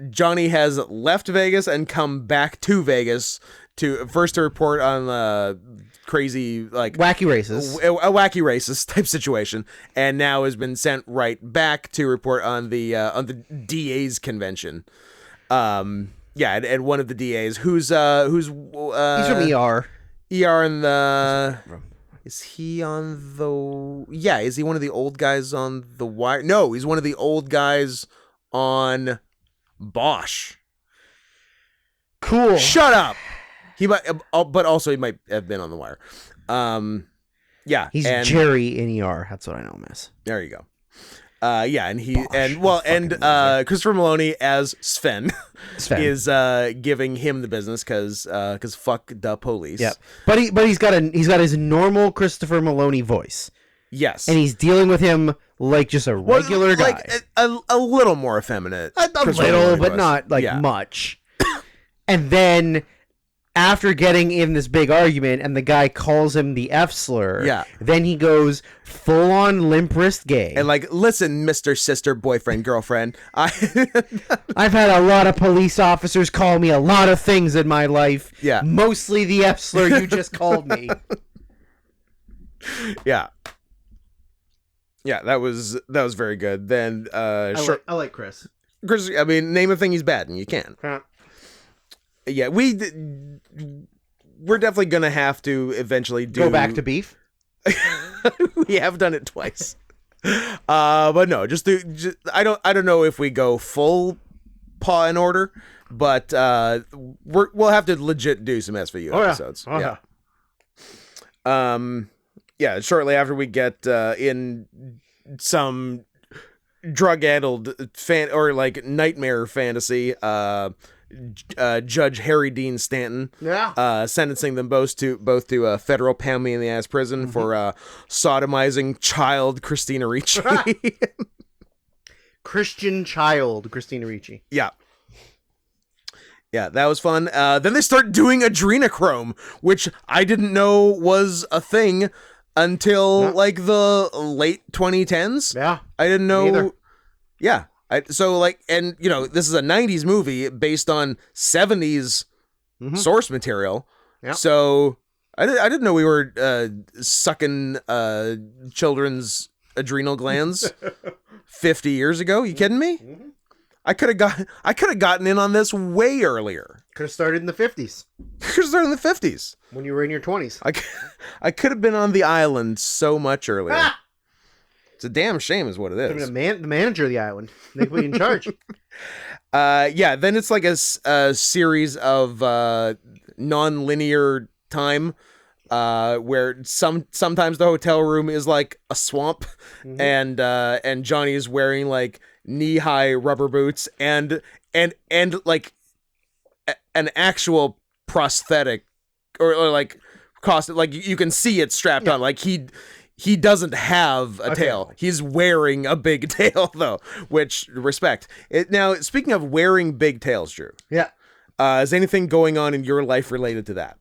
Johnny has left Vegas and come back to Vegas to report on crazy, like wacky racist, a wacky racist type situation, and now has been sent right back to report on the DA's convention. And one of the DAs who's he's from ER. In the is he on the is he one of the old guys on The Wire? No, he's one of the old guys on Bosch. Cool. Shut up. He might, but also he might have been on The Wire. He's Jerry in ER. That's what I know him as. There you go. Christopher Maloney as Sven. is giving him the business because fuck the police. Yep. But he's got his normal Christopher Maloney voice. Yes. And he's dealing with him like just a regular guy. Like a little more effeminate. A little, but not like much. And then after getting in this big argument and the guy calls him the F slur, then he goes full on limp wrist gay. And like, listen, Mr. Sister, boyfriend, girlfriend, I've had a lot of police officers call me a lot of things in my life. Yeah. Mostly the F slur you just called me. Yeah. Yeah, that was very good. Then I like Chris. Chris, I mean, name a thing he's bad and you can. Yeah, we're definitely gonna have to eventually go back to beef. We have done it twice, but no, I don't know if we go full paw in order, but we'll have to legit do some SVU episodes. Yeah. Shortly after we get in some drug-addled nightmare fantasy, Judge Harry Dean Stanton, sentencing them both to federal pound me in the ass prison for sodomizing child Christina Ricci. Christian child Christina Ricci. Yeah, that was fun. Then they start doing adrenochrome, which I didn't know was a thing until like the late 2010s. Yeah, I didn't know. Neither. Yeah. This is a 90s movie based on 70s source material. Yeah. So I didn't know we were sucking children's adrenal glands 50 years ago. You kidding me? Mm-hmm. I could have gotten in on this way earlier. Could have started in the 50s. Could have started in the 50s. When you were in your 20s. I could have been on the island so much earlier. Ah! It's a damn shame is what it is. I mean, the manager of the island. They put you in charge. Then it's like a series of non-linear time where sometimes the hotel room is like a swamp, and Johnny is wearing like knee-high rubber boots and like an actual prosthetic or like cost, like you can see it strapped on, like he doesn't have a tail. He's wearing a big tail, though, which, respect. Now, speaking of wearing big tails, Drew. Yeah. Is anything going on in your life related to that?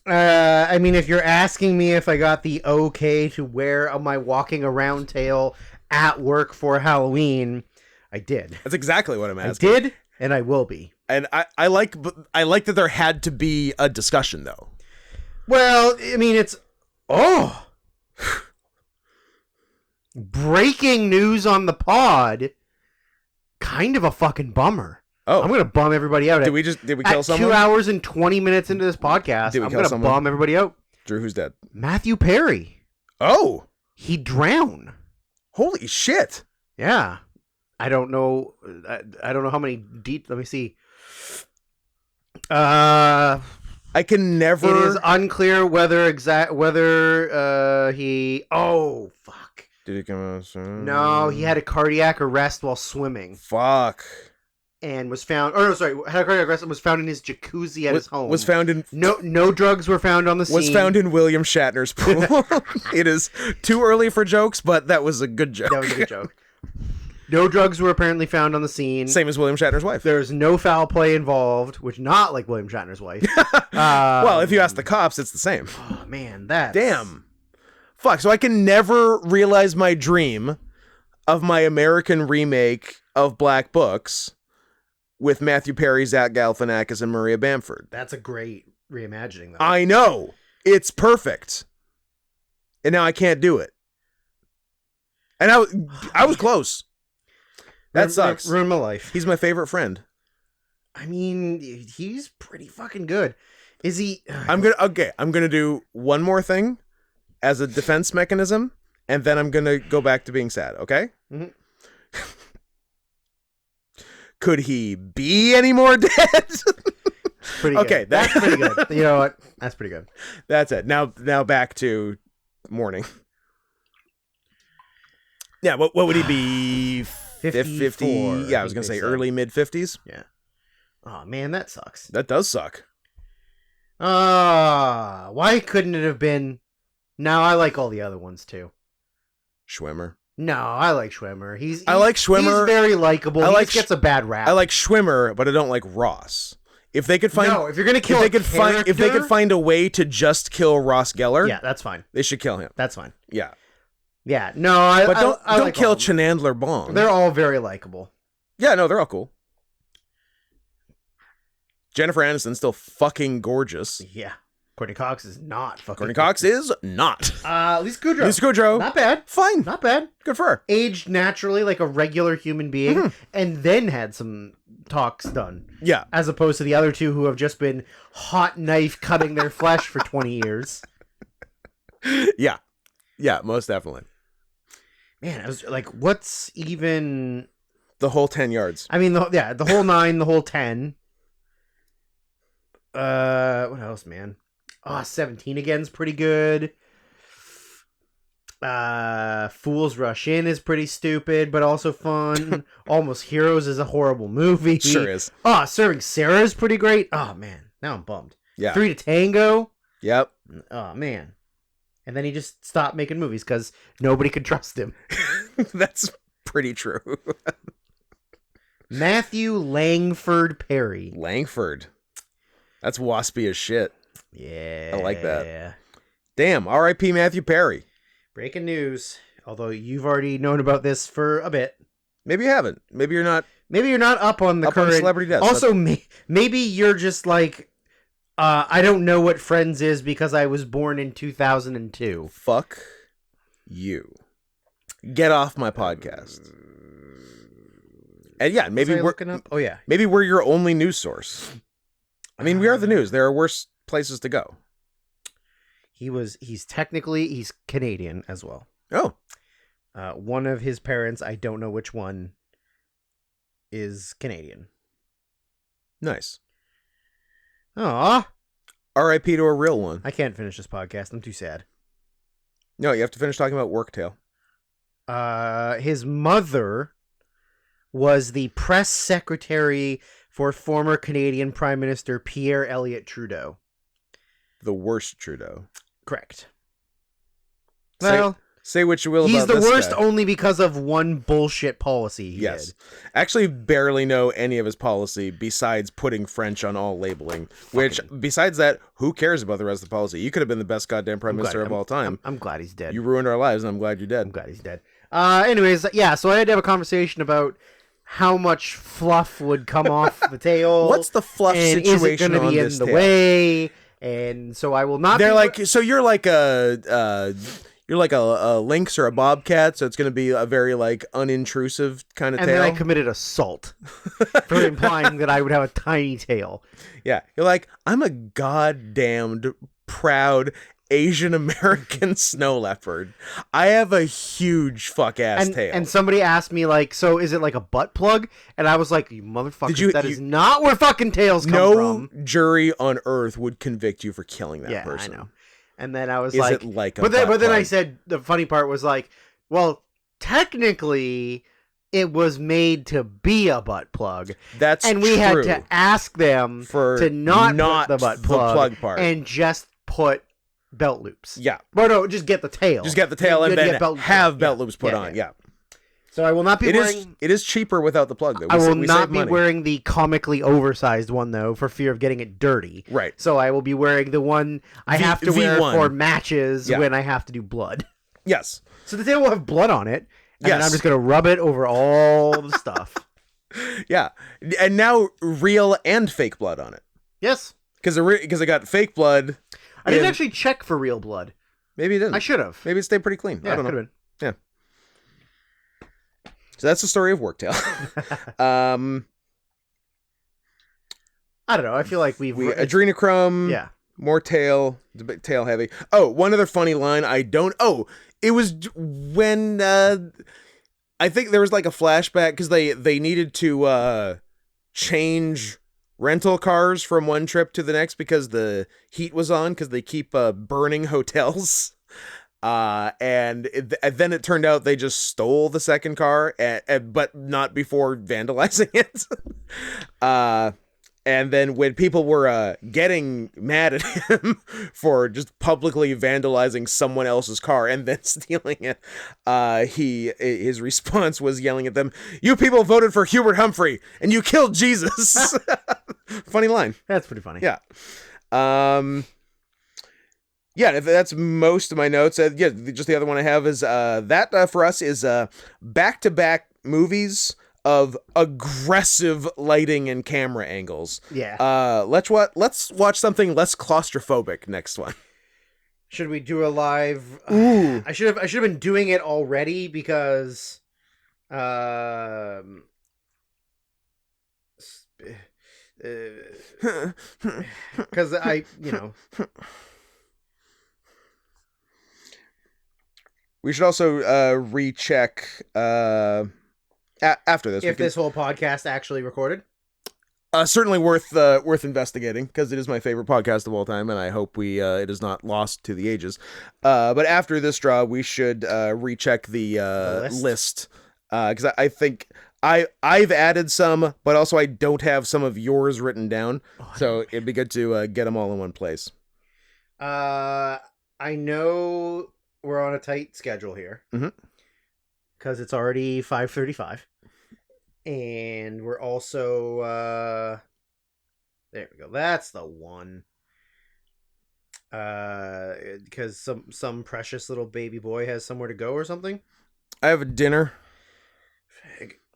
I mean, if you're asking me if I got the okay to wear my walking around tail at work for Halloween, I did. That's exactly what I'm asking. I did, and I will be. And I like that there had to be a discussion, though. Well, I mean, it's... breaking news on the pod. Kind of a fucking bummer. Oh, I'm gonna bum everybody out. Did we kill someone? 2 hours and 20 minutes into this podcast, I'm gonna bum everybody out. Drew, who's dead? Matthew Perry. Oh, he drowned. Holy shit! Yeah, I don't know. I don't know how many deep. Let me see. I can never. It is unclear whether he. Oh fuck! Did he come out soon? No, he had a cardiac arrest while swimming. Fuck. And was found. Oh no, sorry. Had a cardiac arrest and was found in his jacuzzi at his home. Was found in. No drugs were found on the scene. Was found in William Shatner's pool. It is too early for jokes, but that was a good joke. That was a good joke. No drugs were apparently found on the scene. Same as William Shatner's wife. There's no foul play involved, which not like William Shatner's wife. Well, if you ask the cops, it's the same. Oh, man, that's... Damn. Fuck, so I can never realize my dream of my American remake of Black Books with Matthew Perry, Zach Galifianakis, and Maria Bamford. That's a great reimagining, though. I know. It's perfect. And now I can't do it. And I was close. That sucks. Ruined my life. He's my favorite friend. I mean, he's pretty fucking good. Is he? I'm gonna do one more thing as a defense mechanism, and then I'm gonna go back to being sad. Okay. Mm-hmm. Could he be any more dead? Pretty good. Okay, that's pretty good. You know what? That's pretty good. That's it. Now back to morning. Yeah. What would he be? 50, yeah, I was going to say early mid-50s. Yeah. Oh, man, that sucks. That does suck. Why couldn't it have been... No, I like all the other ones, too. Schwimmer. No, I like Schwimmer. I like Schwimmer. He's very likable. He just gets a bad rap. I like Schwimmer, but I don't like Ross. If they could find if you're gonna kill if they could find a way to just kill Ross Geller, yeah, that's fine. They should kill him. That's fine. Yeah. Yeah. No, but don't like kill Chenandler Bong. They're all very likable. Yeah, no, they're all cool. Jennifer Aniston's still fucking gorgeous. Yeah. Courtney Cox is not fucking. Courtney Cox is not. Lisa Kudrow. Not bad. Fine. Not bad. Good for her. Aged naturally like a regular human being, and then had some talks done. Yeah. As opposed to the other two who have just been hot knife cutting their flesh for 20 years. Yeah. Yeah, most definitely. Man, I was like, what's even... The whole 10 yards. I mean, the whole 9, the whole 10. What else, man? 17 Again's pretty good. Fools Rush In is pretty stupid, but also fun. Almost Heroes is a horrible movie. Sure is. Serving Sarah is pretty great. Oh, man. Now I'm bummed. Yeah. 3 to Tango. Yep. Oh, man. And then he just stopped making movies because nobody could trust him. That's pretty true. Matthew Langford Perry. Langford. That's waspy as shit. Yeah. I like that. Damn. R.I.P. Matthew Perry. Breaking news. Although you've already known about this for a bit. Maybe you haven't. Maybe you're not. Maybe you're not up on the current celebrity deaths. Also, maybe you're just like, I don't know what Friends is because I was born in 2002. Fuck you. Get off my podcast. And yeah, maybe we're looking up. Oh yeah, maybe we're your only news source. I mean, we are the news. There are worse places to go. He's Canadian as well. Oh. One of his parents, I don't know which one, is Canadian. Nice. Aw. R.I.P. to a real one. I can't finish this podcast. I'm too sad. No, you have to finish talking about Worktale. His mother was the press secretary for former Canadian Prime Minister Pierre Elliott Trudeau. The worst Trudeau. Correct. Well, say what you will about this guy. He's the worst guy. Only because of one bullshit policy he did. Actually barely know any of his policy besides putting French on all labeling. Which, besides that, who cares about the rest of the policy? You could have been the best goddamn Prime Minister of all time. I'm glad he's dead. You ruined our lives, and I'm glad you're dead. I'm glad he's dead. Anyways, yeah, so I had to have a conversation about how much fluff would come off the tail. What's the fluff and situation is it going to be in the way? And so I will not. They're like, so you're like a lynx or a bobcat, so it's going to be a very like unintrusive kind of tail. And then I committed assault for implying that I would have a tiny tail. Yeah, you're like, I'm a goddamned proud Asian American snow leopard. I have a huge fuck ass tail. And somebody asked me like, so is it like a butt plug? And I was like, you motherfucker, that is not where fucking tails come from. No jury on earth would convict you for killing that person. I know. And then I was is it like a but then plug? I said the funny part was like, well, technically it was made to be a butt plug. That's and we true. had to ask them to not put the butt plug part and just put belt loops. Yeah. Well, no, just get the tail. Just get the tail and then have belt loops put on. Yeah. So I will not be wearing... It is cheaper without the plug, though. I will not be wearing the comically oversized one, though, for fear of getting it dirty. Right. So I will be wearing the one I have to wear for matches when I have to do blood. Yes. So the tail will have blood on it, and then I'm just going to rub it over all the stuff. Yeah. And now real and fake blood on it. Yes. Because I got fake blood. I didn't actually check for real blood. Maybe you didn't. I should have. Maybe it stayed pretty clean. Yeah, I don't know. Been. Yeah. So that's the story of Worktale. I don't know. I feel like we've adrenochrome. Yeah. More tail. It's a bit tail heavy. Oh, one other funny line. It was when I think there was like a flashback because they needed to change rental cars from one trip to the next because the heat was on because they keep burning hotels. And then it turned out they just stole the second car, but not before vandalizing it. And then when people were getting mad at him for just publicly vandalizing someone else's car and then stealing it, his response was yelling at them, "You people voted for Hubert Humphrey, and you killed Jesus." funny line. That's pretty funny. Yeah. Yeah, that's most of my notes. Yeah, just the other one I have is that for us is back-to-back movies of aggressive lighting and camera angles. Yeah. Let's watch something less claustrophobic next one. Should we do a live? Ooh. I should have been doing it already because because we should also recheck after this if this whole podcast actually recorded. Certainly worth investigating, because it is my favorite podcast of all time, and I hope it is not lost to the ages. But after this draw, we should recheck the list, because I think I've added some, but also I don't have some of yours written down, so it'd be good to get them all in one place. I know we're on a tight schedule here, because it's already 5:35. And we're also, there we go. That's the one. Because some precious little baby boy has somewhere to go or something. I have a dinner,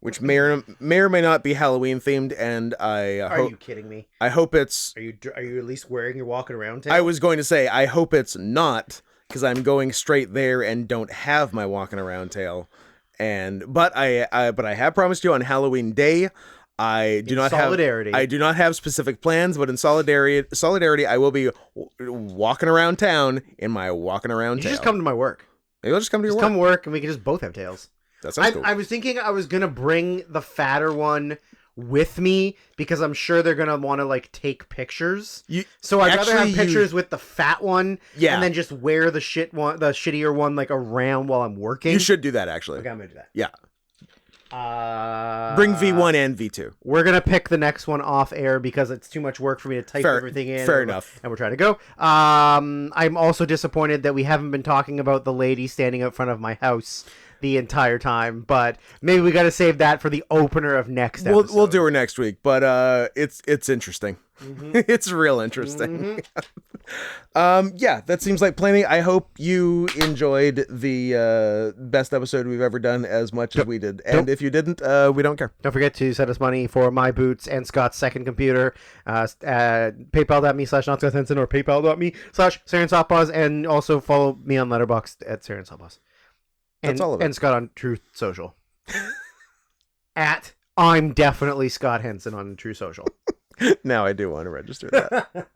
which may or may not be Halloween themed, and Are you kidding me? I hope it's. Are you at least wearing your walking around tail? I was going to say I hope it's not, because I'm going straight there and don't have my walking around tail. But I have promised you on Halloween Day, I do not have specific plans, but in solidarity, I will be walking around town in my walking around tail. Just come to my work. Maybe I'll just come to your work. Come work, and we can just both have tails. That sounds cool. I was thinking I was gonna bring the fatter one with me, because I'm sure they're gonna want to like take pictures. So I'd rather have pictures with the fat one, and then just wear the shittier one like around while I'm working. You should do that, actually. Okay, I'm gonna do that. Yeah. Bring V1 and V2. We're gonna pick the next one off air because it's too much work for me to type everything in. Fair enough. And we're trying to go. I'm also disappointed that we haven't been talking about the lady standing out front of my house the entire time, but maybe we got to save that for the opener of next episode. We'll do her next week, but it's interesting. It's real interesting. Yeah, that seems like plenty. I hope you enjoyed the best episode we've ever done as much as we did, and if you didn't, we don't care. Don't forget to send us money for my boots and Scott's second computer. PayPal.me/NotScottHenson or PayPal.me/SarenSoftPaws, and also follow me on Letterboxd at SarenSoftPaws. That's all of it. And Scott on Truth Social. I'm definitely Scott Henson on True Social. Now I do want to register that.